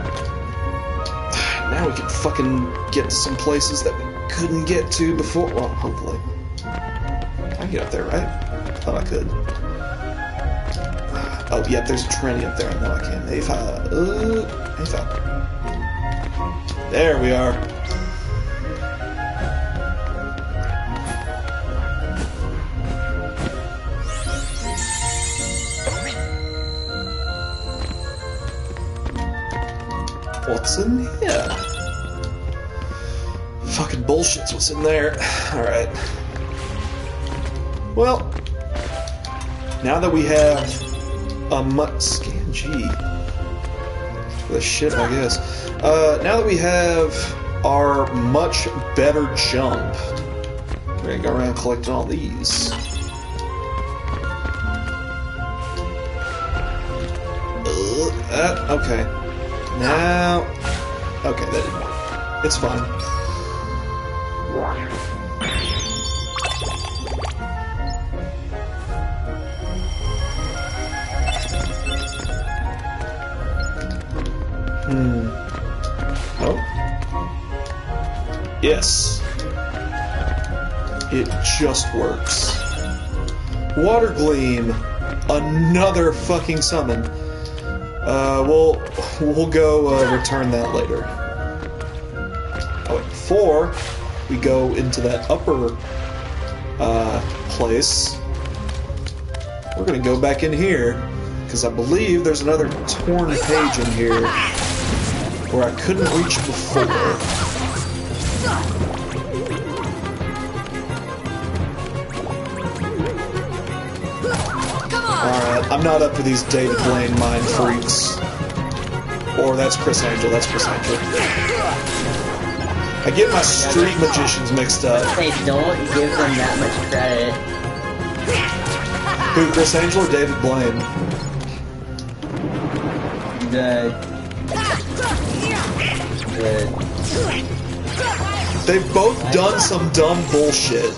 Speaker 1: Now we can fucking get to some places that we couldn't get to before. Well, hopefully. I can get up there, right? I thought I could. Oh, yep, there's a tranny up there. I know I can. A5. A5. There we are. What's in here? Fucking bullshit's what's in there. Alright. Well, now that we have a scan G. The shit, I guess. Now that we have our much better jump, we're gonna go around collecting all these. Okay. Now, okay, that didn't work. It's fine. Oh. Yes. It just works. Water Gleam. Another fucking summon. We'll go return that later. Oh, wait, before we go into that upper place, we're gonna go back in here because I believe there's another torn page in here where I couldn't reach before. Alright, I'm not up for these David Blaine mind freaks. Or that's Chris Angel, that's Chris Angel. I get my street magicians mixed up.
Speaker 9: They don't give them that much credit.
Speaker 1: Who, Chris Angel or David Blaine? They've both done some dumb bullshit.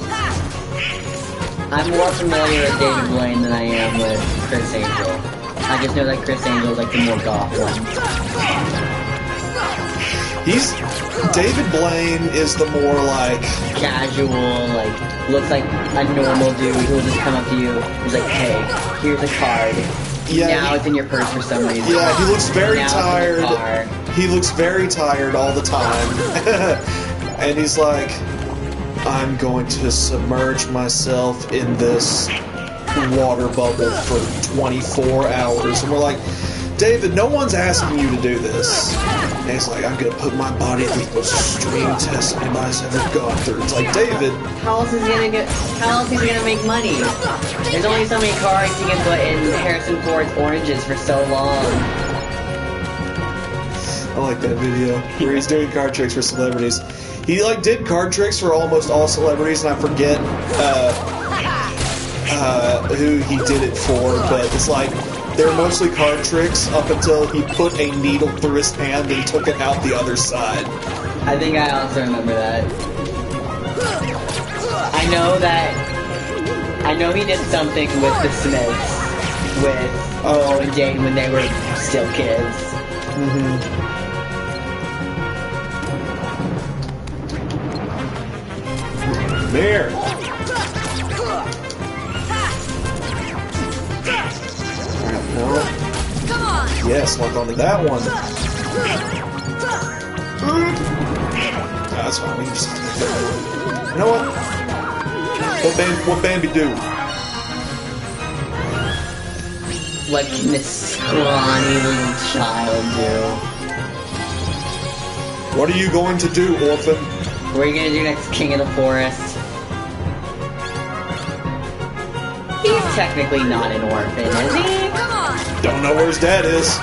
Speaker 9: I'm more familiar with David Blaine than I am with Chris Angel. I just know that Chris Angel is like the more goth one.
Speaker 1: David Blaine is the more like...
Speaker 9: casual, like, looks like a normal dude who will just come up to you. He's like, hey, here's a card. Yeah, now it's in your purse for some reason.
Speaker 1: Yeah, he looks very tired. He looks very tired all the time. And he's like, I'm going to submerge myself in this water bubble for 24 hours. And we're like, David, no one's asking you to do this. And he's like, I'm gonna put my body through the most extreme test anybody's ever gone through. It's like, David,
Speaker 9: how else is he gonna make money? There's only so many cards he can put in Harrison Ford's oranges for so long.
Speaker 1: I like that video where he's doing card tricks for celebrities. He like did card tricks for almost all celebrities, and I forget who he did it for, but it's like they're mostly card tricks up until he put a needle through his hand and took it out the other side.
Speaker 9: I think I also remember that. I know he did something with the Smiths, with Bo and Jane when they were still kids.
Speaker 1: Mm-hmm. There. No. Yes, lock onto that one. That's fine. We can just... You know what? What Bambi do?
Speaker 9: What can this scrawny little child do?
Speaker 1: What are you going to do, orphan?
Speaker 9: What are you gonna do next, King of the Forest? He's technically not an orphan, is he?
Speaker 1: Don't know where his dad is.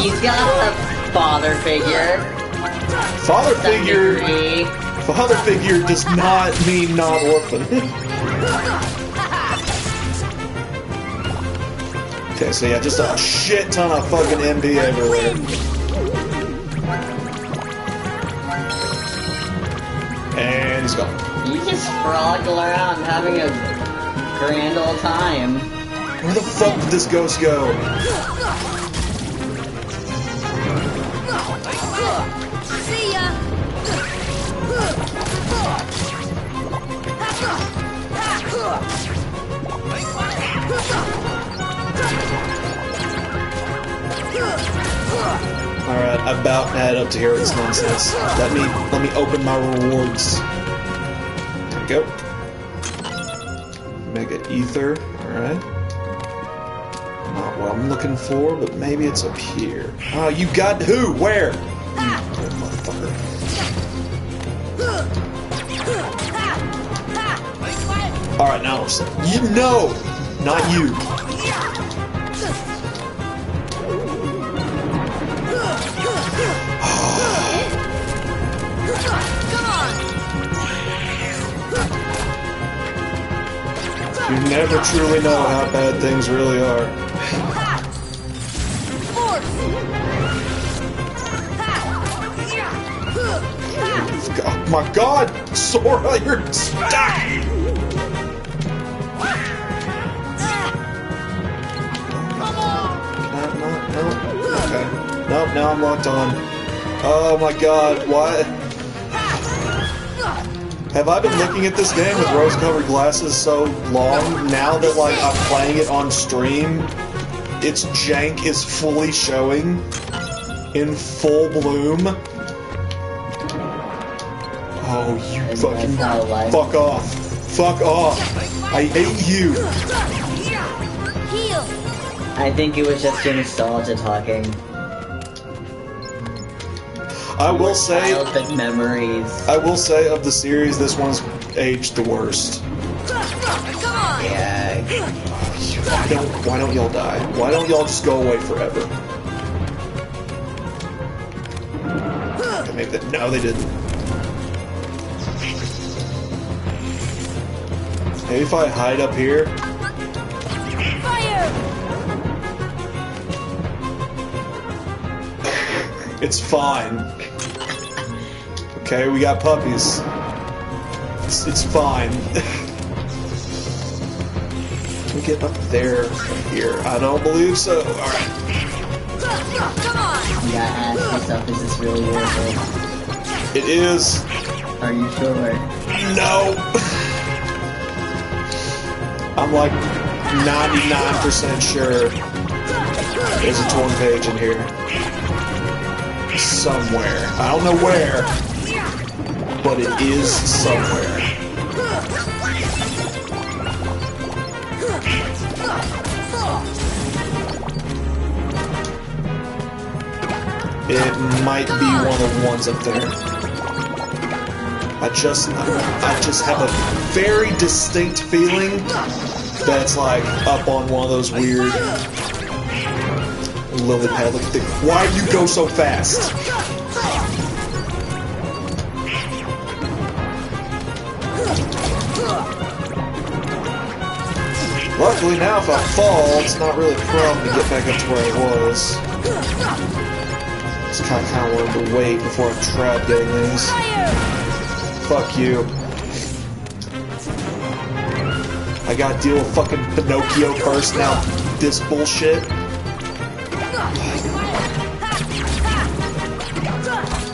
Speaker 9: He's got a father figure.
Speaker 1: Father figure does not mean not orphan. Okay, so yeah, just a shit ton of fucking MB everywhere. And he's gone.
Speaker 9: You just frolicle around having a grand old time.
Speaker 1: Where the fuck did this ghost go?
Speaker 2: See ya.
Speaker 1: Alright, I about had up to here with this nonsense. Let me open my rewards. There we go. Mega Ether, alright. Not what I'm looking for, but maybe it's up here. Oh, you got who? Where? You motherfucker. Alright, now we're set. You know! Not you. You never truly know how bad things really are. Oh my god! Sora, you're stuck! No. Okay. Nope, now I'm locked on. Oh my god, what? Have I been looking at this game with rose-colored glasses so long, now that, like, I'm playing it on stream, its jank is fully showing in full bloom? Oh, you fucking... Fuck off. Fuck off. I hate you.
Speaker 9: I think it was just your nostalgia talking.
Speaker 1: I will say,
Speaker 9: childhood memories.
Speaker 1: I will say, of the series, this one's aged the worst.
Speaker 9: Yeah.
Speaker 1: Why don't y'all die? Why don't y'all just go away forever? Maybe no, they didn't. Maybe if I hide up here. It's fine. Okay, we got puppies. It's fine. Can we get up there from here? I don't believe so. Alright.
Speaker 9: You gotta ask yourself, is this really worth it?
Speaker 1: It is.
Speaker 9: Are you sure?
Speaker 1: No. I'm like 99% sure there's a torn page in here. Somewhere. I don't know where. but it is somewhere. It might be one of the ones up there. I just have a very distinct feeling that it's like up on one of those weird lily pad. Look at the. Why do you go so fast? Luckily now, if I fall, it's not really a problem to get back up to where I was. Just kind of wanted to wait before I tried getting these. Fuck you. I gotta deal with fucking Pinocchio first now. This bullshit.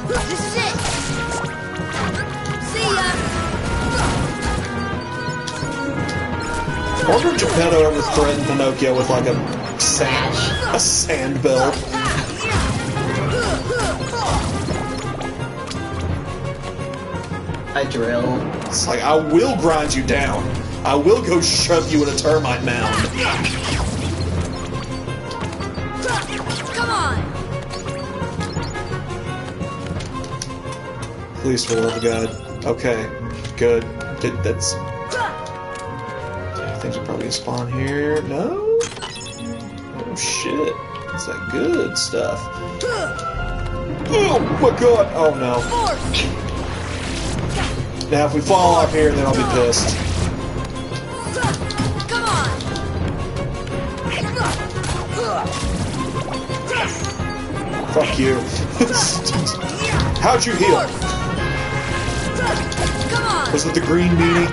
Speaker 2: This is it. See ya.
Speaker 1: I wonder if Geppetto ever threatened Pinocchio with like a sand bell.
Speaker 9: A drill.
Speaker 1: It's like, I will grind you down. I will go shove you in a termite mound.
Speaker 2: Come on.
Speaker 1: Please, for the love of God. Okay, good. That's. Things are probably gonna spawn here. No? Oh shit. It's that good stuff. Oh my god! Oh no. Now, if we fall off here, then I'll be pissed.
Speaker 2: Come on.
Speaker 1: Fuck you. How'd you heal?
Speaker 2: Come on.
Speaker 1: Was it the green meanie?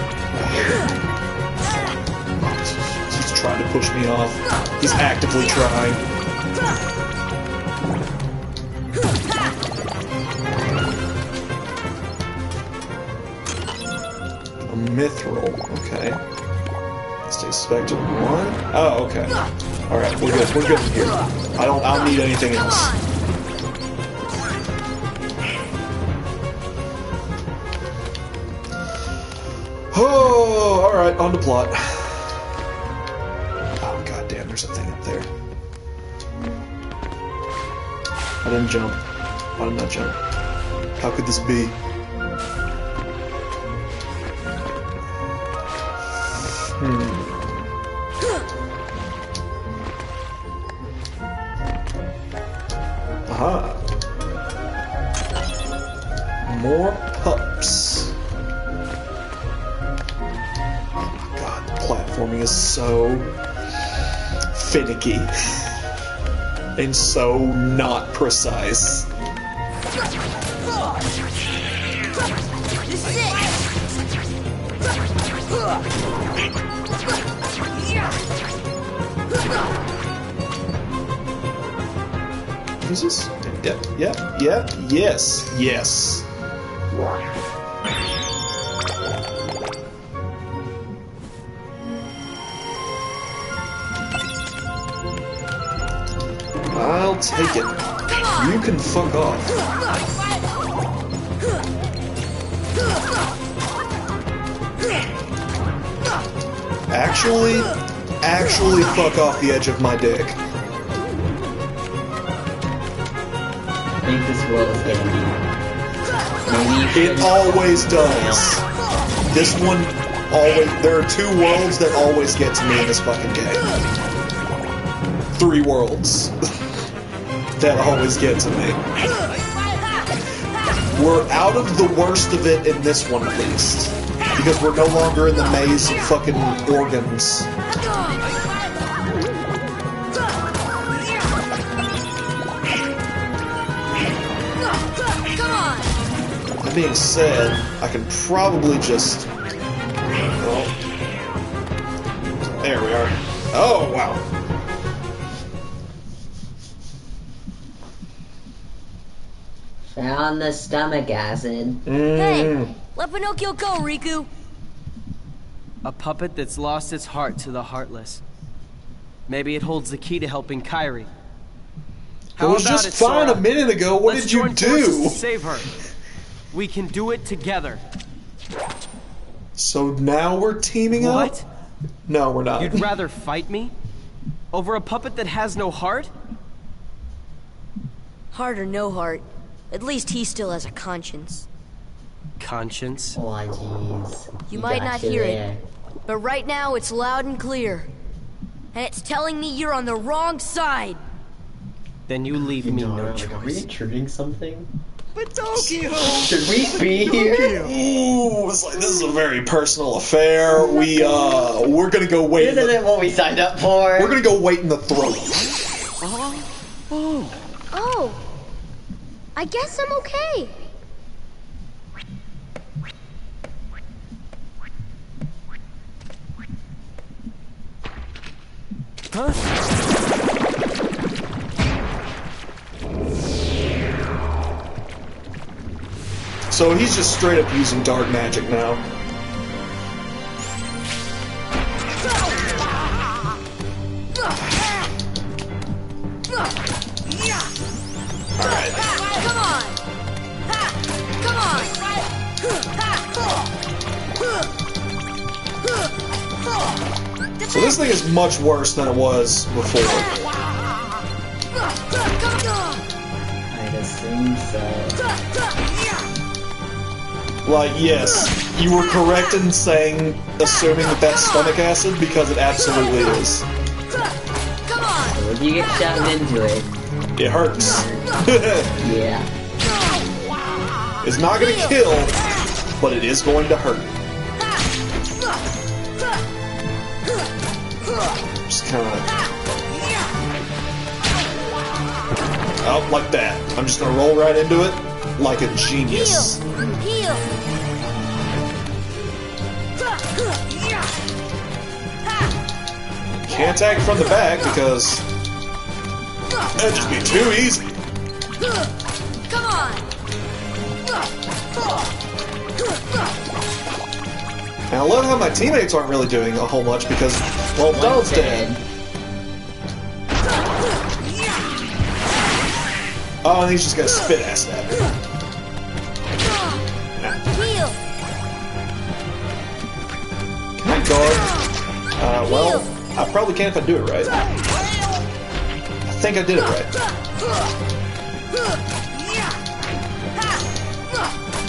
Speaker 1: He's trying to push me off. He's actively trying. Mithril, okay. Stay suspected 1. Oh, okay. Alright, we're good. We're good in here. I don't need anything else. Oh, alright, on to plot. Oh, goddamn, there's a thing up there. I didn't jump. Why didn't I jump? How could this be? Aha. More pups. Oh my god, the platforming is so finicky. And so not precise.
Speaker 2: This is it.
Speaker 1: Is this? Yeah, yes. I'll take it. You can fuck off. Actually fuck off the edge of my dick.
Speaker 9: I think this world is getting me.
Speaker 1: It always does. This one always. There are 2 worlds that always get to me in this fucking game. 3 worlds that always get to me. We're out of the worst of it in this one, at least. Because we're no longer in the maze of fucking organs. That being said, I can probably just... Oh. There we are. Oh, wow.
Speaker 9: Found the stomach acid.
Speaker 2: Hey, let Pinocchio go, Riku.
Speaker 10: A puppet that's lost its heart to the heartless. Maybe it holds the key to helping Kairi.
Speaker 1: It was just fine a minute ago. What did you do?
Speaker 10: Save her. We can do it together.
Speaker 1: So now we're teaming up?
Speaker 10: What?
Speaker 1: No, we're not.
Speaker 10: You'd rather fight me? Over a puppet that has no heart?
Speaker 2: Heart or no heart, at least he still has a conscience.
Speaker 10: Conscience?
Speaker 9: Oh, jeez.
Speaker 2: You might not hear it, but right now it's loud and clear. And it's telling me you're on the wrong side.
Speaker 10: Then you leave me no choice.
Speaker 9: Are we intruding something?
Speaker 5: Pinocchio!
Speaker 9: Should we be here?
Speaker 1: Ooh, it's like, this is a very personal affair. We're gonna go wait.
Speaker 9: This isn't what we signed up for.
Speaker 1: We're gonna go wait in the throne.
Speaker 12: Oh. I guess I'm okay.
Speaker 10: Huh?
Speaker 1: So he's just straight up using dark magic now. Alright.
Speaker 2: Come on! Come on!
Speaker 1: So this thing is much worse than it was before.
Speaker 9: I'd assume so.
Speaker 1: Like, yes, you were correct in assuming that that's stomach acid, because it absolutely is.
Speaker 2: Come on!
Speaker 9: So if you get shoved into it,
Speaker 1: it hurts.
Speaker 9: Yeah.
Speaker 1: It's not gonna kill, but it is going to hurt. Just kinda... Oh, like that. I'm just gonna roll right into it like a genius.
Speaker 2: Heal!
Speaker 1: Can't attack from the back because that'd just be too easy.
Speaker 2: Come on!
Speaker 1: And I love how my teammates aren't really doing a whole much because, well, Donald's dead. Oh, and he's just gonna spit acid at me.
Speaker 2: Heal!
Speaker 1: Can I guard? Well, I probably can if I do it right. I think I did it right.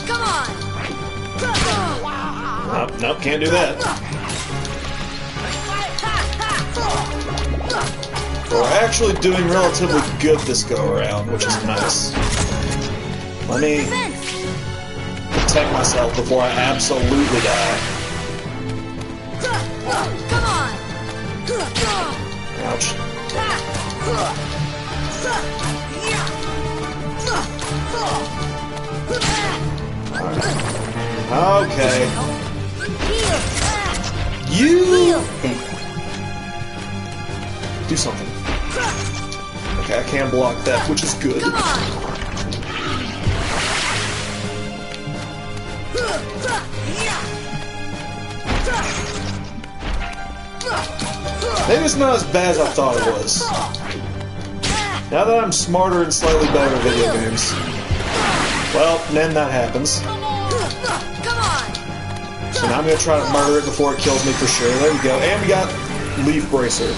Speaker 2: Come on!
Speaker 1: Nope, can't do that. We're actually doing relatively good this go around, which is nice. Let me protect myself before I absolutely die.
Speaker 2: Come on!
Speaker 1: Ouch. Okay. You do something. Okay, I can block that, which is good. Maybe it's not as bad as I thought it was. Now that I'm smarter and slightly better at video games. Well, then that happens. So now I'm going to try to murder it before it kills me for sure. There we go. And we got Leaf Bracer.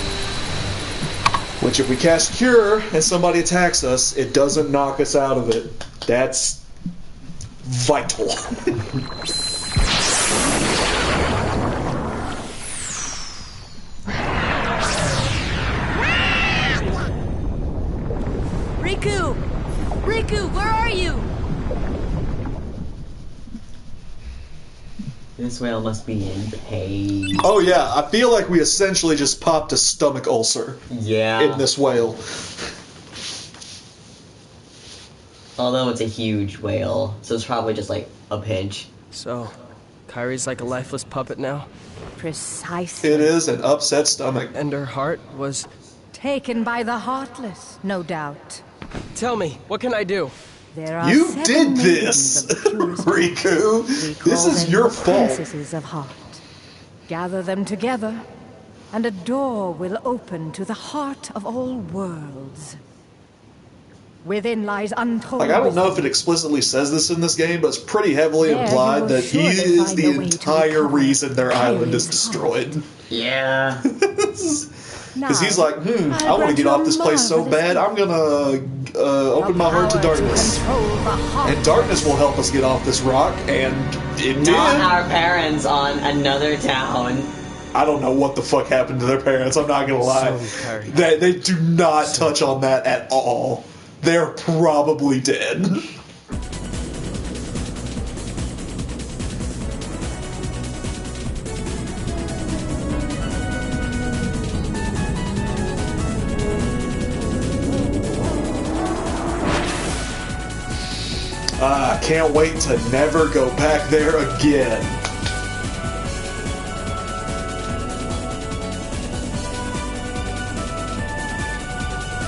Speaker 1: Which if we cast Cure and somebody attacks us, it doesn't knock us out of it. That's vital.
Speaker 2: Riku, where are you?
Speaker 9: This whale must be in pain.
Speaker 1: Oh yeah, I feel like we essentially just popped a stomach ulcer.
Speaker 9: Yeah.
Speaker 1: In this whale.
Speaker 9: Although it's a huge whale, so it's probably just like a pinch.
Speaker 10: So, Kairi's like a lifeless puppet now?
Speaker 3: Precisely.
Speaker 1: It is an upset stomach.
Speaker 10: And her heart was...
Speaker 3: taken by the Heartless, no doubt.
Speaker 10: Tell me, what can I do?
Speaker 3: There are
Speaker 1: you did this, Riku. This is your fault.
Speaker 3: Princesses of Heart. Gather them together, and a door will open to the heart of all worlds. Within lies untold.
Speaker 1: Like, I don't know if it explicitly says this in this game, but it's pretty heavily
Speaker 3: There,
Speaker 1: implied
Speaker 3: you
Speaker 1: that
Speaker 3: will
Speaker 1: he
Speaker 3: surely
Speaker 1: is
Speaker 3: find
Speaker 1: the
Speaker 3: a way to
Speaker 1: entire
Speaker 3: recover
Speaker 1: reason their island is destroyed.
Speaker 9: Yeah.
Speaker 1: Because he's like, I want to get off this place so bad, I'm gonna open my heart to darkness. And darkness will help us get off this rock, and it did.
Speaker 9: Not our parents on another town.
Speaker 1: I don't know what the fuck happened to their parents, I'm not gonna lie. They do not touch on that at all. They're probably dead. I can't wait to never go back there again.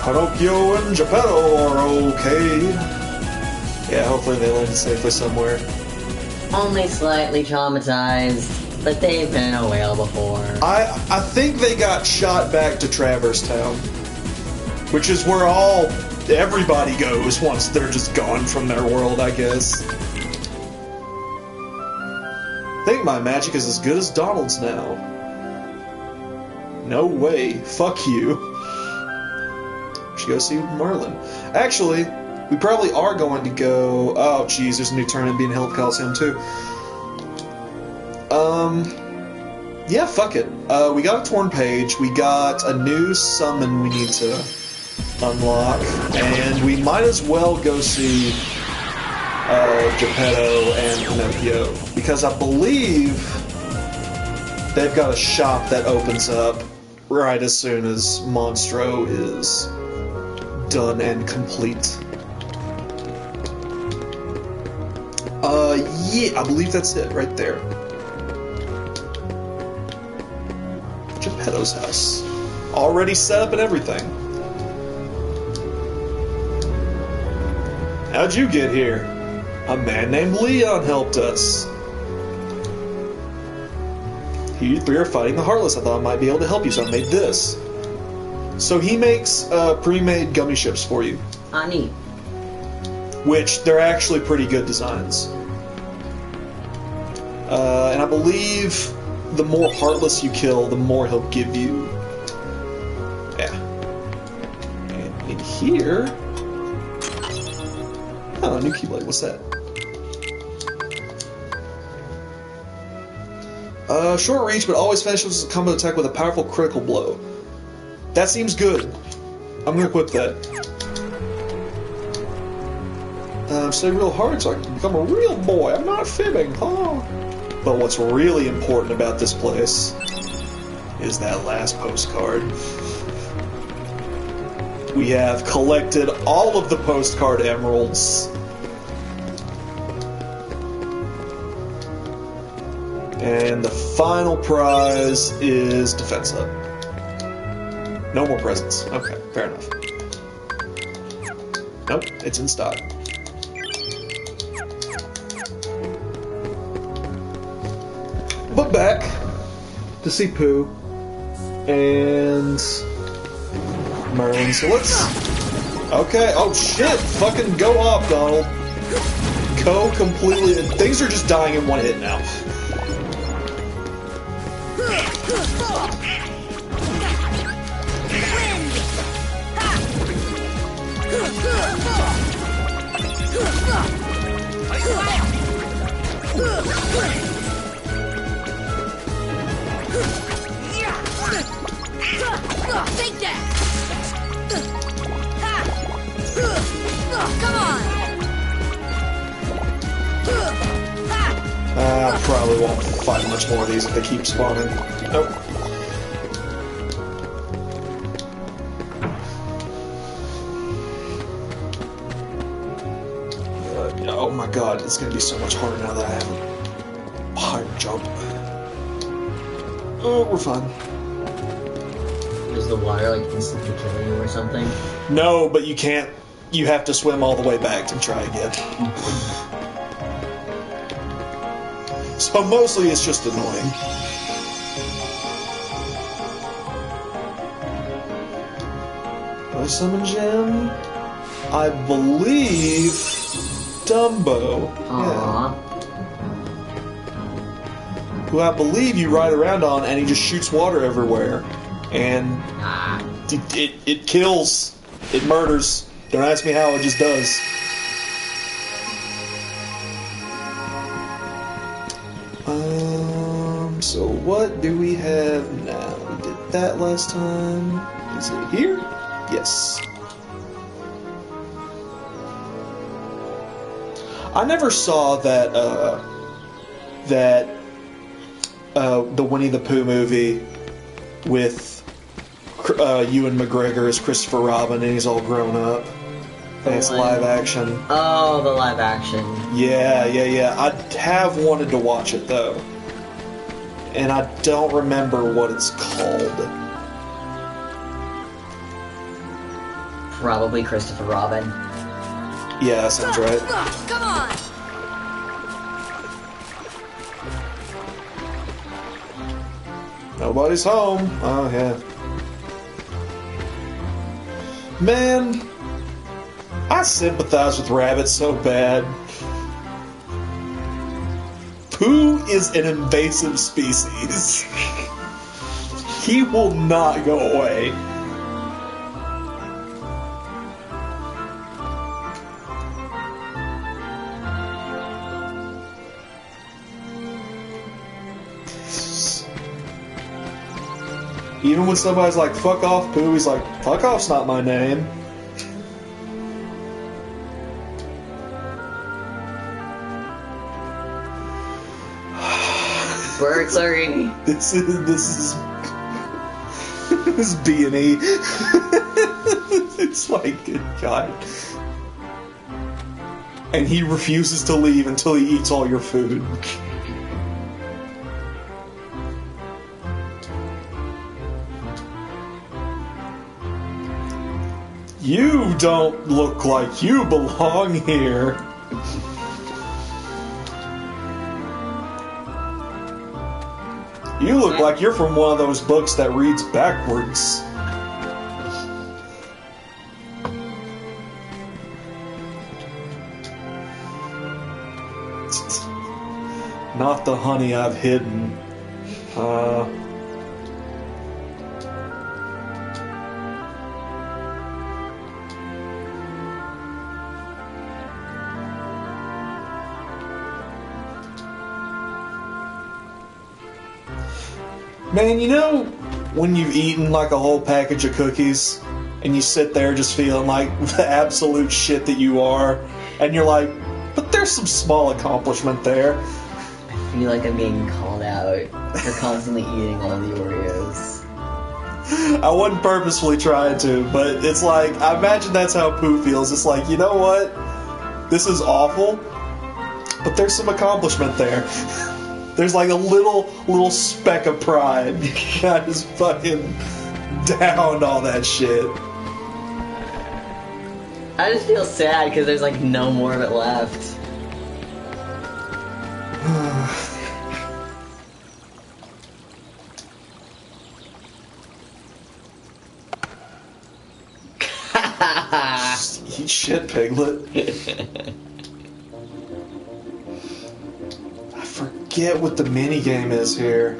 Speaker 1: Pinocchio and Geppetto are okay. Yeah, hopefully they landed safely somewhere.
Speaker 9: Only slightly traumatized, but they've been in a whale before.
Speaker 1: I think they got shot back to Traverse Town, which is where everybody goes once they're just gone from their world, I guess. I think my magic is as good as Donald's now. No way. Fuck you. We should go see Merlin. Actually, we probably are going to go... Oh, jeez, there's a new tournament being held at Coliseum, too. Yeah, fuck it. We got a torn page. We got a new summon we need to unlock. And we might as well go see Geppetto and Pinocchio. Because I believe they've got a shop that opens up right as soon as Monstro is done and complete. Yeah, I believe that's it right there. Geppetto's house. Already set up and everything. How'd you get here? A man named Leon helped us. You three are fighting the Heartless. I thought I might be able to help you, so I made this. So he makes pre-made gummy ships for you.
Speaker 9: Neat.
Speaker 1: Which, they're actually pretty good designs. And I believe the more Heartless you kill, the more he'll give you. Yeah. And in here... Oh, new Keyblade. What's that? Short reach, but always finishes a combo attack with a powerful critical blow. That seems good. I'm gonna equip that. Stay real hard so I can become a real boy. I'm not fibbing, huh? But what's really important about this place is that last postcard. We have collected all of the postcard emeralds. And the final prize is Defense Hub. No more presents. Okay, fair enough. Nope, it's in stock. But back to see Pooh and Merlin. So let's... Okay, oh shit! Fucking go off, Donald. Go completely... Things are just dying in one hit now.
Speaker 2: Take that! Come on!
Speaker 1: I probably won't fight much more of these if they keep spawning. Nope. Oh my god, it's gonna be so much harder now that I have a higher jump. Oh, we're fine.
Speaker 9: Does the water like instantly kill you or something?
Speaker 1: No, but you can't. You have to swim all the way back to try again. So mostly it's just annoying. Do I summon Gem? I believe, Dumbo.
Speaker 9: Aww.
Speaker 1: Yeah. Who I believe you ride around on, and he just shoots water everywhere. And it kills. It murders. Don't ask me how, it just does. So what do we have now? We did that last time. Is it here? Yes. I never saw that, the Winnie the Pooh movie with Ewan McGregor as Christopher Robin, and he's all grown up. And it's live action.
Speaker 9: Oh, the live action.
Speaker 1: Yeah. I have wanted to watch it, though. And I don't remember what it's called.
Speaker 9: Probably Christopher Robin.
Speaker 1: Yeah, that sounds right.
Speaker 2: Come on!
Speaker 1: Nobody's home. Oh, yeah. Man, I sympathize with rabbits so bad. Pooh is an invasive species. He will not go away. Even when somebody's like, fuck off, Pooh, he's like, fuck off's not my name.
Speaker 9: Sorry.
Speaker 1: This is B&E. It's like, God. And he refuses to leave until he eats all your food. You don't look like you belong here. You look like you're from one of those books that reads backwards. Not the honey I've hidden. Man, you know when you've eaten like a whole package of cookies and you sit there just feeling like the absolute shit that you are, and you're like, but there's some small accomplishment there.
Speaker 9: I feel like I'm being called out for constantly eating all the Oreos.
Speaker 1: I wasn't purposefully trying to, but it's like, I imagine that's how Pooh feels. It's like, you know what? This is awful, but there's some accomplishment there. There's like a little speck of pride. I just fucking downed all that shit.
Speaker 9: I just feel sad because there's like no more of it left.
Speaker 1: Eat shit, Piglet. Forget what the minigame is here.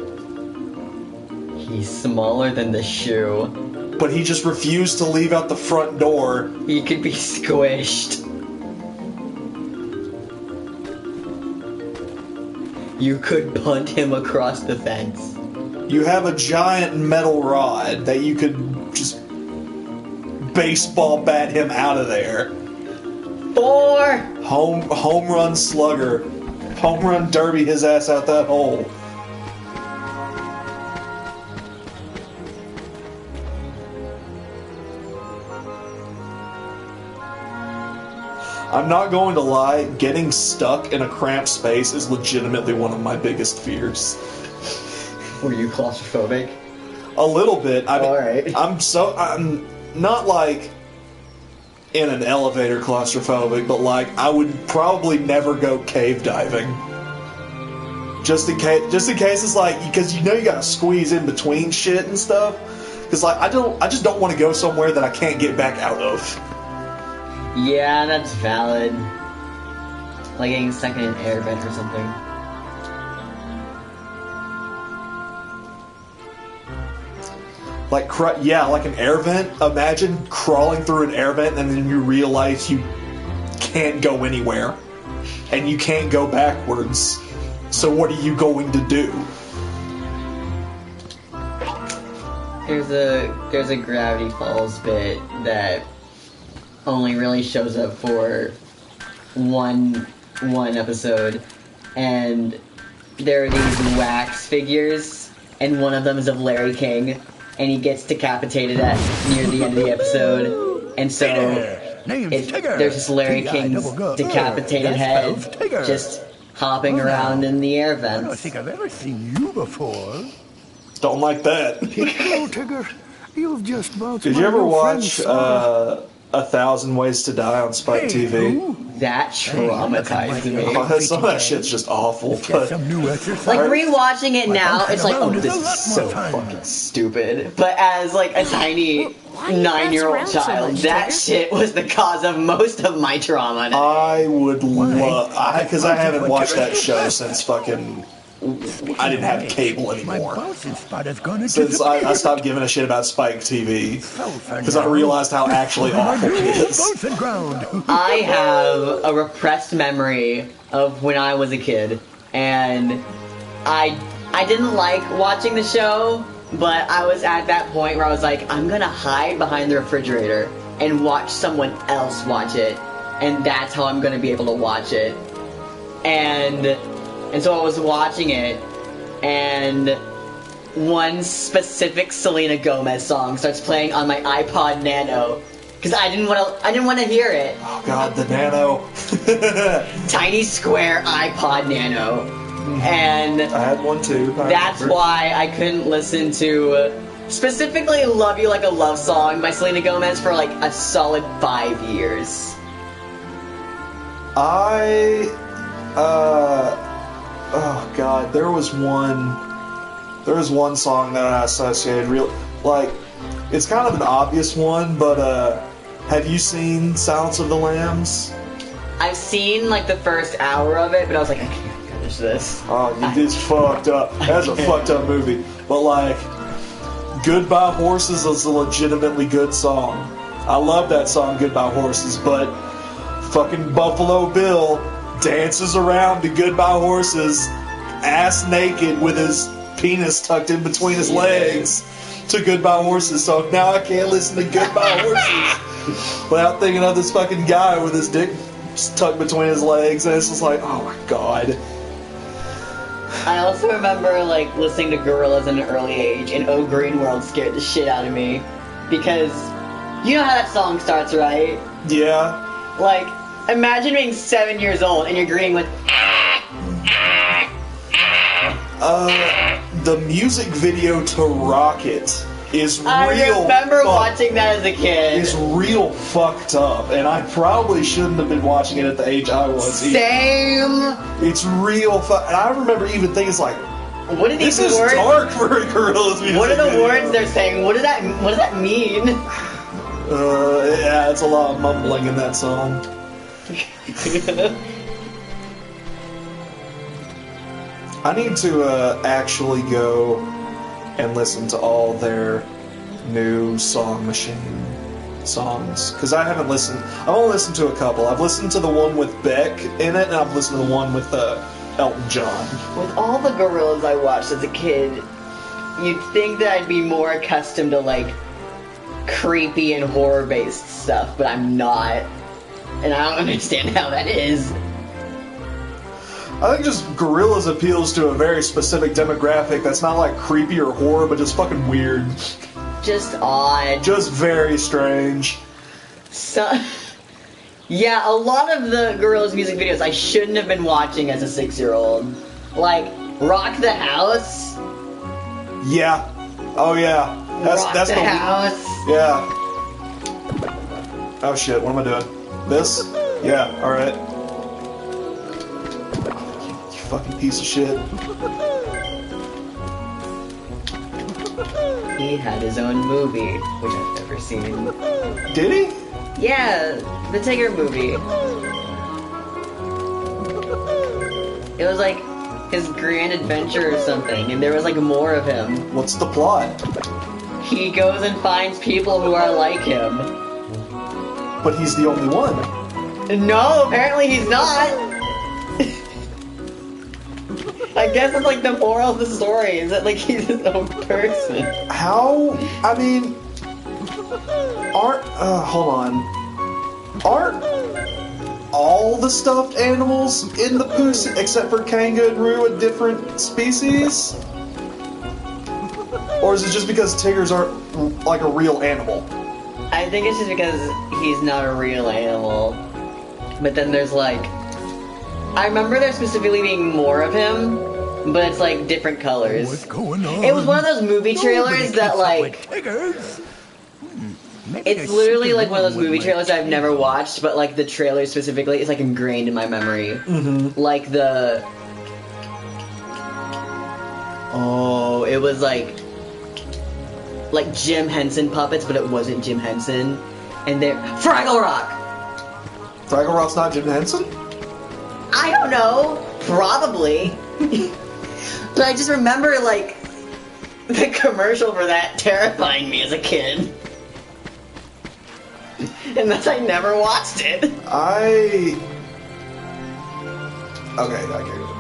Speaker 9: He's smaller than the shoe.
Speaker 1: But he just refused to leave out the front door.
Speaker 9: He could be squished. You could punt him across the fence.
Speaker 1: You have a giant metal rod that you could just baseball bat him out of there.
Speaker 9: 4!
Speaker 1: Home run slugger. Home run derby his ass out that hole. I'm not going to lie, getting stuck in a cramped space is legitimately one of my biggest fears.
Speaker 9: Were you claustrophobic?
Speaker 1: A little bit. I mean,
Speaker 9: alright.
Speaker 1: I'm not like in an elevator claustrophobic, but like I would probably never go cave diving. Just in case it's like, because you know you gotta squeeze in between shit and stuff. Because like I just don't want to go somewhere that I can't get back out of.
Speaker 9: Yeah, that's valid. Like getting stuck in an air vent or something.
Speaker 1: Like, like an air vent. Imagine crawling through an air vent and then you realize you can't go anywhere. And you can't go backwards. So what are you going to do?
Speaker 9: There's a Gravity Falls bit that only really shows up for one episode, and there are these wax figures, and one of them is of Larry King, and he gets decapitated near the end of the episode, and so there's just Larry King's decapitated head just hopping around in the air vents.
Speaker 13: I don't think I've ever seen you before.
Speaker 1: Don't like that.
Speaker 13: Hello, Tigger. You've just bounced.
Speaker 1: Did you ever watch 1,000 Ways to Die on Spike TV?
Speaker 9: That traumatized me.
Speaker 1: Some of that shit's just awful. But
Speaker 9: like rewatching it now, it's like, oh, this is so fucking stupid. But as like a tiny 9-year-old child, that shit was the cause of most of my trauma.
Speaker 1: I would love, because I haven't watched that show since fucking. I didn't have cable anymore. Since I stopped giving a shit about Spike TV. Because I realized how actually awful it is.
Speaker 9: I have a repressed memory of when I was a kid. And I didn't like watching the show, but I was at that point where I was like, I'm gonna hide behind the refrigerator and watch someone else watch it. And that's how I'm gonna be able to watch it. And so I was watching it, and one specific Selena Gomez song starts playing on my iPod Nano, because I didn't want to hear it.
Speaker 1: Oh God, the Nano.
Speaker 9: Tiny square iPod Nano, and
Speaker 1: I had one too.
Speaker 9: That's why I couldn't listen to specifically "Love You Like a Love Song" by Selena Gomez for like a solid 5 years.
Speaker 1: Oh God, there was one song that I associated it's kind of an obvious one, but have you seen Silence of the Lambs?
Speaker 9: I've seen like the first hour of it, but I was like, I can't finish this.
Speaker 1: Oh, it's fucked up. That's a fucked up movie. But like, Goodbye Horses is a legitimately good song. I love that song, Goodbye Horses, but fucking Buffalo Bill dances around to Goodbye Horses, ass naked with his penis tucked in between his legs to Goodbye Horses. So now I can't listen to Goodbye Horses without thinking of this fucking guy with his dick tucked between his legs, and it's just like, oh my God.
Speaker 9: I also remember like listening to Gorillaz at an early age, and Oh Green World scared the shit out of me, because you know how that song starts, right?
Speaker 1: Yeah.
Speaker 9: Like, imagine being 7 years old and you're greeting with
Speaker 1: the music video to Rocket is real.
Speaker 9: I remember watching that as a kid.
Speaker 1: It's real fucked up, and I probably shouldn't have been watching it at the age I was.
Speaker 9: Same.
Speaker 1: It's real and I remember even thinking, it's like,
Speaker 9: what are these
Speaker 1: this
Speaker 9: words?
Speaker 1: is dark for a Gorillaz music
Speaker 9: What are the
Speaker 1: video.
Speaker 9: words they're saying? What does that mean?
Speaker 1: Yeah, it's a lot of mumbling in that song. I need to actually go and listen to all their new Song Machine songs, because I haven't listened. I've only listened to a couple. I've listened to the one with Beck in it, and I've listened to the one with Elton John.
Speaker 9: With all the Gorillaz I watched as a kid, you'd think that I'd be more accustomed to like creepy and horror-based stuff, but I'm not. And I don't understand how that is.
Speaker 1: I think just Gorillaz appeals to a very specific demographic that's not like creepy or horror, but just fucking weird.
Speaker 9: Just odd.
Speaker 1: Just very strange.
Speaker 9: So, yeah, a lot of the Gorillaz music videos I shouldn't have been watching as a 6-year-old. Like, Rock the House.
Speaker 1: Yeah. Oh yeah. That's
Speaker 9: the house.
Speaker 1: Yeah. Oh shit, what am I doing? This? Yeah, alright. You fucking piece of shit.
Speaker 9: He had his own movie, which I've never seen.
Speaker 1: Did he?
Speaker 9: Yeah, the Tigger movie. It was like his grand adventure or something, and there was like more of him.
Speaker 1: What's the plot?
Speaker 9: He goes and finds people who are like him.
Speaker 1: But he's the only one.
Speaker 9: No, apparently he's not. I guess it's like the moral of the story is that like he's his own person.
Speaker 1: How? I mean, hold on. Aren't all the stuffed animals in the Poos, except for Kanga and Roo, a different species? Or is it just because tigers aren't like a real animal?
Speaker 9: I think it's just because he's not a real animal. But then there's like... I remember there specifically being more of him, but it's like different colors.
Speaker 13: What's going on?
Speaker 9: It was one of those movie trailers that like... It's literally like one of those movie trailers I've never watched, but like the trailer specifically is like ingrained in my memory.
Speaker 1: Mm-hmm.
Speaker 9: Like the... Oh, it was like Jim Henson puppets, but it wasn't Jim Henson. And they're... Fraggle Rock!
Speaker 1: Fraggle Rock's not Jim Henson?
Speaker 9: I don't know. Probably. But I just remember, like, the commercial for that terrifying me as a kid. And thus I never watched it.
Speaker 1: Okay, I can't do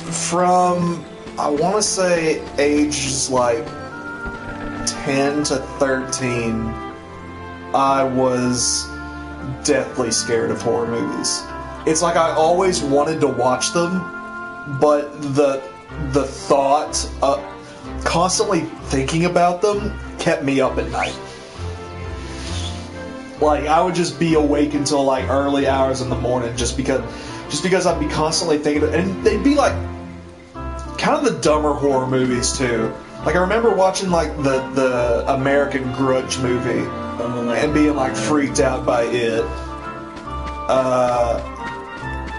Speaker 1: this. From, I want to say, ages like 10 to 13, I was deathly scared of horror movies. It's like I always wanted to watch them, but the thought of constantly thinking about them kept me up at night. Like, I would just be awake until like early hours in the morning just because I'd be constantly thinking, and they'd be like kind of the dumber horror movies too. Like, I remember watching like the American Grudge movie and being like freaked out by it.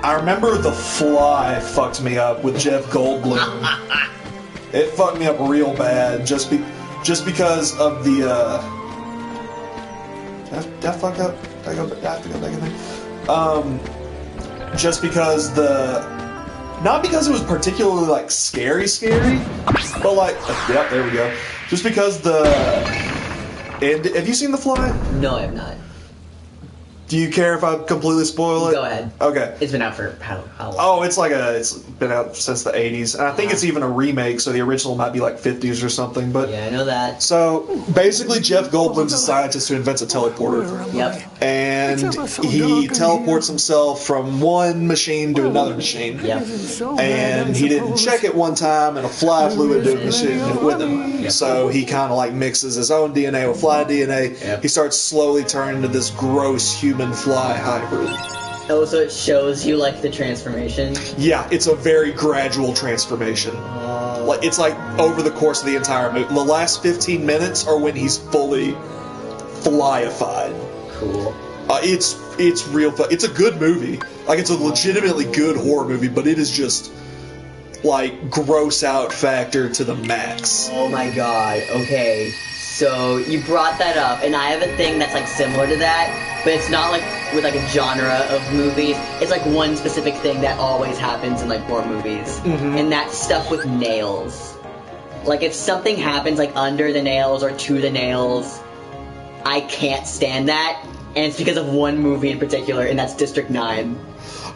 Speaker 1: I remember The Fly fucked me up with Jeff Goldblum. It fucked me up real bad just because of the did I fuck up? Did I have to go back in there? Just because not because it was particularly like scary, but like, yep, there we go. Just because and have you seen The Fly?
Speaker 9: No, I have not.
Speaker 1: Do you care if I completely spoil it?
Speaker 9: Go ahead.
Speaker 1: Okay.
Speaker 9: It's been out for how long?
Speaker 1: Oh, it's been out since the 80s. And I think it's even a remake, so the original might be like 50s or something. But
Speaker 9: yeah, I know that.
Speaker 1: So, basically, Jeff Goldblum's a scientist who invents a teleporter.
Speaker 9: Yep.
Speaker 1: And he teleports himself from one machine to another machine.
Speaker 9: Yep.
Speaker 1: And he didn't check it one time, and a fly flew into the machine with him. Yep. So he kind of like mixes his own DNA with fly DNA. Yep. He starts slowly turning into this gross human fly hybrid.
Speaker 9: Oh, so it shows you like the transformation?
Speaker 1: Yeah, it's a very gradual transformation. Like, it's like over the course of the entire movie. The last 15 minutes are when he's fully flyified.
Speaker 9: Cool.
Speaker 1: It's real fun. It's a good movie. Like, it's a legitimately good horror movie, but it is just like gross out factor to the max.
Speaker 9: Oh my god. Okay. So you brought that up, and I have a thing that's like similar to that, but it's not like with like a genre of movies. It's like one specific thing that always happens in like horror movies, and that's stuff with nails. Like if something happens like under the nails or to the nails, I can't stand that, and it's because of one movie in particular, and that's District 9.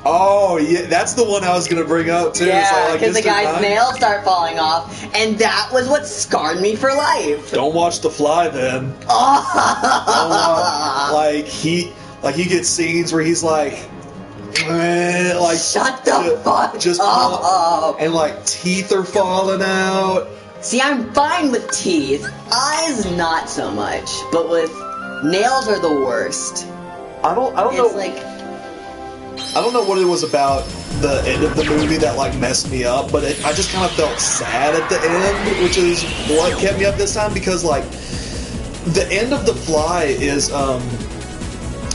Speaker 1: Oh, yeah, that's the one I was going to bring up, too.
Speaker 9: Yeah, because the guy's nails start falling off, and that was what scarred me for life.
Speaker 1: Don't watch The Fly, then. He gets scenes where he's like,
Speaker 9: shut the fuck up.
Speaker 1: And, like, teeth are falling out.
Speaker 9: See, I'm fine with teeth. Eyes, not so much. But with nails are the worst.
Speaker 1: I don't know. I don't know what it was about the end of the movie that like messed me up, but I just kind of felt sad at the end, which is what kept me up this time, because like the end of The Fly is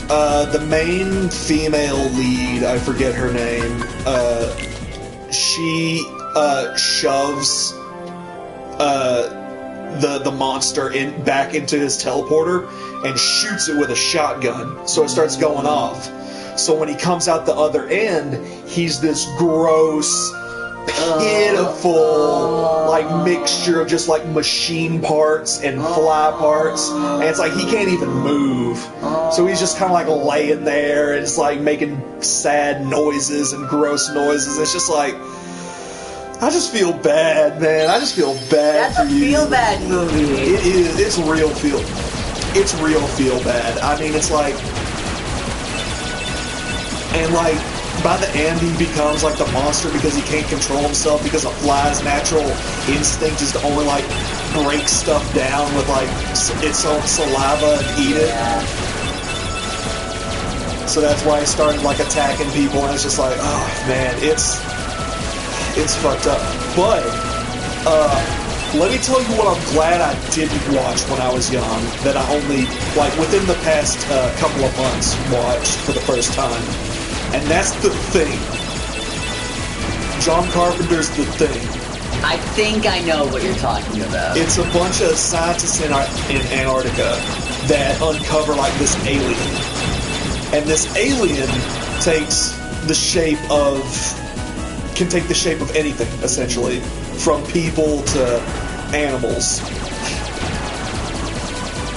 Speaker 1: the main female lead, I forget her name, she shoves the monster back into his teleporter and shoots it with a shotgun, so it starts going off. So when he comes out the other end, he's this gross, pitiful, like mixture of just like machine parts and fly parts, and it's like he can't even move. So he's just kind of like laying there and it's like making sad noises and gross noises. It's just like, I just feel bad, man. I just feel bad.
Speaker 9: That's a feel bad movie.
Speaker 1: It is. It's real feel bad. I mean, it's like, and like by the end he becomes like the monster because he can't control himself, because a fly's natural instinct is to only like break stuff down with like its own saliva and eat it. So that's why he started like attacking people, and it's just like, oh man, it's fucked up. But let me tell you what I'm glad I didn't watch when I was young, that I only, like, within the past couple of months watched for the first time. And that's The Thing. John Carpenter's The Thing.
Speaker 9: I think I know what you're talking about.
Speaker 1: It's a bunch of scientists in Antarctica that uncover, like, this alien. And this alien can take the shape of anything, essentially. From people to animals.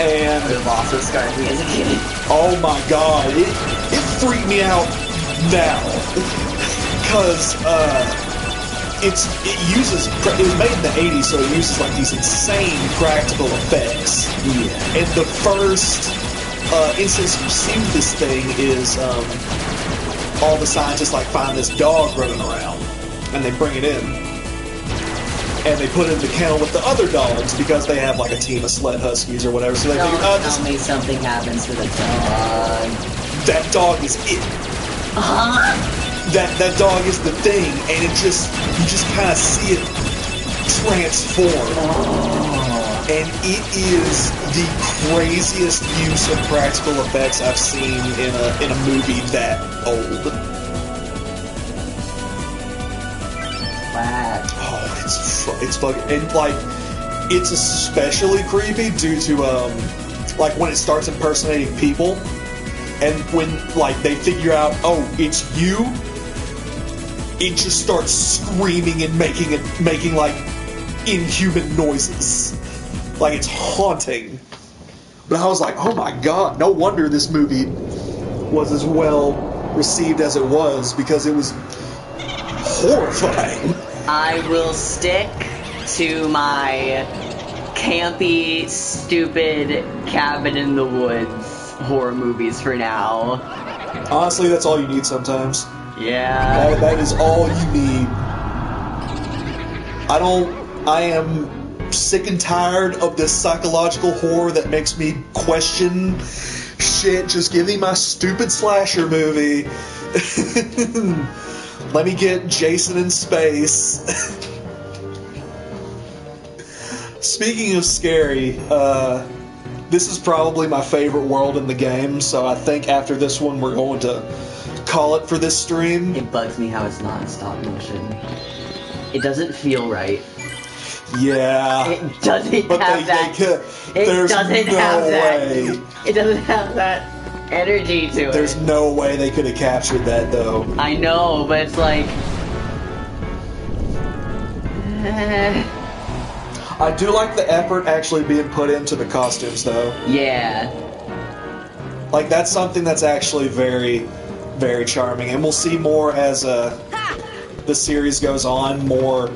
Speaker 1: And
Speaker 9: it also scarred me as a kid.
Speaker 1: Oh my god, it freaked me out now. Because it was made in the 80s, so it uses like these insane practical effects. Yeah. And the first instance you see with this thing is all the scientists like find this dog running around, and they bring it in. And they put it in the kennel with the other dogs because they have like a team of sled huskies or whatever. So they figure,
Speaker 9: tell me something happens to the dog.
Speaker 1: That dog is it. That dog is the thing, and you just kind of see it transform. And it is the craziest use of practical effects I've seen in a movie that old.
Speaker 9: Wow.
Speaker 1: Oh, it's fucking, and like, it's especially creepy due to like when it starts impersonating people, and when like they figure out, oh, it's you, it just starts screaming and making like inhuman noises, like it's haunting. But I was like, oh my god, no wonder this movie was as well received as it was, because it was horrifying.
Speaker 9: I will stick to my campy, stupid cabin in the woods horror movies for now.
Speaker 1: Honestly, that's all you need sometimes.
Speaker 9: Yeah.
Speaker 1: That is all you need. I am sick and tired of this psychological horror that makes me question shit. Just give me my stupid slasher movie. Let me get Jason in space. Speaking of scary, this is probably my favorite world in the game, so I think after this one we're going to call it for this stream.
Speaker 9: It bugs me how it's not in stop motion. It doesn't feel right.
Speaker 1: Yeah.
Speaker 9: It doesn't have that. It doesn't have that energy to it.
Speaker 1: There's no way they could have captured that, though.
Speaker 9: I know, but it's like...
Speaker 1: I do like the effort actually being put into the costumes, though.
Speaker 9: Yeah.
Speaker 1: Like, that's something that's actually very, very charming. And we'll see more as the series goes on. More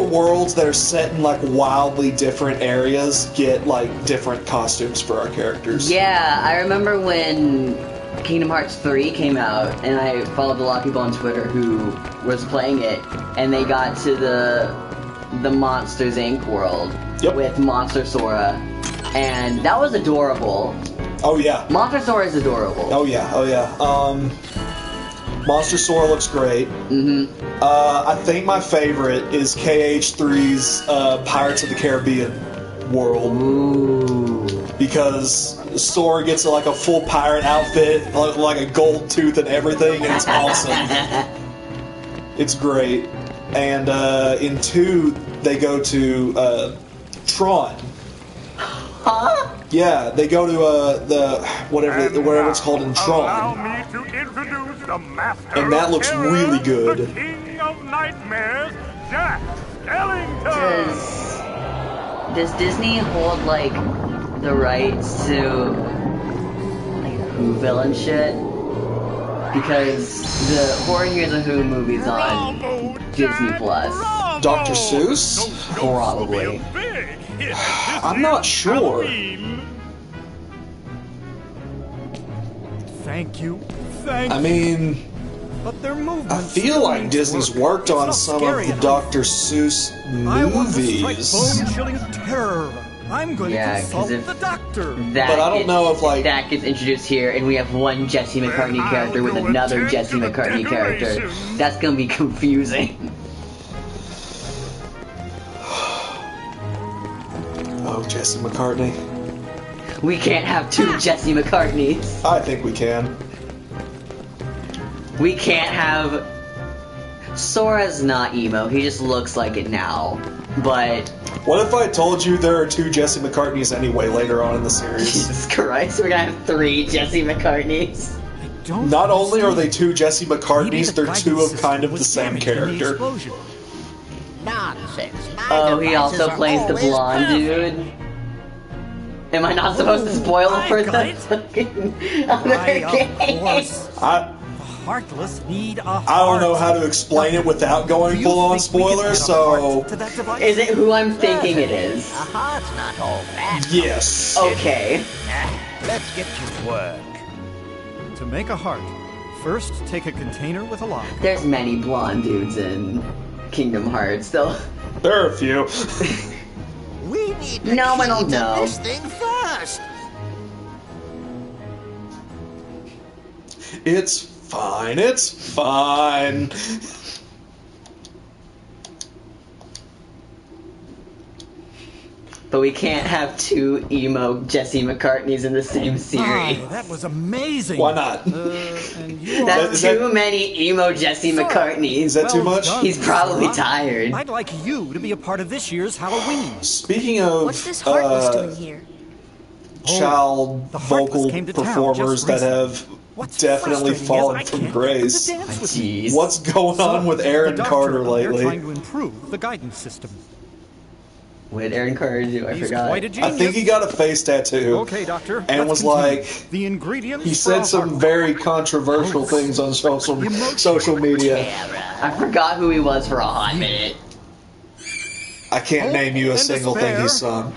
Speaker 1: worlds that are set in, like, wildly different areas get, like, different costumes for our characters.
Speaker 9: Yeah, I remember when Kingdom Hearts 3 came out, and I followed a lot of people on Twitter who was playing it, and they got to the Monsters, Inc. world with Monster Sora, and that was adorable.
Speaker 1: Oh, yeah.
Speaker 9: Monster Sora is adorable.
Speaker 1: Oh, yeah, oh, yeah. Monster Sora looks great.
Speaker 9: Mm-hmm.
Speaker 1: I think my favorite is KH3's Pirates of the Caribbean world.
Speaker 9: Ooh.
Speaker 1: Because Sora gets like a full pirate outfit, like a gold tooth and everything, and it's awesome. It's great. And in 2, they go to Tron.
Speaker 9: Huh?
Speaker 1: Yeah, they go to the whatever it's called in Tron, and that looks really good.
Speaker 14: King of Nightmares, Jack Skellington.
Speaker 9: Does Disney hold like the rights to like Whoville and shit? Because the Horror Hears a Who movie's on Disney Plus.
Speaker 1: Dr. Seuss?
Speaker 9: Probably.
Speaker 1: I'm not sure.
Speaker 14: Thank you.
Speaker 1: I mean,
Speaker 14: But their movement
Speaker 1: I feel like Disney's worked on some of the Dr. Seuss movies.
Speaker 14: Bone-chilling terror. I'm going to consult the doctor.
Speaker 9: But
Speaker 1: I don't know if like
Speaker 9: that gets introduced here, and we have one Jesse McCartney character with another Jesse McCartney character. That's gonna be confusing.
Speaker 1: Oh, Jesse McCartney.
Speaker 9: We can't have two Jesse McCartneys.
Speaker 1: I think we can.
Speaker 9: We can't have... Sora's not emo, he just looks like it now. But...
Speaker 1: What if I told you there are two Jesse McCartneys anyway later on in the series?
Speaker 9: Jesus Christ, we're gonna have three Jesse McCartneys.
Speaker 1: Not only are they two Jesse McCartneys, they're two of kind of the same character.
Speaker 15: Nonsense.
Speaker 9: Oh, he also plays the blonde dude? Am I not supposed to spoil it for the fucking other game?
Speaker 14: Heartless need a heart.
Speaker 1: I don't know how to explain it without going full-on spoilers, so...
Speaker 9: Is it who I'm thinking it is?
Speaker 15: A heart's not all that.
Speaker 1: Yes.
Speaker 9: Okay.
Speaker 15: Let's get to work.
Speaker 14: To make a heart, first take a container with a lock.
Speaker 9: There's many blonde dudes in Kingdom Hearts, though.
Speaker 1: There are a few.
Speaker 15: We need the
Speaker 9: No, I
Speaker 15: key
Speaker 9: don't
Speaker 15: to
Speaker 9: know.
Speaker 15: this thing first.
Speaker 1: It's fine. It's fine.
Speaker 9: But we can't have two emo Jesse McCartneys in the same series.
Speaker 14: That was amazing.
Speaker 1: Why not?
Speaker 9: That's too many emo Jesse McCartneys.
Speaker 1: Is that too much?
Speaker 9: He's probably tired.
Speaker 14: I'd like you to be a part of this year's Halloween.
Speaker 1: Speaking of
Speaker 2: What's this Heartless doing here?
Speaker 1: child vocal performers that have definitely fallen from grace.
Speaker 9: Jeez.
Speaker 1: What's going on with Aaron Carter
Speaker 14: They're
Speaker 1: lately?
Speaker 14: trying to improve the guidance system.
Speaker 9: What did Aaron Carter do? I
Speaker 14: He's
Speaker 9: forgot.
Speaker 14: quite a
Speaker 1: I
Speaker 14: genius.
Speaker 1: think he got a face tattoo.
Speaker 14: Okay, Doctor.
Speaker 1: And
Speaker 14: let's
Speaker 1: was
Speaker 14: continue.
Speaker 1: like,
Speaker 14: the ingredients
Speaker 1: he
Speaker 14: for
Speaker 1: said
Speaker 14: a
Speaker 1: some
Speaker 14: heart.
Speaker 1: very controversial things on social media.
Speaker 9: I forgot who he was for a hot minute.
Speaker 1: I can't name you a
Speaker 14: and
Speaker 1: single thing
Speaker 14: despair.
Speaker 1: he's sung.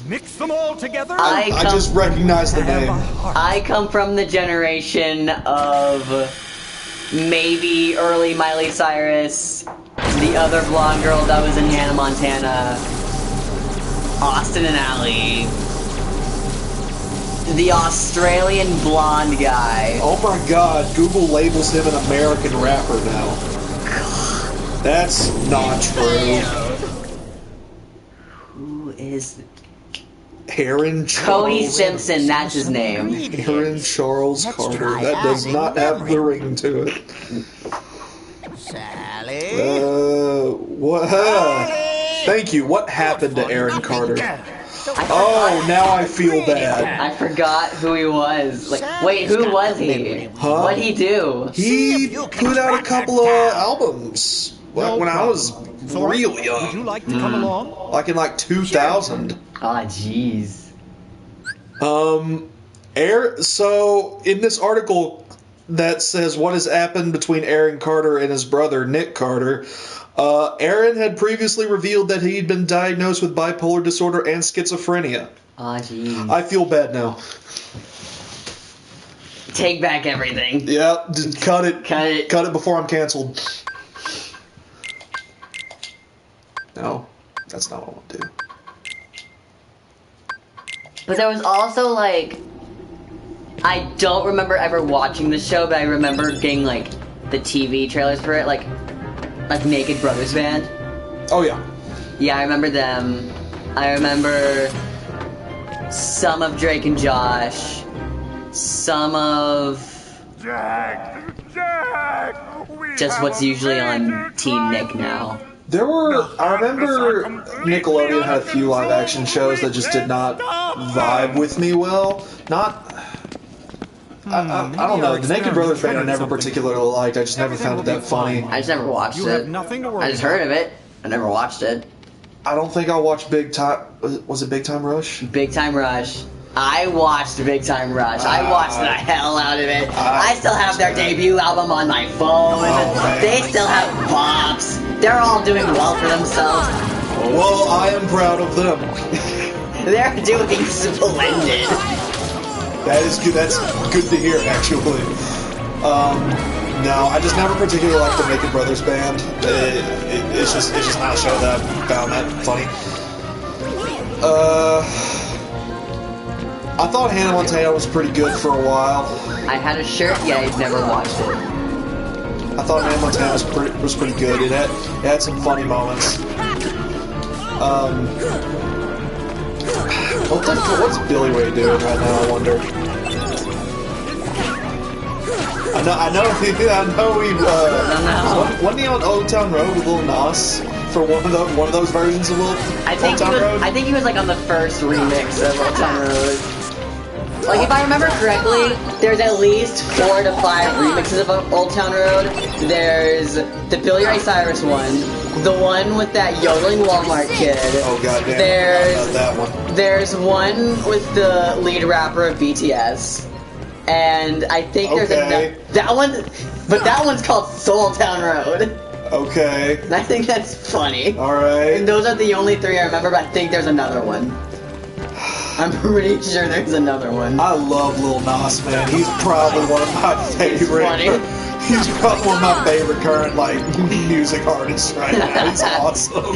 Speaker 14: Mix them all together.
Speaker 1: I just recognize the name.
Speaker 9: I come from the generation of maybe early Miley Cyrus, the other blonde girl that was in Hannah Montana, Austin and Ally, the Australian blonde guy.
Speaker 1: Oh my god, Google labels him an American rapper now. That's not true.
Speaker 9: Who is...
Speaker 1: Aaron Charles.
Speaker 9: Cody Simpson, that's his name.
Speaker 1: Aaron Charles Carter. That does not have the ring to it.
Speaker 15: Sally.
Speaker 1: What? Thank you. What happened to Aaron Carter? Oh, now I feel bad.
Speaker 9: I forgot who he was. Like, wait, who was he?
Speaker 1: Huh?
Speaker 9: What'd he do?
Speaker 1: He put out a couple of albums when I was real young.
Speaker 14: Would you like to come along?
Speaker 1: Like in like 2000.
Speaker 9: Ah, jeez.
Speaker 1: So in this article that says what has happened between Aaron Carter and his brother Nick Carter, Aaron had previously revealed that he'd been diagnosed with bipolar disorder and schizophrenia.
Speaker 9: Ah, jeez.
Speaker 1: I feel bad now.
Speaker 9: Take back everything.
Speaker 1: Yeah, just cut it.
Speaker 9: Cut it.
Speaker 1: Cut it before I'm canceled. No, that's not what I want to do.
Speaker 9: But there was also, like... I don't remember ever watching the show, but I remember getting, like, the TV trailers for it, like Naked Brothers Band.
Speaker 1: Oh, yeah.
Speaker 9: Yeah, I remember them. I remember some of Drake and Josh. Some of...
Speaker 14: Jack!
Speaker 9: Just what's usually on Team Nick now.
Speaker 1: There were, I remember Nickelodeon had a few live-action shows that just did not vibe with me well. I don't know. The Naked Brothers band I never particularly liked. I just never found it that funny.
Speaker 9: I just never watched it. I just heard of it. I never watched it.
Speaker 1: I don't think I watched Big Time. Was it Big Time Rush?
Speaker 9: Big Time Rush. I watched Big Time Rush. I watched the hell out of it. I still have their debut album on my phone. They still have bops. They're all doing well for themselves.
Speaker 1: Well, I am proud of them.
Speaker 9: They're doing splendid.
Speaker 1: That is good. That's good to hear, actually. No, I just never particularly liked the Naked Brothers band. It's just not a show that I found that funny. I thought Hannah Montana was pretty good for a while.
Speaker 9: I had a shirt, yeah, I've never watched it.
Speaker 1: I thought Hannah Montana was pretty good. It had some funny moments. What's Billy Ray doing right now, I wonder? I know wasn't he on Old Town Road with Lil Nas for one of those versions of Old Town Road?
Speaker 9: I think he was like on the first remix of Old Town Road. Like, if I remember correctly, there's at least 4 to 5 remixes of Old Town Road. There's the Billy Ray Cyrus one, the one with that yodeling Walmart kid.
Speaker 1: Oh goddamn! That one.
Speaker 9: There's one with the lead rapper of BTS, and I think there's that one, but that one's called Soul Town Road.
Speaker 1: Okay.
Speaker 9: And I think that's funny.
Speaker 1: All right.
Speaker 9: And those are the only 3 I remember, but I think there's another one. I'm pretty sure there's another one.
Speaker 1: I love Lil Nas, man. He's probably one of my favorite. He's probably one of my favorite current music artists right now. He's awesome.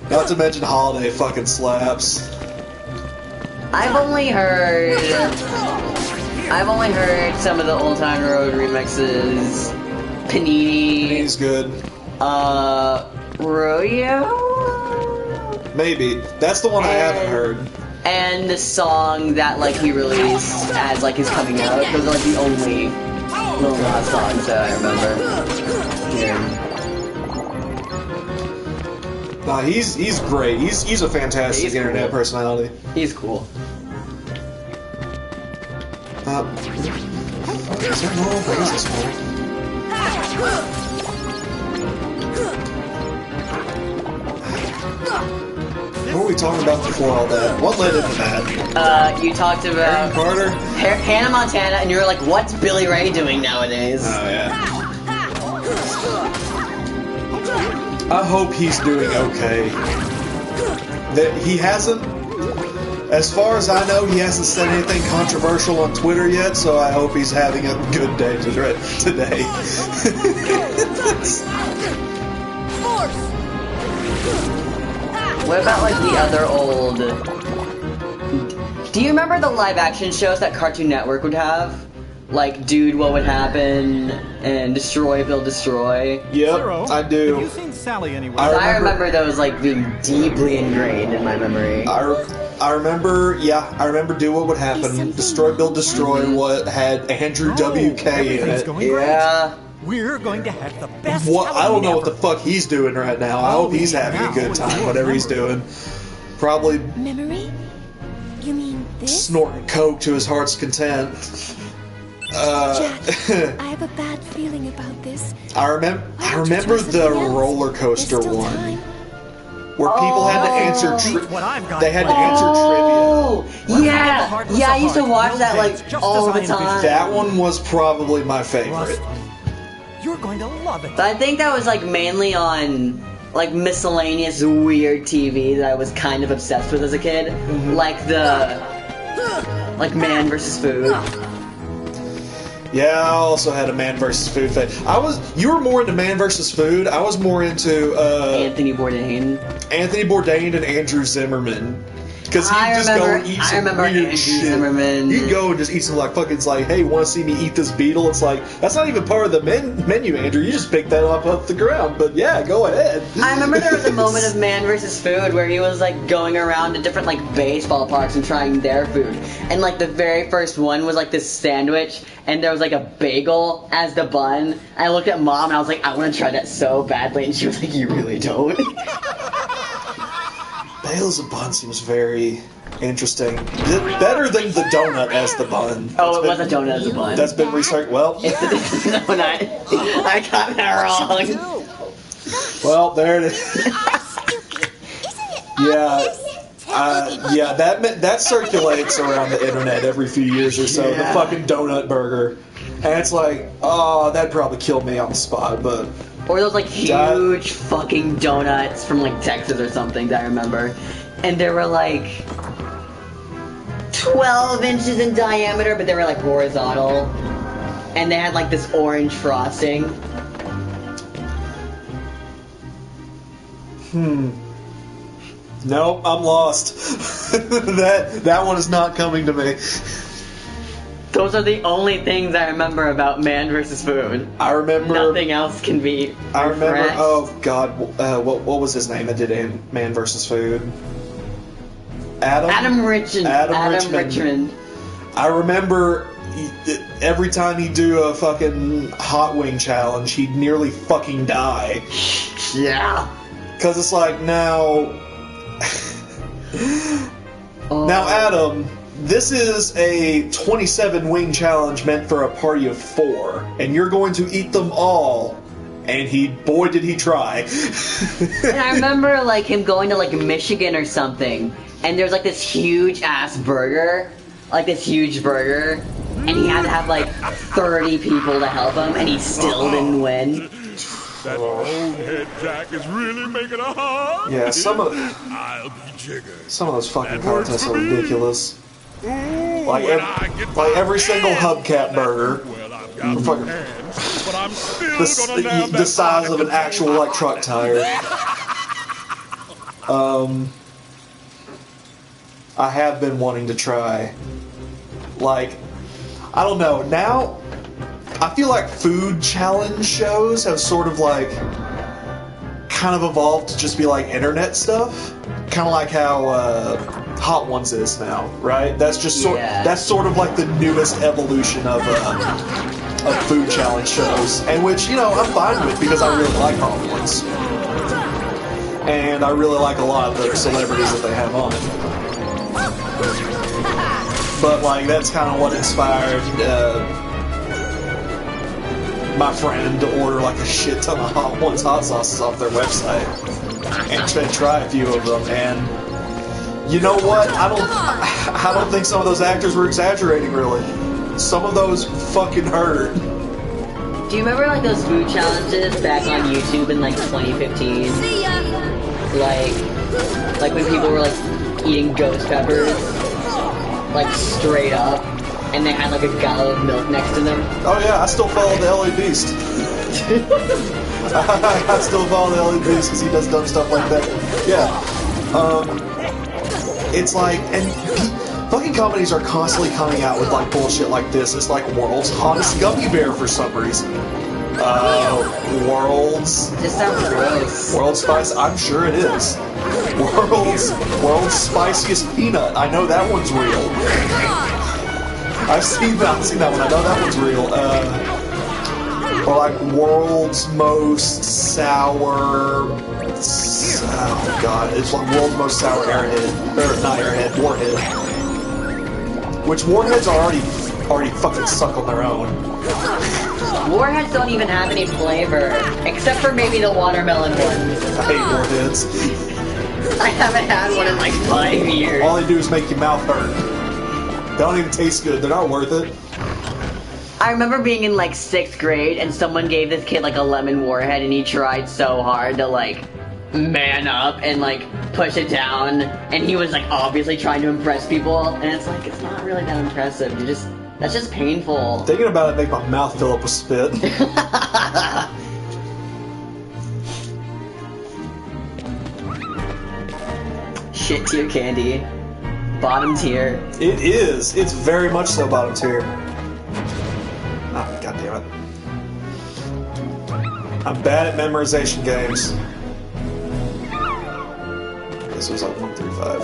Speaker 1: Not to mention Holiday fucking slaps.
Speaker 9: I've only heard some of the Old Town Road remixes. Panini.
Speaker 1: Panini's good.
Speaker 9: Rodeo?
Speaker 1: Maybe. That's the one I haven't heard.
Speaker 9: And the song that he released as his coming out. Those are the only Lil Nas songs that I remember. Yeah.
Speaker 1: Nah, he's great. He's a fantastic internet personality.
Speaker 9: He's cool.
Speaker 1: Is there more? Where is this one? What were we talking about before all that? What led into that?
Speaker 9: You talked about
Speaker 1: Carter,
Speaker 9: Hannah Montana, and you were like, "What's Billy Ray doing nowadays?"
Speaker 1: Oh yeah. I hope he's doing okay. That he hasn't, as far as I know, he hasn't said anything controversial on Twitter yet. So I hope he's having a good day today.
Speaker 9: What about the other old... Do you remember the live-action shows that Cartoon Network would have? Like Dude, What Would Happen, and Destroy, Build, Destroy?
Speaker 1: Yep, I do.
Speaker 14: Have you seen Sally anywhere?
Speaker 9: I remember those being deeply ingrained in my memory.
Speaker 1: I remember Do What Would Happen, Destroy, Build, Destroy, what had Andrew WK in it.
Speaker 9: Yeah.
Speaker 14: We're going to have the best.
Speaker 1: I don't know what the fuck he's doing right now. I hope he's having a good time, whatever he's doing. Probably
Speaker 12: Memory? You mean this?
Speaker 1: Snorting coke to his heart's content.
Speaker 12: Jack, I have a bad feeling about this.
Speaker 1: I remember the roller coaster one. Where people had to answer they had to answer trivia.
Speaker 9: Yeah, I used to watch that all the time.
Speaker 1: That one was probably my favorite.
Speaker 14: You're going to love it.
Speaker 9: But I think that was mainly on miscellaneous weird TV that I was kind of obsessed with as a kid. Like Man vs. Food.
Speaker 1: Yeah, I also had a Man vs. Food phase. You were more into Man vs. Food. I was more into
Speaker 9: Anthony Bourdain
Speaker 1: and Andrew Zimmerman. Because he'd just go and eat some weird
Speaker 9: Andrew
Speaker 1: shit.
Speaker 9: Zimmerman.
Speaker 1: He'd go and just eat some like fucking. It's like, hey, you want to see me eat this beetle? It's like that's not even part of the menu, Andrew. You just picked that up off the ground. But yeah, go ahead.
Speaker 9: I remember there was a moment of Man vs. Food where he was like going around to different like baseball parks and trying their food. And like the very first one was like this sandwich, and there was like a bagel as the bun. I looked at Mom and I was like, I want to try that so badly, and she was like, you really don't.
Speaker 1: Bagel as a bun seems very interesting. Better than the donut as the bun.
Speaker 9: Oh, it was a donut as a bun.
Speaker 1: That's been researched. Well,
Speaker 9: it's a donut. I got that wrong.
Speaker 1: Well, there it is. Yeah. Yeah, that circulates around the internet every few years or so.
Speaker 9: Yeah.
Speaker 1: The fucking donut burger, and it's like, oh, that'd probably kill me on the spot. But
Speaker 9: or those like huge fucking donuts from like Texas or something that I remember, and they were like 12 inches in diameter, but they were like horizontal, and they had like this orange frosting.
Speaker 1: Nope, I'm lost. that one is not coming to me.
Speaker 9: Those are the only things I remember about Man vs. Food.
Speaker 1: I remember
Speaker 9: nothing else can be.
Speaker 1: I remember.
Speaker 9: refreshed.
Speaker 1: Oh God, what was his name that did Man vs. Food? Adam
Speaker 9: Richmond.
Speaker 1: I remember every time he'd do a fucking hot wing challenge, he'd nearly fucking die.
Speaker 9: Yeah.
Speaker 1: Because it's like now. Now, Adam, this is a 27 wing challenge meant for a party of 4, and you're going to eat them all. And boy, did he try.
Speaker 9: And I remember like him going to like Michigan or something, and there's like this huge ass burger, and he had to have like 30 people to help him, and he still didn't win.
Speaker 16: That bonehead Jack is really making a hard.
Speaker 1: Yeah, some of
Speaker 16: I'll be
Speaker 1: those fucking contests are ridiculous. Like every single hubcap burger, fucking the size of an actual like truck tire. I have been wanting to try. Like, I don't know now. I feel like food challenge shows have sort of like kind of evolved to just be like internet stuff, kind of like how Hot Ones is now, right? That's just that's sort of like the newest evolution of food challenge shows, and which I'm fine with because I really like Hot Ones, and I really like a lot of the celebrities that they have on. But like that's kind of what inspired my friend to order like a shit ton of Hot Ones hot sauces off their website and try a few of them. And you know what? I don't think some of those actors were exaggerating. Really, some of those fucking hurt.
Speaker 9: Do you remember like those food challenges back on YouTube in like 2015?
Speaker 2: See ya.
Speaker 9: Like when people were like eating ghost peppers, like straight up. And they had like a gallon of milk next to them.
Speaker 1: Oh yeah, I still follow the LA Beast. I still follow the LA Beast because he does dumb stuff like that. Yeah. It's like, and fucking companies are constantly coming out with like bullshit like this. It's like world's hottest gummy bear for some reason. World's.
Speaker 9: This sounds gross.
Speaker 1: World's spice. I'm sure it is. World's spiciest peanut. I know that one's real. I've seen that one. I know that one's real. Or like world's most sour. Oh god, it's like world's most sour airhead, or not airhead, warhead. Which warheads are already fucking suck on their own.
Speaker 9: Warheads don't even have any flavor, except for maybe the watermelon ones.
Speaker 1: I hate warheads.
Speaker 9: I haven't had one in like 5 years.
Speaker 1: All they do is make your mouth hurt. They don't even taste good. They're not worth it.
Speaker 9: I remember being in like 6th grade and someone gave this kid like a lemon warhead and he tried so hard to like man up and like push it down, and he was like obviously trying to impress people, and it's like it's not really that impressive. That's just painful.
Speaker 1: Thinking about it make my mouth fill up with spit.
Speaker 9: Shit tier candy. bottom tier.
Speaker 1: It is. It's very much so bottom tier. Ah, God damn it. I'm bad at memorization games. This was like 1 through 5.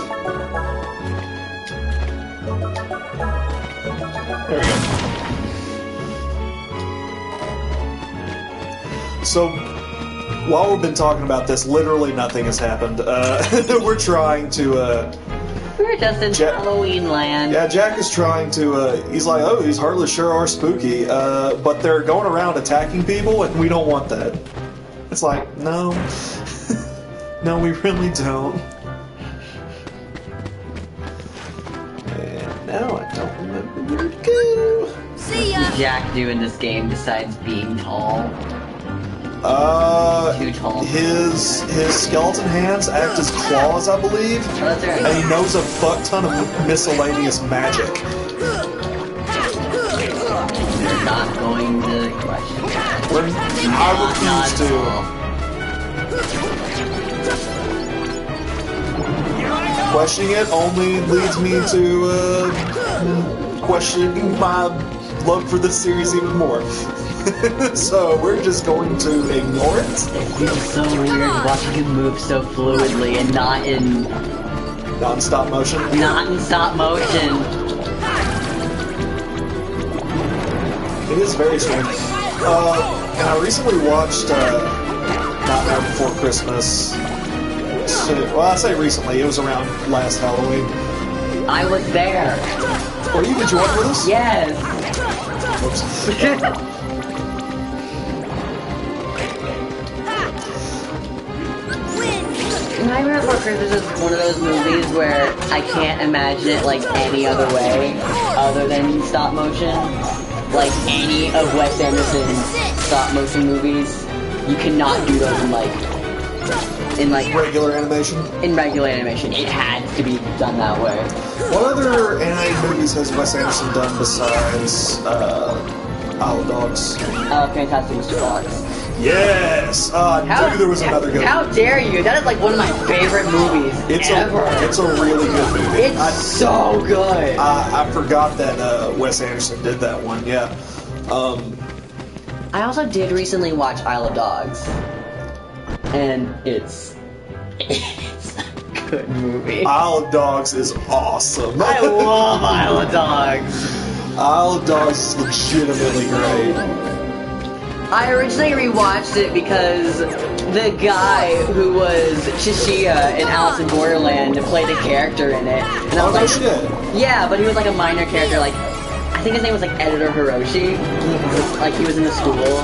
Speaker 1: There we go. So, while we've been talking about this, literally nothing has happened. We're trying to,
Speaker 9: We're just in Halloween land.
Speaker 1: Yeah, Jack is trying to, he's like, oh, these Heartless sure are spooky, but they're going around attacking people, and we don't want that. It's like, no. No, we really don't. And now I don't remember where to go.
Speaker 2: See ya!
Speaker 9: What does Jack do in this game besides being tall? Too tall.
Speaker 1: His skeleton hands act as claws, I believe, and he knows a fuck ton of miscellaneous magic.
Speaker 9: You're not going to question that.
Speaker 1: I refuse to. Questioning it only leads me to questioning my love for this series even more. So we're just going to ignore it.
Speaker 9: It feels so weird watching him move so fluidly and not in
Speaker 1: stop motion.
Speaker 9: Not in stop motion.
Speaker 1: It is very strange. And I recently watched Nightmare Before Christmas. Well, I say recently. It was around last Halloween.
Speaker 9: I was there.
Speaker 1: Did you watch with us?
Speaker 9: Yes.
Speaker 1: Whoops.
Speaker 9: Nightmare Before Christmas is one of those movies where I can't imagine it like any other way other than stop motion. Like any of Wes Anderson's stop motion movies, you cannot do those in
Speaker 1: regular animation.
Speaker 9: In regular animation, it had to be done that way.
Speaker 1: What other animated movies has Wes Anderson done besides Isle of Dogs?
Speaker 9: Fantastic Mr. Fox.
Speaker 1: Yes! I knew there was another good
Speaker 9: How dare you? That is like one of my favorite movies ever.
Speaker 1: It's a really good movie.
Speaker 9: It's so good.
Speaker 1: I forgot that Wes Anderson did that one, yeah.
Speaker 9: I also did recently watch Isle of Dogs. And it's a good movie.
Speaker 1: Isle of Dogs is awesome.
Speaker 9: I love Isle of Dogs.
Speaker 1: Isle of Dogs is legitimately great.
Speaker 9: I originally rewatched it because the guy who was Shishia in Alice in Borderland played a character in it. And I was like,
Speaker 1: shit.
Speaker 9: Yeah, but he was like a minor character. Like, I think his name was like Editor Hiroshi. Like he was in the school,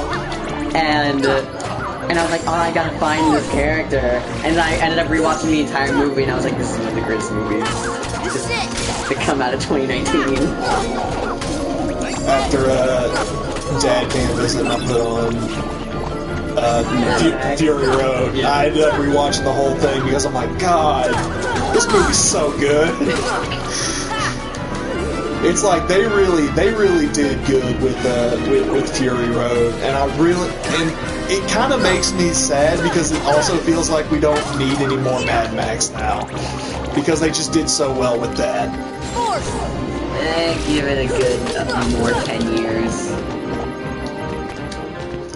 Speaker 9: and I was like, oh, I gotta find this character. And I ended up rewatching the entire movie, and I was like, this is one of the greatest movies to come out of 2019.
Speaker 1: After Dad came visit, I put on Fury Road. Yeah. I ended up rewatching the whole thing because I'm like, God, this movie's so good. It's like they really did good with Fury Road, and it kind of makes me sad because it also feels like we don't need any more Mad Max now because they just did so well with that.
Speaker 9: Give it a good more 10 years.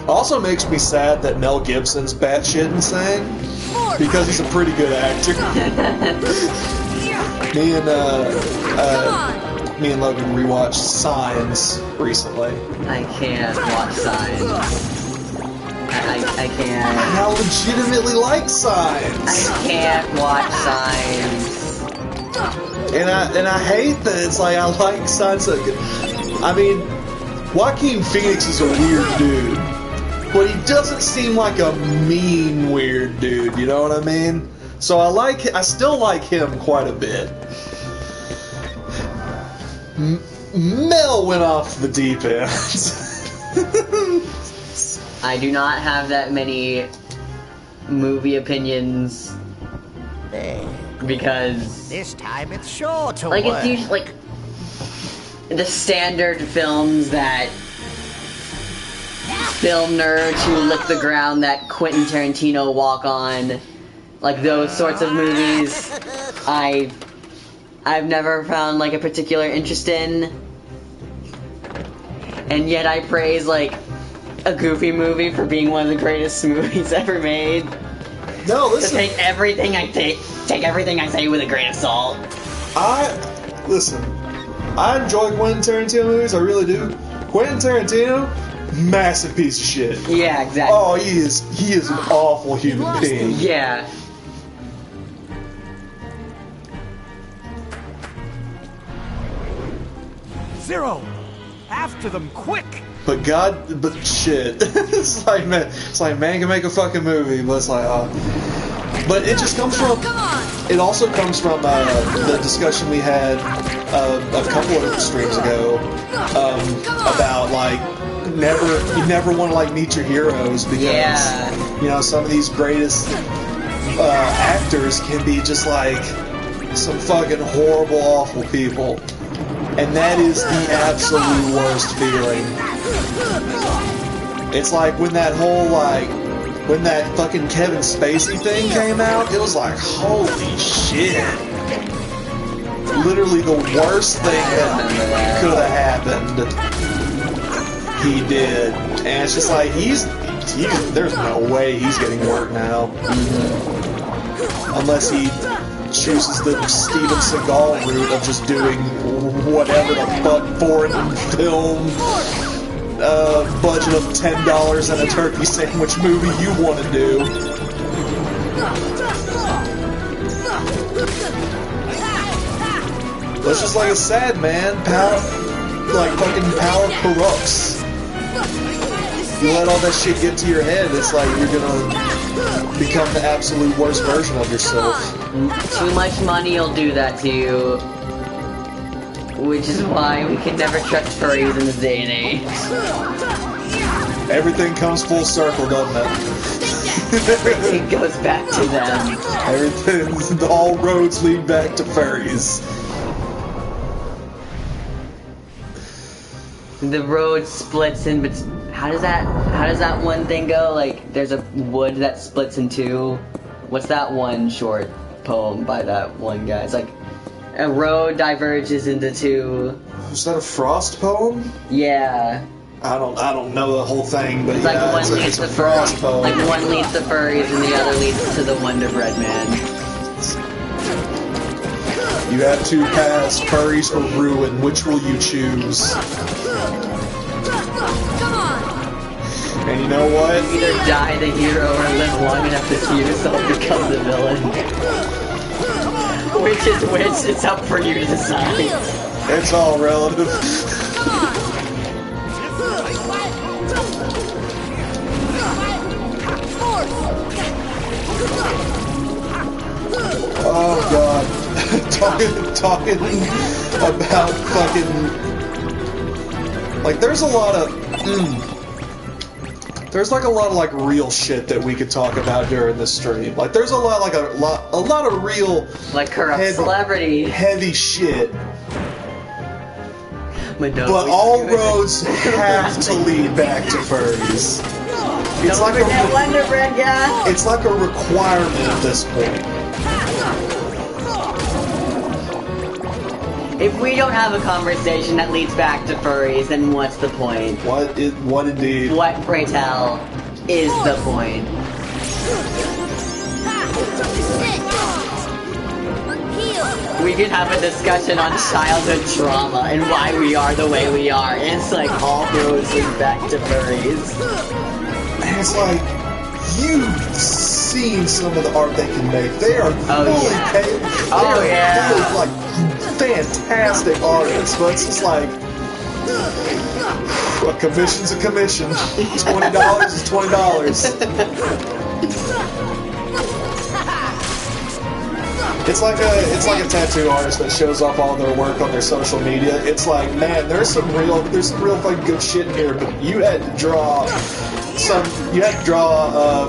Speaker 1: Also makes me sad that Mel Gibson's batshit insane because he's a pretty good actor. Me and Logan rewatched Signs recently.
Speaker 9: I can't watch Signs. I can't.
Speaker 1: I legitimately like Signs.
Speaker 9: I can't watch Signs.
Speaker 1: And I hate that it's like I like Signs so good. I mean, Joaquin Phoenix is a weird dude, but he doesn't seem like a mean weird dude. You know what I mean? So I still like him quite a bit. Mel went off the deep end.
Speaker 9: I do not have that many movie opinions because
Speaker 15: this time it's sure to
Speaker 9: like
Speaker 15: work.
Speaker 9: it's usually like the standard films that film nerds who lick the ground that Quentin Tarantino walk on, like those sorts of movies. I I've never found like a particular interest in, and yet I praise like a Goofy movie for being one of the greatest movies ever made.
Speaker 1: No, listen.
Speaker 9: So take everything I say with a grain of salt.
Speaker 1: Listen. I enjoy Quentin Tarantino movies. I really do. Quentin Tarantino, massive piece of shit.
Speaker 9: Yeah, exactly.
Speaker 1: Oh, he is an awful human being.
Speaker 9: Yeah.
Speaker 14: Zero! After them, quick!
Speaker 1: But shit. It's like, man can make a fucking movie, but it's like, but it just comes from, it also comes from the discussion we had a couple of streams ago about like, you never want to like meet your heroes because, you know, some of these greatest actors can be just like some fucking horrible, awful people. And that is the absolute worst feeling. It's like when that whole, like, when that fucking Kevin Spacey thing came out, it was like, holy shit. Literally the worst thing that could have happened, he did. And it's just like, there's no way he's getting work now. Unless he chooses the Steven Seagal route of just doing whatever the fuck foreign film budget of $10 and a turkey sandwich movie you want to do. It's just like a sad man. Fucking power corrupts. You let all that shit get to your head, it's like you're gonna become the absolute worst version of yourself.
Speaker 9: Too much money will do that to you. Which is why we can never trust furries in this day and age.
Speaker 1: Everything comes full circle, doesn't it?
Speaker 9: Everything goes back to them.
Speaker 1: All roads lead back to furries.
Speaker 9: The road splits in, but how does that one thing go? Like, there's a wood that splits in two. What's that one short poem by that one guy? It's like a road diverges into two.
Speaker 1: Is that a Frost poem?
Speaker 9: Yeah.
Speaker 1: I don't know the whole thing, but
Speaker 9: it's
Speaker 1: yeah,
Speaker 9: like one leads
Speaker 1: it's a Frost poem.
Speaker 9: Like one leads to furries and the other leads to the Wonder Bread Man.
Speaker 1: You have two paths, furries or ruin. Which will you choose? And you know what?
Speaker 9: Either die the hero or live long enough to see yourself become the villain. Which is which? It's up for you to decide.
Speaker 1: It's all relative. Oh god. talking about fucking, like, there's a lot of there's like a lot of like real shit that we could talk about during this stream. Like there's a lot of real,
Speaker 9: like, corrupt celebrity
Speaker 1: heavy shit. But all roads have to lead back to furries. It's
Speaker 9: Don't forget Wonder Bread guy.
Speaker 1: It's like a requirement at this point.
Speaker 9: If we don't have a conversation that leads back to furries, then what's the point?
Speaker 1: What indeed?
Speaker 9: What, pray tell, is the point? We could have a discussion on childhood trauma and why we are the way we are. And it's like all roads lead back to furries.
Speaker 1: And it's like, you've seen some of the art they can make. They are they're like fantastic artists, but it's just like, a commission's a commission. $20 is $20. It's like a tattoo artist that shows off all their work on their social media. It's like, man, there's some real fucking good shit in here, but you had to draw a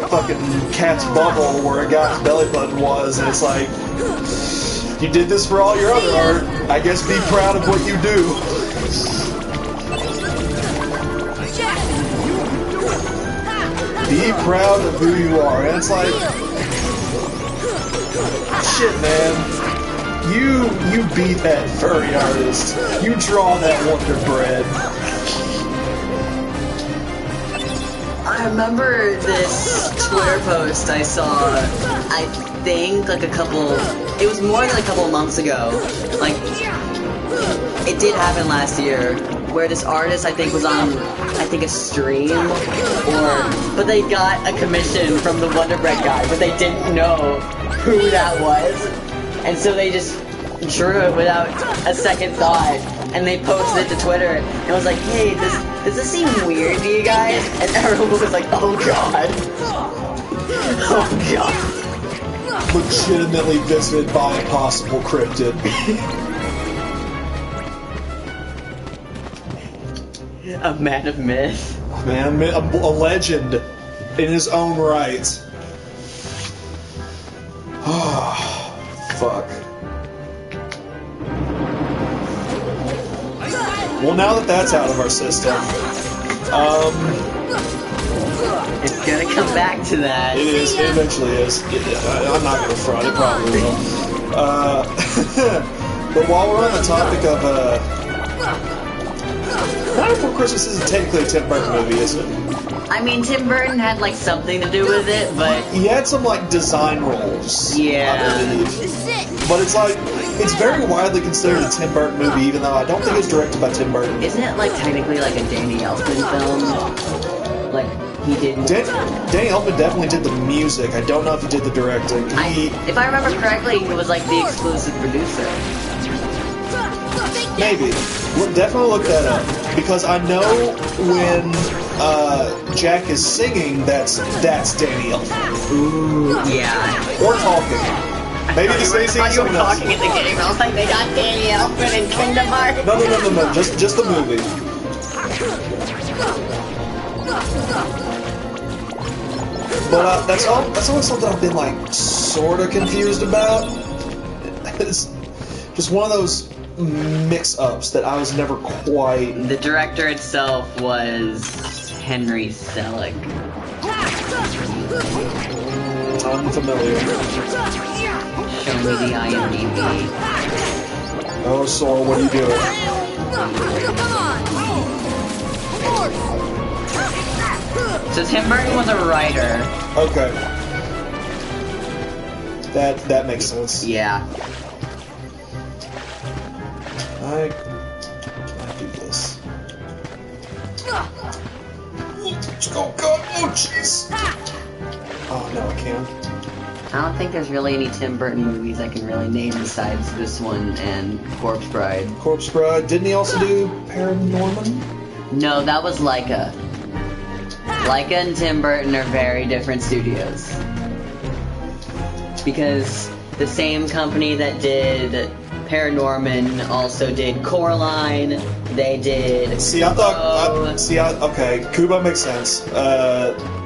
Speaker 1: fucking cat's bubble where a guy's belly button was, and it's like, you did this for all your other art. I guess be proud of what you do. Be proud of who you are. And it's like, shit, man. You be that furry artist. You draw that Wonder Bread.
Speaker 9: I remember this Twitter post I saw, I think like it was more than a couple of months ago. Like, it did happen last year, where this artist, I think, was on, a stream, but they got a commission from the Wonder Bread guy, but they didn't know who that was. And so they just drew it without a second thought, and they posted it to Twitter, and was like, hey, does this seem weird to you guys? And everyone was like, oh god. Oh god.
Speaker 1: Legitimately visited by a possible cryptid.
Speaker 9: A man of myth.
Speaker 1: A legend in his own right. Oh, fuck. Well, now that that's out of our system,
Speaker 9: it's gonna come back to that.
Speaker 1: It is. It eventually is. I'm not gonna front. It probably will. But while we're on the topic of Nightmare Before Christmas isn't technically a Tim Burton movie, is it?
Speaker 9: I mean, Tim Burton had like something to do with it, but
Speaker 1: he had some like design roles.
Speaker 9: Yeah.
Speaker 1: I believe. But it's like, it's very widely considered a Tim Burton movie, even though I don't think it's directed by Tim Burton.
Speaker 9: Isn't it like technically like a Danny Elfman film? Like, he didn't...
Speaker 1: Danny Elfman definitely did the music. I don't know if he did the directing.
Speaker 9: If I remember correctly, he was like the exclusive producer.
Speaker 1: Maybe. Definitely look that up. Because I know when Jack is singing, that's Danny Elfman.
Speaker 9: Ooh, yeah.
Speaker 1: Or talking. Maybe the same thing.
Speaker 9: You were talking at the beginning. I was like, they got Danny Elfman in Kingdom Hearts.
Speaker 1: No. Just the movie. But that's always something I've been like sort of confused about. It's just one of those mix-ups that I was never quite.
Speaker 9: The director itself was Henry Selick.
Speaker 1: Unfamiliar.
Speaker 9: Show me the IMDb.
Speaker 1: Oh, Sora, what are you doing?
Speaker 9: So Tim Burton was a writer.
Speaker 1: Okay. That makes sense.
Speaker 9: Yeah.
Speaker 1: I do this. Oh god, oh jeez. Oh no, I can't.
Speaker 9: I don't think there's really any Tim Burton movies I can really name besides this one and Corpse Bride.
Speaker 1: Corpse Bride. Didn't he also do Paranorman?
Speaker 9: No, that was Laika. Laika and Tim Burton are very different studios. Because the same company that did Paranorman also did Coraline. They did.
Speaker 1: Okay, Kubo makes sense.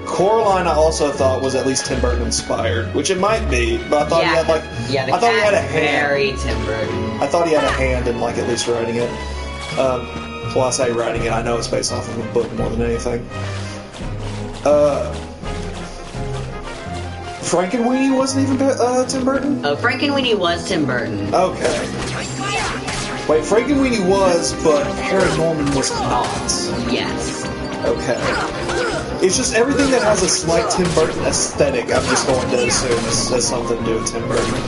Speaker 1: Coraline, I also thought was at least Tim Burton inspired, which it might be, but I thought he had he had a hand.
Speaker 9: Very Tim Burton.
Speaker 1: I thought he had a hand in like at least writing it. Well, I say writing it. I know it's based off of a book more than anything. Frankenweenie wasn't even Tim Burton?
Speaker 9: Oh, Frankenweenie was Tim Burton.
Speaker 1: Okay. Wait, Frankenweenie was, but Paranorman was not.
Speaker 9: Yes.
Speaker 1: Okay. It's just everything that has a slight Tim Burton aesthetic, I'm just going to assume has something to do with Tim Burton.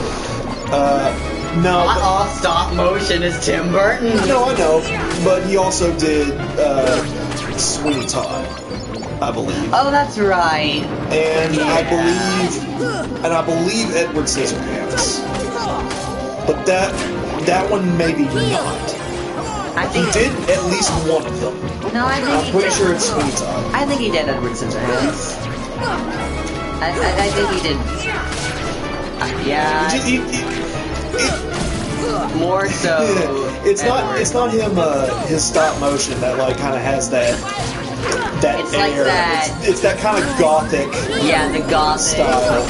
Speaker 1: No.
Speaker 9: Not all stop motion is Tim Burton.
Speaker 1: No, I know. But he also did Sweeney Todd, I believe.
Speaker 9: Oh, that's right.
Speaker 1: And I believe Edward Scissorhands. But that one maybe not.
Speaker 9: I think
Speaker 1: he did at least one of them.
Speaker 9: No, I think
Speaker 1: I'm pretty sure it's Sweeney Todd.
Speaker 9: I think he did Edward Scissorhands. I think he did. Yeah. More so.
Speaker 1: It's not him. His stop motion that like kind of has that
Speaker 9: it's
Speaker 1: air.
Speaker 9: Like that.
Speaker 1: It's that kind of gothic.
Speaker 9: Yeah, the gothic
Speaker 1: style.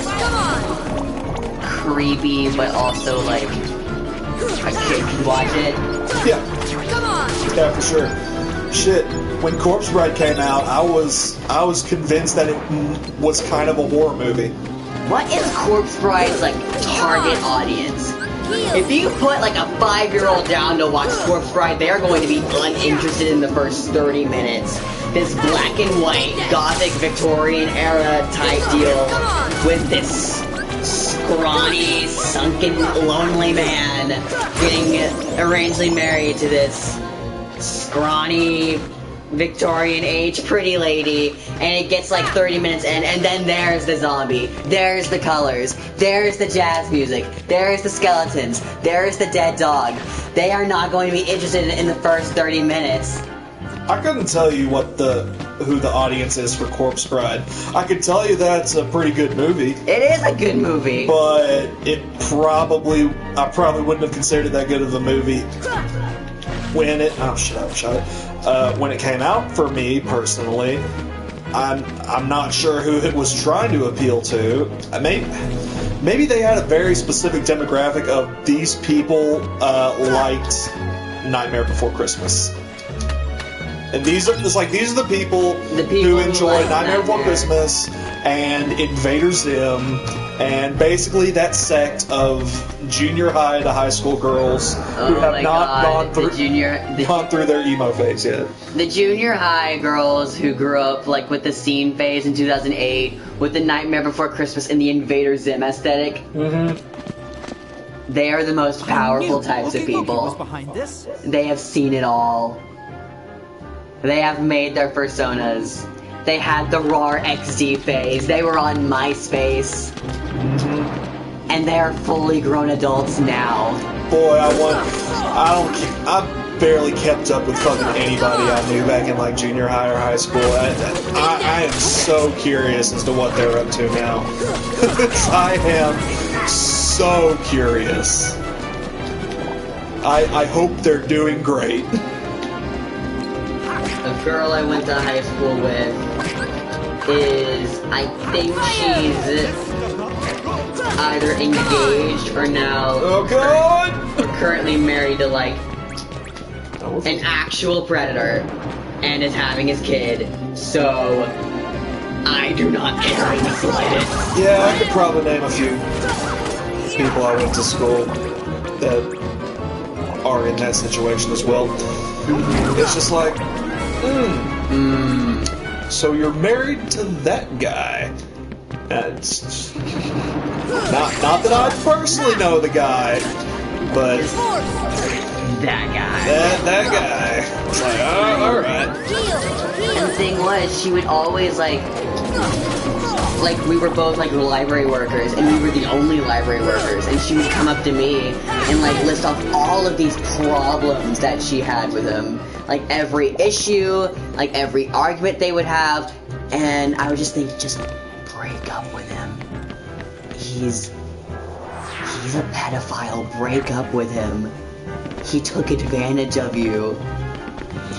Speaker 9: Creepy, but also like a kid can watch it.
Speaker 1: Yeah. Yeah, for sure. Shit. When Corpse Bride came out, I was convinced that it was kind of a horror movie.
Speaker 9: What is Corpse Bride's like target audience? If you put like a 5-year-old down to watch Corpse Bride, they are going to be uninterested in the first 30 minutes. This black and white, gothic, Victorian era type deal with this scrawny, sunken, lonely man getting arrangedly married to this scrawny, Victorian age pretty lady, and it gets like 30 minutes in, and then there's the zombie, there's the colors, there's the jazz music, there's the skeletons, there's the dead dog. They are not going to be interested in the first 30 minutes.
Speaker 1: I couldn't tell you who the audience is for Corpse Bride. I could tell you that's a pretty good movie.
Speaker 9: It is a good movie.
Speaker 1: But I probably wouldn't have considered it that good of a movie when it when it came out for me personally. I'm not sure who it was trying to appeal to. Maybe they had a very specific demographic of these people liked Nightmare Before Christmas. And these are the people who enjoy Nightmare Before Christmas and Invader Zim and basically that sect of junior high to high school girls who have not gone through their emo phase yet.
Speaker 9: The junior high girls who grew up like with the scene phase in 2008 with the Nightmare Before Christmas and the Invader Zim aesthetic. Mm-hmm. They are the most powerful types of people. They have seen it all. They have made their personas. They had the RAR XD phase. They were on MySpace. Mm-hmm. And they're fully grown adults now.
Speaker 1: Boy, I barely kept up with fucking anybody I knew back in like junior high or high school. I am so curious as to what they're up to now. I am so curious. I hope they're doing great.
Speaker 9: The girl I went to high school with is, I think she's either engaged or now currently married to like an actual predator and is having his kid, so I do not care in the slightest.
Speaker 1: Yeah, I could probably name a few people I went to school that are in that situation as well. It's just like, so you're married to that guy. That's not that I personally know the guy, but
Speaker 9: that guy.
Speaker 1: That guy. It's like, oh, alright.
Speaker 9: And the thing was, she would always like we were both like library workers, and we were the only library workers, and she would come up to me and like list off all of these problems that she had with him. Like every issue, like every argument they would have, and I would just think, just break up with him. He's a pedophile, break up with him. He took advantage of you.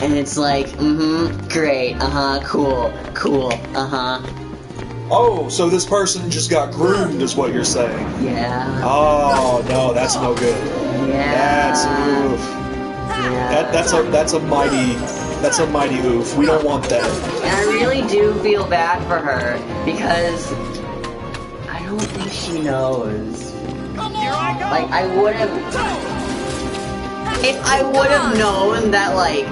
Speaker 9: And it's like, great, cool,
Speaker 1: Oh, so this person just got groomed is what you're saying.
Speaker 9: Yeah.
Speaker 1: Oh, no, that's no good.
Speaker 9: Yeah.
Speaker 1: That's oof. Yeah. That's a mighty oof. We don't want that.
Speaker 9: And I really do feel bad for her because I don't think she knows. Like if I would have known that like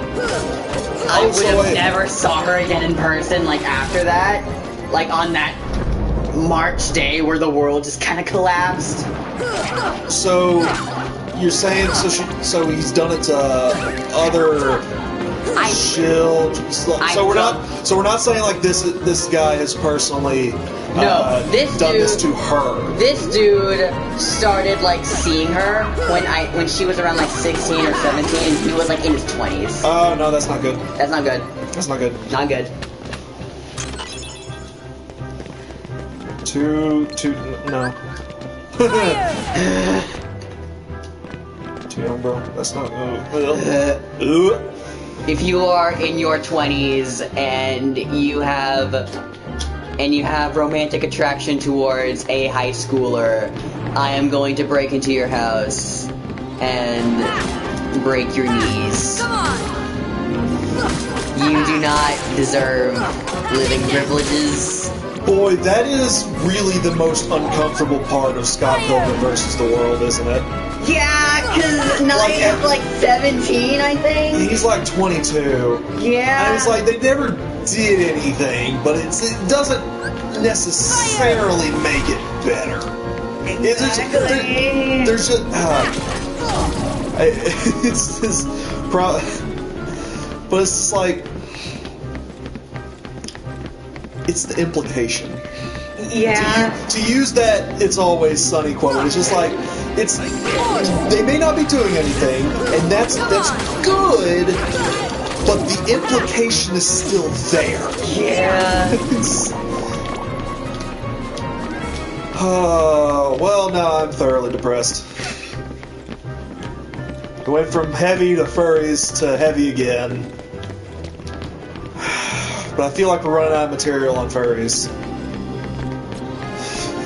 Speaker 9: I would have never saw her again in person like after that, like on that March day where the world just kind of collapsed.
Speaker 1: So you're saying so he's done it to other children. So we're not saying like this guy has personally done this to her.
Speaker 9: This dude started like seeing her when she was around like 16 or 17, and he was like in his 20s.
Speaker 1: Oh no, that's not good.
Speaker 9: That's not good.
Speaker 1: That's not good.
Speaker 9: Not good.
Speaker 1: No. Too young, bro. That's not.
Speaker 9: If you are in your 20s and you have romantic attraction towards a high schooler, I am going to break into your house and break your knees.
Speaker 2: Come on.
Speaker 9: You do not deserve living privileges.
Speaker 1: Boy, that is really the most uncomfortable part of Scott Pilgrim vs. the World, isn't it?
Speaker 9: Yeah, because Knight is like 17, I think.
Speaker 1: He's like 22.
Speaker 9: Yeah.
Speaker 1: And it's like they never did anything, but it doesn't necessarily make it better.
Speaker 9: Exactly.
Speaker 1: There's just it's just but it's just like it's the implication.
Speaker 9: Yeah.
Speaker 1: To use that "It's Always Sunny" quote, it's just like they may not be doing anything, and that's good, but the implication is still there.
Speaker 9: Yeah.
Speaker 1: Well, now I'm thoroughly depressed. I went from heavy to furries to heavy again. But I feel like we're running out of material on furries.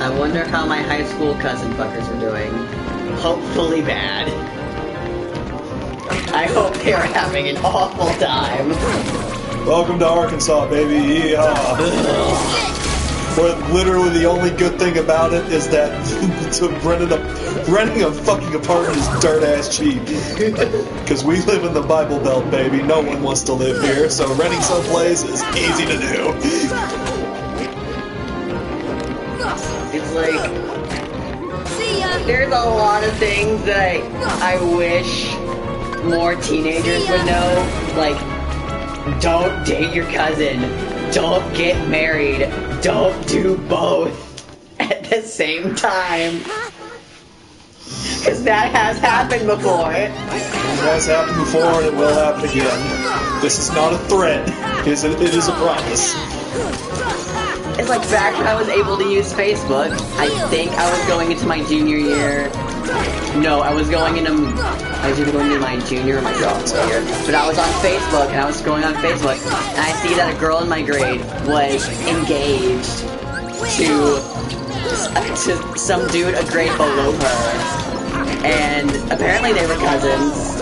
Speaker 9: I wonder how my high school cousin fuckers are doing. Hopefully bad. I hope they are having an awful time.
Speaker 1: Welcome to Arkansas, baby. Yeehaw. Where literally the only good thing about it is that renting a fucking apartment is dirt ass cheap. Because we live in the Bible Belt, baby. No one wants to live here, so renting someplace is easy to do.
Speaker 9: It's like, there's a lot of things that I wish more teenagers would know. Like, don't date your cousin. Don't get married. Don't do both at the same time. Because that has happened before.
Speaker 1: It has happened before and it will happen again. This is not a threat. It is a promise.
Speaker 9: It's like back when I was able to use Facebook. I think I was going into my junior year. No, I was going into my junior or my sophomore year. But I was on Facebook, and I was scrolling on Facebook, and I see that a girl in my grade was engaged to some dude a grade below her. And apparently they were cousins.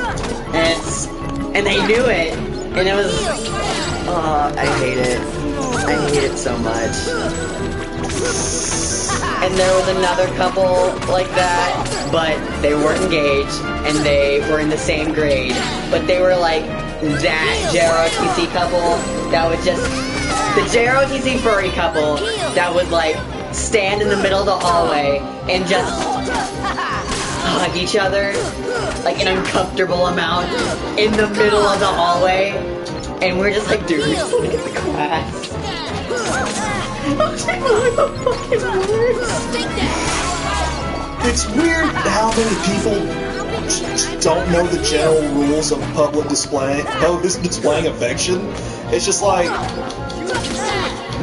Speaker 9: And they knew it. And it was... Oh, I hate it. I hate it so much. And there was another couple like that, but they weren't engaged, and they were in the same grade. But they were like that JROTC couple that was just... The JROTC furry couple that would like stand in the middle of the hallway and just hug each other like an uncomfortable amount in the middle of the hallway. And we're just like, dude, we still get the class.
Speaker 1: It's weird how many people don't know the general rules of public displaying affection. It's just like,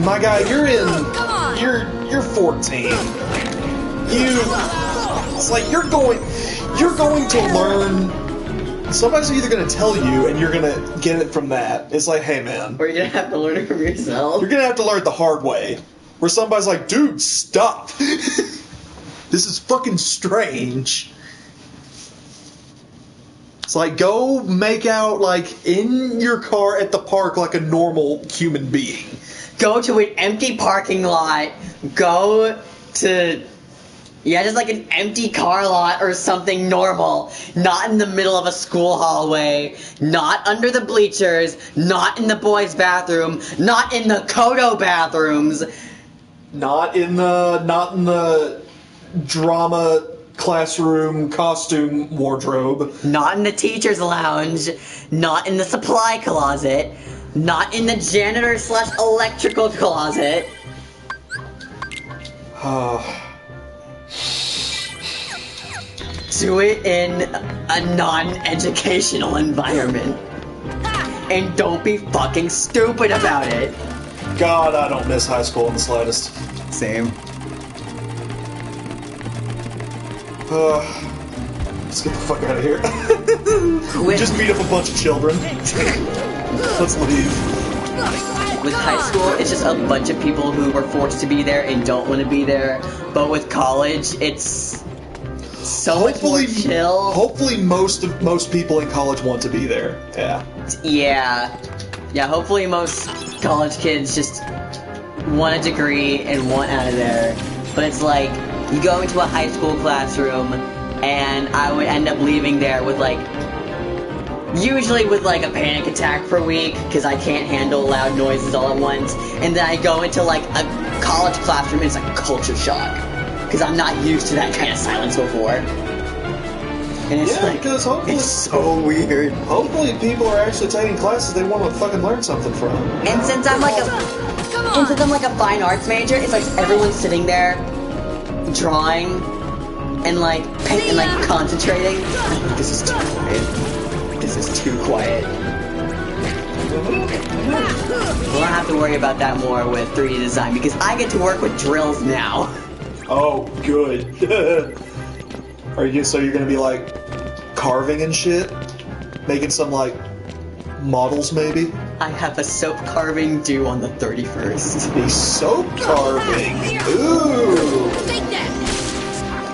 Speaker 1: my guy, you're 14. It's like you're going to learn. Somebody's either going to tell you, and you're going to get it from that. It's like, hey, man.
Speaker 9: Or you're going to have to learn it from yourself.
Speaker 1: You're going to have to learn it the hard way. Where somebody's like, dude, stop. This is fucking strange. It's like, go make out, like, in your car at the park like a normal human being.
Speaker 9: Go to an empty parking lot. Go to... Yeah, just like an empty car lot or something normal. Not in the middle of a school hallway. Not under the bleachers. Not in the boys' bathroom. Not in the Kodo bathrooms.
Speaker 1: Not in the drama classroom costume wardrobe.
Speaker 9: Not in the teacher's lounge. Not in the supply closet. Not in the janitor/electrical closet. Do it in a non-educational environment. And don't be fucking stupid about it.
Speaker 1: God, I don't miss high school in the slightest.
Speaker 9: Same.
Speaker 1: Let's get the fuck out of here. We just beat up a bunch of children. Let's leave.
Speaker 9: With high school, it's just a bunch of people who were forced to be there and don't want to be there. But with college, it's so much more chill.
Speaker 1: Hopefully most people in college want to be there. Yeah.
Speaker 9: Yeah, hopefully most college kids just want a degree and want out of there. But it's like, you go into a high school classroom, and I would end up leaving there with like, usually with like a panic attack for a week, because I can't handle loud noises all at once, and then I go into like a college classroom and it's like culture shock, because I'm not used to that kind of silence before. And it's like,
Speaker 1: because hopefully
Speaker 9: it's so weird.
Speaker 1: Hopefully people are actually taking classes they want to fucking learn something from.
Speaker 9: And since I'm like a fine arts major, it's like everyone's sitting there drawing and like concentrating. This is too quiet. This is too quiet. We'll have to worry about that more with 3D design because I get to work with drills now.
Speaker 1: Oh, good. So you're gonna be like carving and shit? Making some like models maybe?
Speaker 9: I have a soap carving due on the 31st.
Speaker 1: The soap carving? Ooh!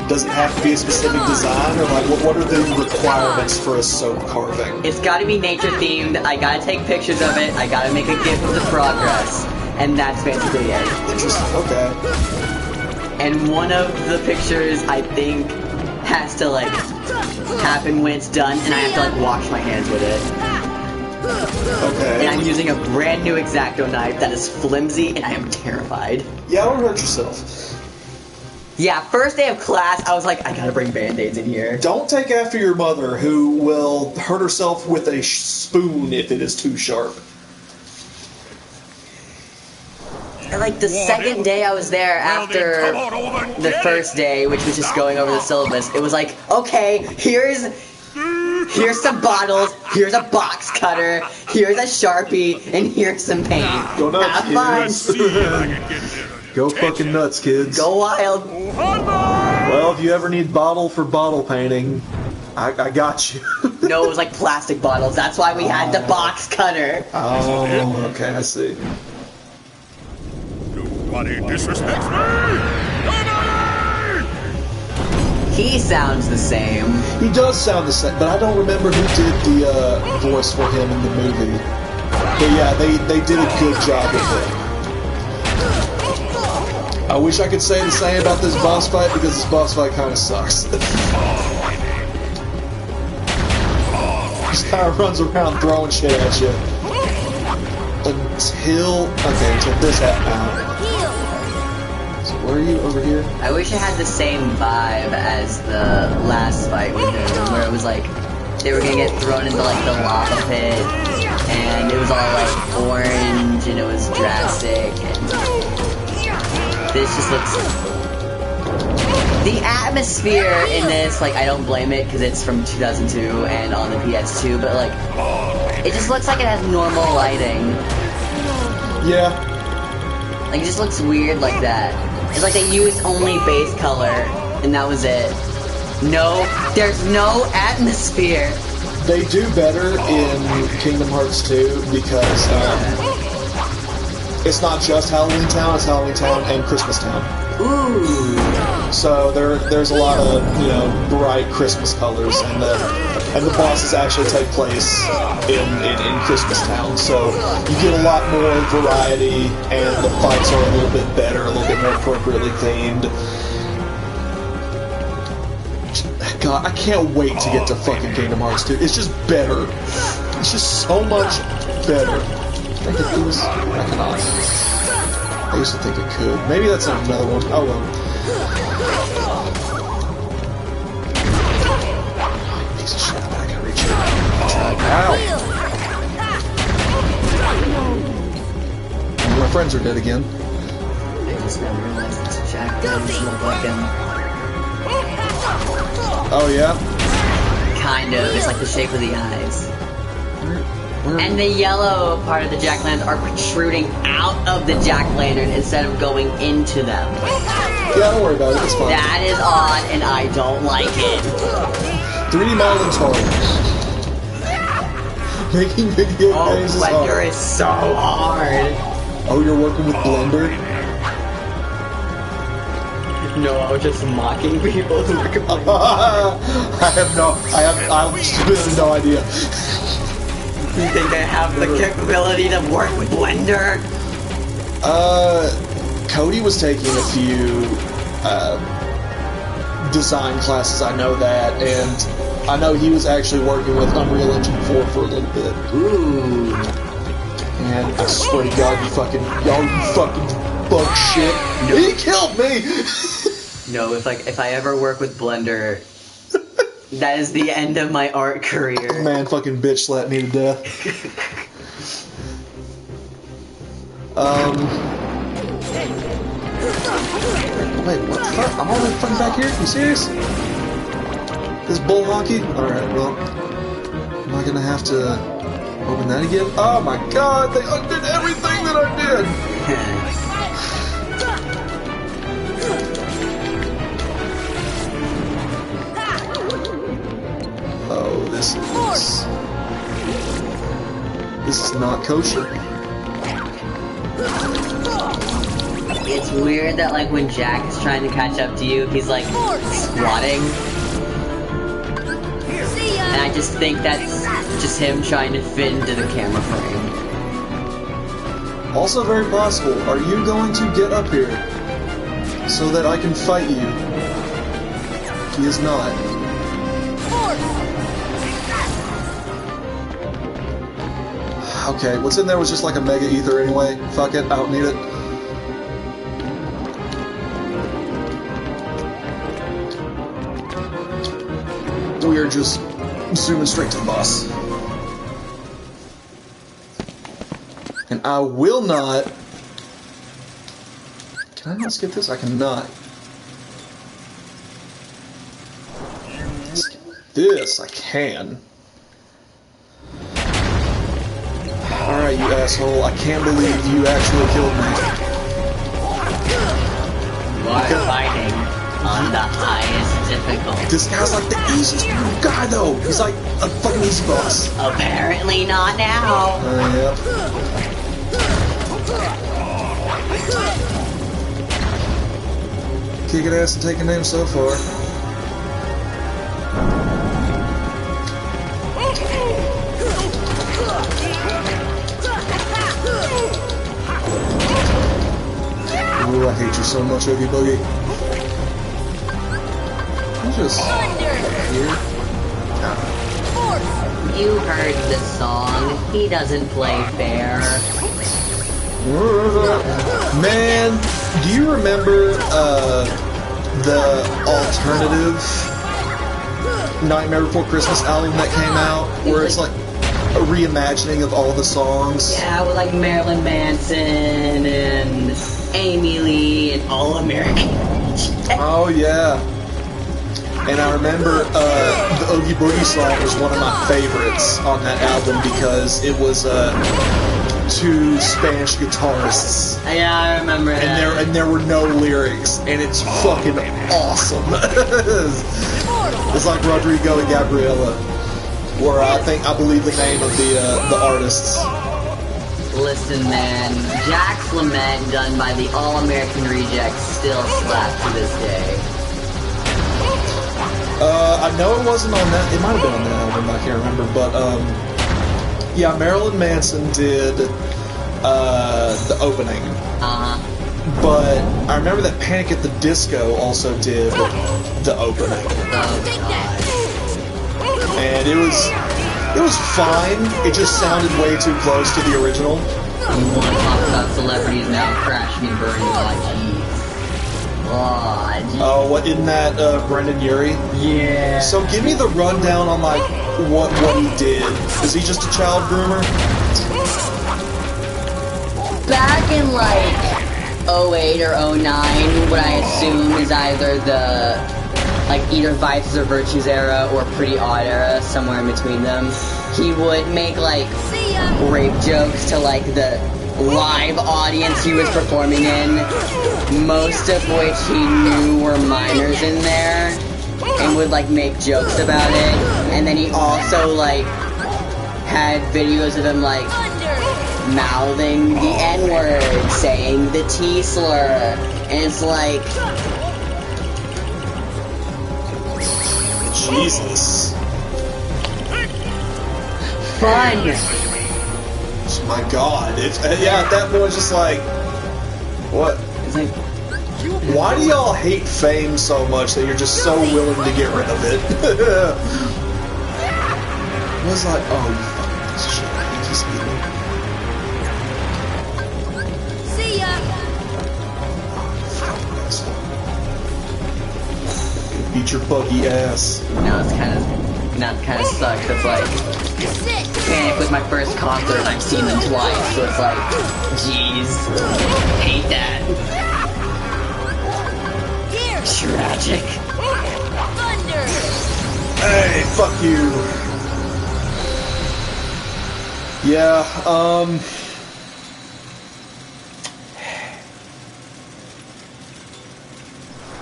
Speaker 1: Does it have to be a specific design, or like what are the requirements for a soap carving?
Speaker 9: It's gotta be nature themed, I gotta take pictures of it, I gotta make a GIF of the progress, and that's basically it.
Speaker 1: Interesting, okay.
Speaker 9: And one of the pictures, I think, has to like happen when it's done, and I have to like wash my hands with it.
Speaker 1: Okay.
Speaker 9: And I'm using a brand new X-Acto knife that is flimsy, and I am terrified.
Speaker 1: Yeah, don't hurt yourself.
Speaker 9: Yeah, first day of class, I was like, I gotta bring Band-Aids in here.
Speaker 1: Don't take after your mother, who will hurt herself with a spoon if it is too sharp.
Speaker 9: And like the second day I was there after the first day, which was just going over the syllabus, it was like, okay, here's some bottles, here's a box cutter, here's a Sharpie, and here's some paint.
Speaker 1: Go nuts,
Speaker 9: have fun.
Speaker 1: Go fucking nuts, kids.
Speaker 9: Go wild.
Speaker 1: Well, if you ever need bottle for bottle painting, I got you.
Speaker 9: No, it was like plastic bottles. That's why we had the box cutter.
Speaker 1: Oh, okay, I see.
Speaker 16: Nobody disrespects me!
Speaker 9: He sounds the same.
Speaker 1: He does sound the same, but I don't remember who did the voice for him in the movie. But yeah, they did a good job with it. I wish I could say the same about this boss fight, because this boss fight kind of sucks. Just kind of runs around throwing shit at you. Until this happened. So where are you? Over here?
Speaker 9: I wish it had the same vibe as the last fight we did, where it was like, they were gonna get thrown into like the lava pit, and it was all like orange, and it was drastic, and this just looks... The atmosphere in this, like, I don't blame it, because it's from 2002 and on the PS2, but, like, it just looks like it has normal lighting.
Speaker 1: Yeah.
Speaker 9: Like, it just looks weird like that. It's like they used only base color, and that was it. No, there's no atmosphere.
Speaker 1: They do better in Kingdom Hearts 2, because, it's not just Halloween Town, it's Halloween Town and Christmas Town.
Speaker 9: Ooh.
Speaker 1: So there's a lot of, bright Christmas colors, and the bosses actually take place in Christmas Town. So you get a lot more variety, and the fights are a little bit better, a little bit more appropriately themed. God, I can't wait to get to fucking Kingdom Hearts 2. It's just better. It's just so much better. I think it was... I cannot. I used to think it could. Maybe that's not another one. Oh well. Piece of shit, I can reach it. Ow! My friends are dead again.
Speaker 9: I just never realized it's Jack doesn't look like him.
Speaker 1: Oh yeah?
Speaker 9: Kind of. It's like the shape of the eyes. And the yellow part of the jack-o'-lanterns are protruding out of the jack-o'-lantern instead of going into them.
Speaker 1: Yeah, don't worry about it, it's fine.
Speaker 9: That is odd, and I don't like it.
Speaker 1: 3D modeling's hard. Making video games is hard.
Speaker 9: Blender is so hard.
Speaker 1: Oh, you're working with Blender?
Speaker 9: No, I was just mocking people who were complaining.
Speaker 1: I have no idea.
Speaker 9: You think I have the capability to work with Blender?
Speaker 1: Cody was taking a few design classes, I know that, and I know he was actually working with Unreal Engine 4 for a little bit.
Speaker 9: Ooh.
Speaker 1: And I swear to God, you fucking bug shit.
Speaker 9: No.
Speaker 1: He killed me!
Speaker 9: No, if I ever work with Blender, that is the end of my art career.
Speaker 1: Man, fucking bitch slapped me to death. Wait, what the fuck? I'm all the way fucking back here? You serious? This bull hockey? Alright, well, am I gonna have to open that again? Oh my god, they undid everything that I did! Oh, this is not kosher.
Speaker 9: It's weird that, like, when Jack is trying to catch up to you, he's, like, squatting. And I just think that's just him trying to fit into the camera frame.
Speaker 1: Also very possible, are you going to get up here so that I can fight you? He is not. Okay, what's in there was just like a mega ether anyway. Fuck it, I don't need it. We are just zooming straight to the boss. And I will not... Can I not skip this? I cannot. Skip this, I can. Alright, you asshole. I can't believe you actually killed me.
Speaker 9: While fighting on the highest difficulty.
Speaker 1: This guy's like the easiest guy, though. He's like a fucking easy boss.
Speaker 9: Apparently not now.
Speaker 1: Yep. Kicking ass and taking names so far. Ooh, I hate you so much, Oogie Boogie. He's just here.
Speaker 9: You heard the song. He doesn't play fair.
Speaker 1: Man, do you remember the alternative Nightmare Before Christmas album that came out, where it's like a reimagining of all the songs?
Speaker 9: Yeah, with like Marilyn Manson and Amy Lee and All American.
Speaker 1: Oh yeah. And I remember the Oogie Boogie song was one of my favorites on that album because it was two Spanish guitarists.
Speaker 9: Yeah, I remember that.
Speaker 1: And there were no lyrics, and it's fucking awesome. It's like Rodrigo and Gabriela, or I believe the name of the artists.
Speaker 9: Listen, man, Jack's Lament done by the All American Rejects still slaps to this day.
Speaker 1: I know it wasn't on that. It might have been on that album. I can't remember, but yeah, Marilyn Manson did the opening. But I remember that Panic at the Disco also did the opening. And it was fine. It just sounded way too close to the original.
Speaker 9: You want to talk about celebrities now crashing and burning like
Speaker 1: Oh, what, isn't that Brendan Urie?
Speaker 9: Yeah.
Speaker 1: So give me the rundown on like what he did. Is he just a child groomer?
Speaker 9: Back in like 08 or 09, what I assume is either the either Vices or Virtues era or Pretty Odd era, somewhere in between them, he would make like rape jokes to like the live audience he was performing in, most of which he knew were minors in there, and would like make jokes about it. And then he also like had videos of him like mouthing the N-word, saying the T-slur, and it's like,
Speaker 1: Jesus.
Speaker 9: Fun.
Speaker 1: My God. Yeah, at that point it's just like, what?
Speaker 9: It's like,
Speaker 1: Why do y'all hate fame so much that you're just so willing to get rid of it? I was like, oh, you fucking piece of shit. I hate this game.
Speaker 2: See ya!
Speaker 1: Beat your buggy ass.
Speaker 9: Now it's kind of sucks. It's like Panic was my first concert and I've seen them twice, so it's like, jeez, hate that.
Speaker 2: Here.
Speaker 9: Tragic.
Speaker 2: Thunder.
Speaker 1: Hey, fuck you. Yeah,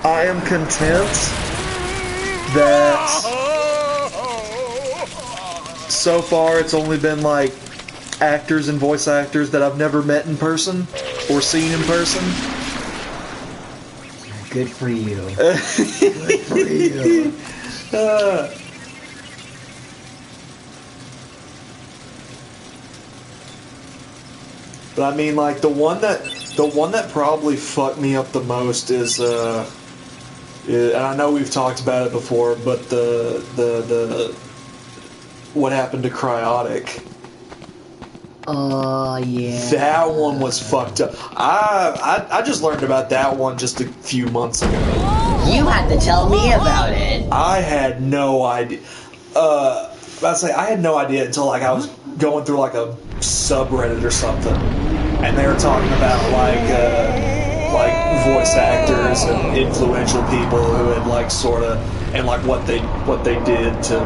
Speaker 1: I am content that so far it's only been like actors and voice actors that I've never met in person or seen in person.
Speaker 9: Good for you. Good for you.
Speaker 1: But I mean, like the one that probably fucked me up the most is and I know we've talked about it before, but the what happened to Cryotic.
Speaker 9: Oh yeah.
Speaker 1: That one was fucked up. I just learned about that one just a few months ago.
Speaker 9: You had to tell me about it.
Speaker 1: I had no idea. I had no idea until like I was going through like a subreddit or something, and they were talking about like voice actors and influential people who had like sort of and like what they did to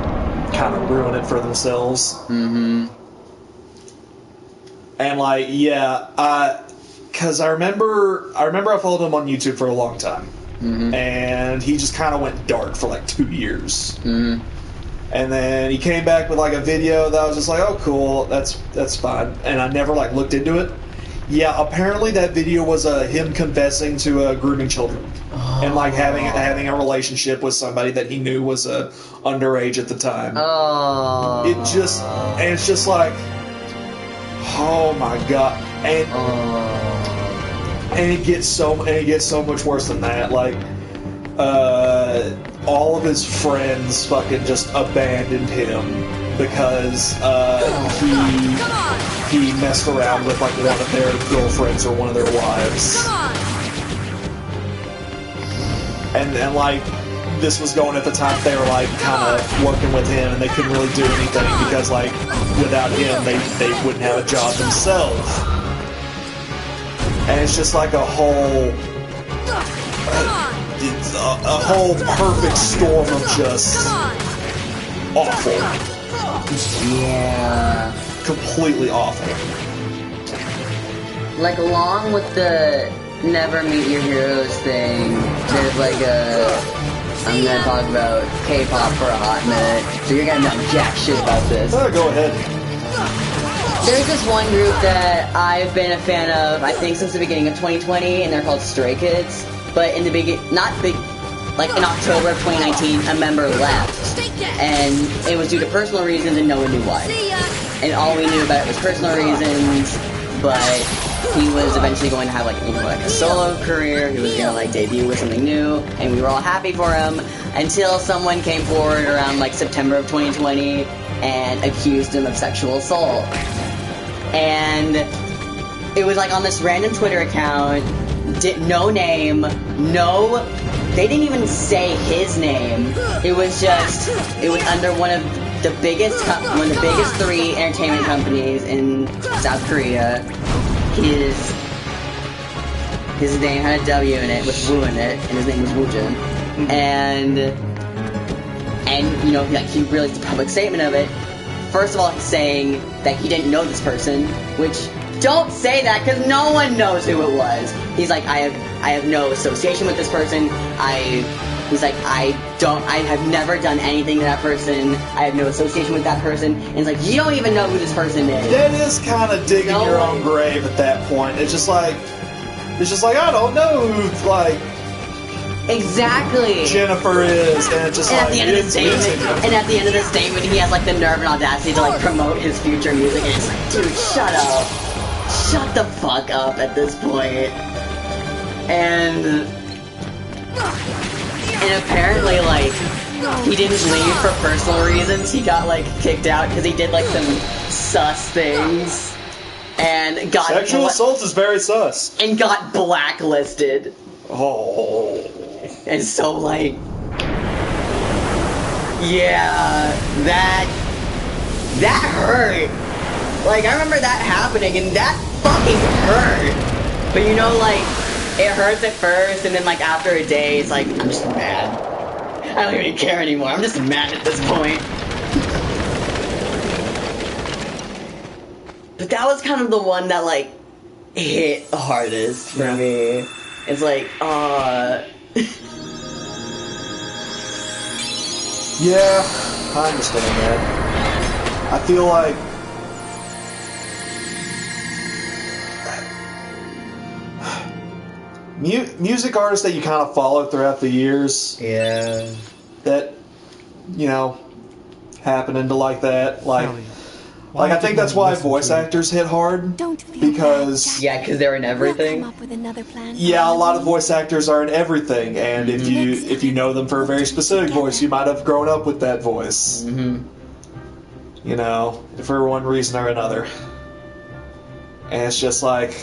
Speaker 1: kind of ruin it for themselves.
Speaker 9: Mm-hmm.
Speaker 1: And like, yeah, because I remember I followed him on YouTube for a long time, and he just kind of went dark for like 2 years.
Speaker 9: Mm-hmm.
Speaker 1: And then he came back with like a video that I was just like, oh cool, that's fine. And I never like looked into it. Yeah, apparently that video was him confessing to grooming children and like having a relationship with somebody that he knew was underage at the time.
Speaker 9: Oh.
Speaker 1: It's just like, oh my god, and it gets so much worse than that. Like, all of his friends fucking just abandoned him because he messed around with like one of their girlfriends or one of their wives. And like this was going at the time they were like kind of working with him and they couldn't really do anything because like without him they wouldn't have a job themselves. And it's just like a whole perfect storm of just awful.
Speaker 9: Yeah.
Speaker 1: Completely awful.
Speaker 9: Like, along with the never meet your heroes thing, there's like I'm gonna talk about K-pop for a hot minute, so you're gonna know jack shit about this.
Speaker 1: Go ahead.
Speaker 9: There's this one group that I've been a fan of, I think since the beginning of 2020, and they're called Stray Kids. But in the like in October of 2019, a member left, and it was due to personal reasons, and no one knew why. And all we knew about it was personal reasons, but he was eventually going to have like a solo career. He was gonna like debut with something new, and we were all happy for him until someone came forward around like September of 2020 and accused him of sexual assault. And it was like on this random Twitter account. No name, they didn't even say his name. It was under one of the biggest 3 entertainment companies in South Korea. His name had a W in it with Woo in it, and his name was Woojin. And you know, he released a public statement of it. First of all, he's saying that he didn't know this person, which don't say that because no one knows who it was. He's like, I have no association with this person. He's like, I have never done anything to that person. I have no association with that person. And it's like, you don't even know who this person is.
Speaker 1: That is kind of digging your own grave at that point. It's just like I don't know who like
Speaker 9: exactly
Speaker 1: Jennifer is, and it's just
Speaker 9: and
Speaker 1: like
Speaker 9: at the end of the statement, he has like the nerve and audacity to like promote his future music, and it's like, dude, shut up. Shut the fuck up at this point. And And apparently, like, he didn't leave for personal reasons. He got, like, kicked out because he did, like, some sus things. And got...
Speaker 1: Sexual assault is very sus.
Speaker 9: And got blacklisted.
Speaker 1: Oh.
Speaker 9: And so, like... Yeah, that hurt. Like, I remember that happening, and that fucking hurt. But you know, like, it hurts at first, and then, like, after a day, it's like, I'm just mad. I don't even care anymore. I'm just mad at this point. But that was kind of the one that, like, hit hardest for me. It's like,
Speaker 1: Yeah, I understand that. I feel like music artists that you kind of follow throughout the years,
Speaker 9: yeah,
Speaker 1: that, you know, happen into like that, like I think that's why voice actors hit hard, because
Speaker 9: because they're in everything.
Speaker 1: Yeah, a lot of voice actors are in everything, and if you know them for a very specific voice, you might have grown up with that voice. You know, for one reason or another. And it's just like,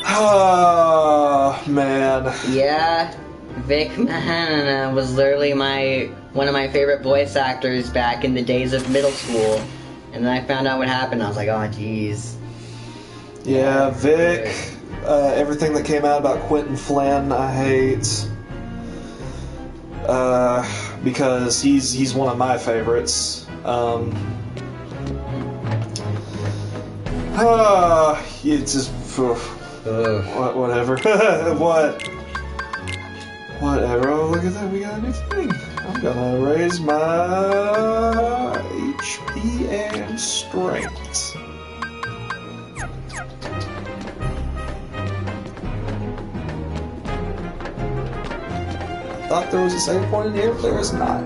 Speaker 1: oh man.
Speaker 9: Yeah, Vic Mahana was literally one of my favorite voice actors back in the days of middle school. And then I found out what happened. I was like, oh jeez.
Speaker 1: Yeah, Vic. Everything that came out about Quentin Flynn, I hate. Because he's one of my favorites. It's just whatever. Whatever. Oh, look at that. We got a new thing. I'm gonna raise my HP and strength. I thought there was a save point in here, but there is not.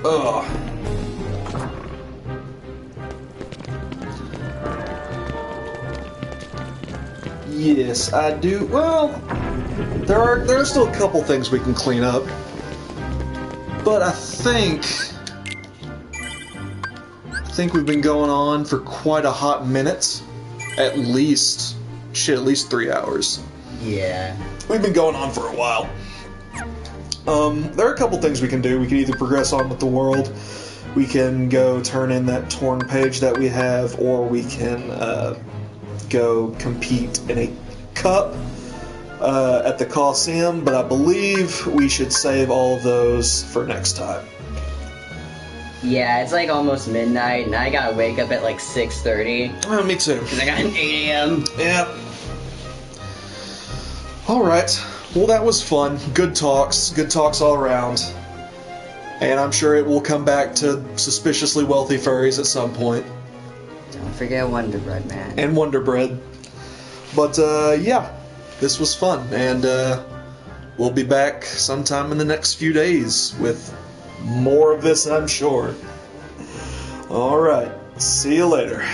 Speaker 1: Ugh. Yes, I do. Well, there are still a couple things we can clean up, but I think we've been going on for quite a hot minute. At least 3 hours.
Speaker 9: Yeah.
Speaker 1: We've been going on for a while. There are a couple things we can do. We can either progress on with the world, we can go turn in that torn page that we have, or we can go compete in a cup at the Coliseum, but I believe we should save all of those for next time.
Speaker 9: Yeah, it's like almost midnight, and I gotta wake up at like 6:30.
Speaker 1: Oh, me too.
Speaker 9: Because I got an 8 a.m.
Speaker 1: Yep. Alright, well that was fun. Good talks all around. And I'm sure it will come back to suspiciously wealthy furries at some point.
Speaker 9: Don't forget Wonder Bread, man.
Speaker 1: And Wonder Bread. But, yeah, this was fun, and we'll be back sometime in the next few days with more of this, I'm sure. Alright, see you later.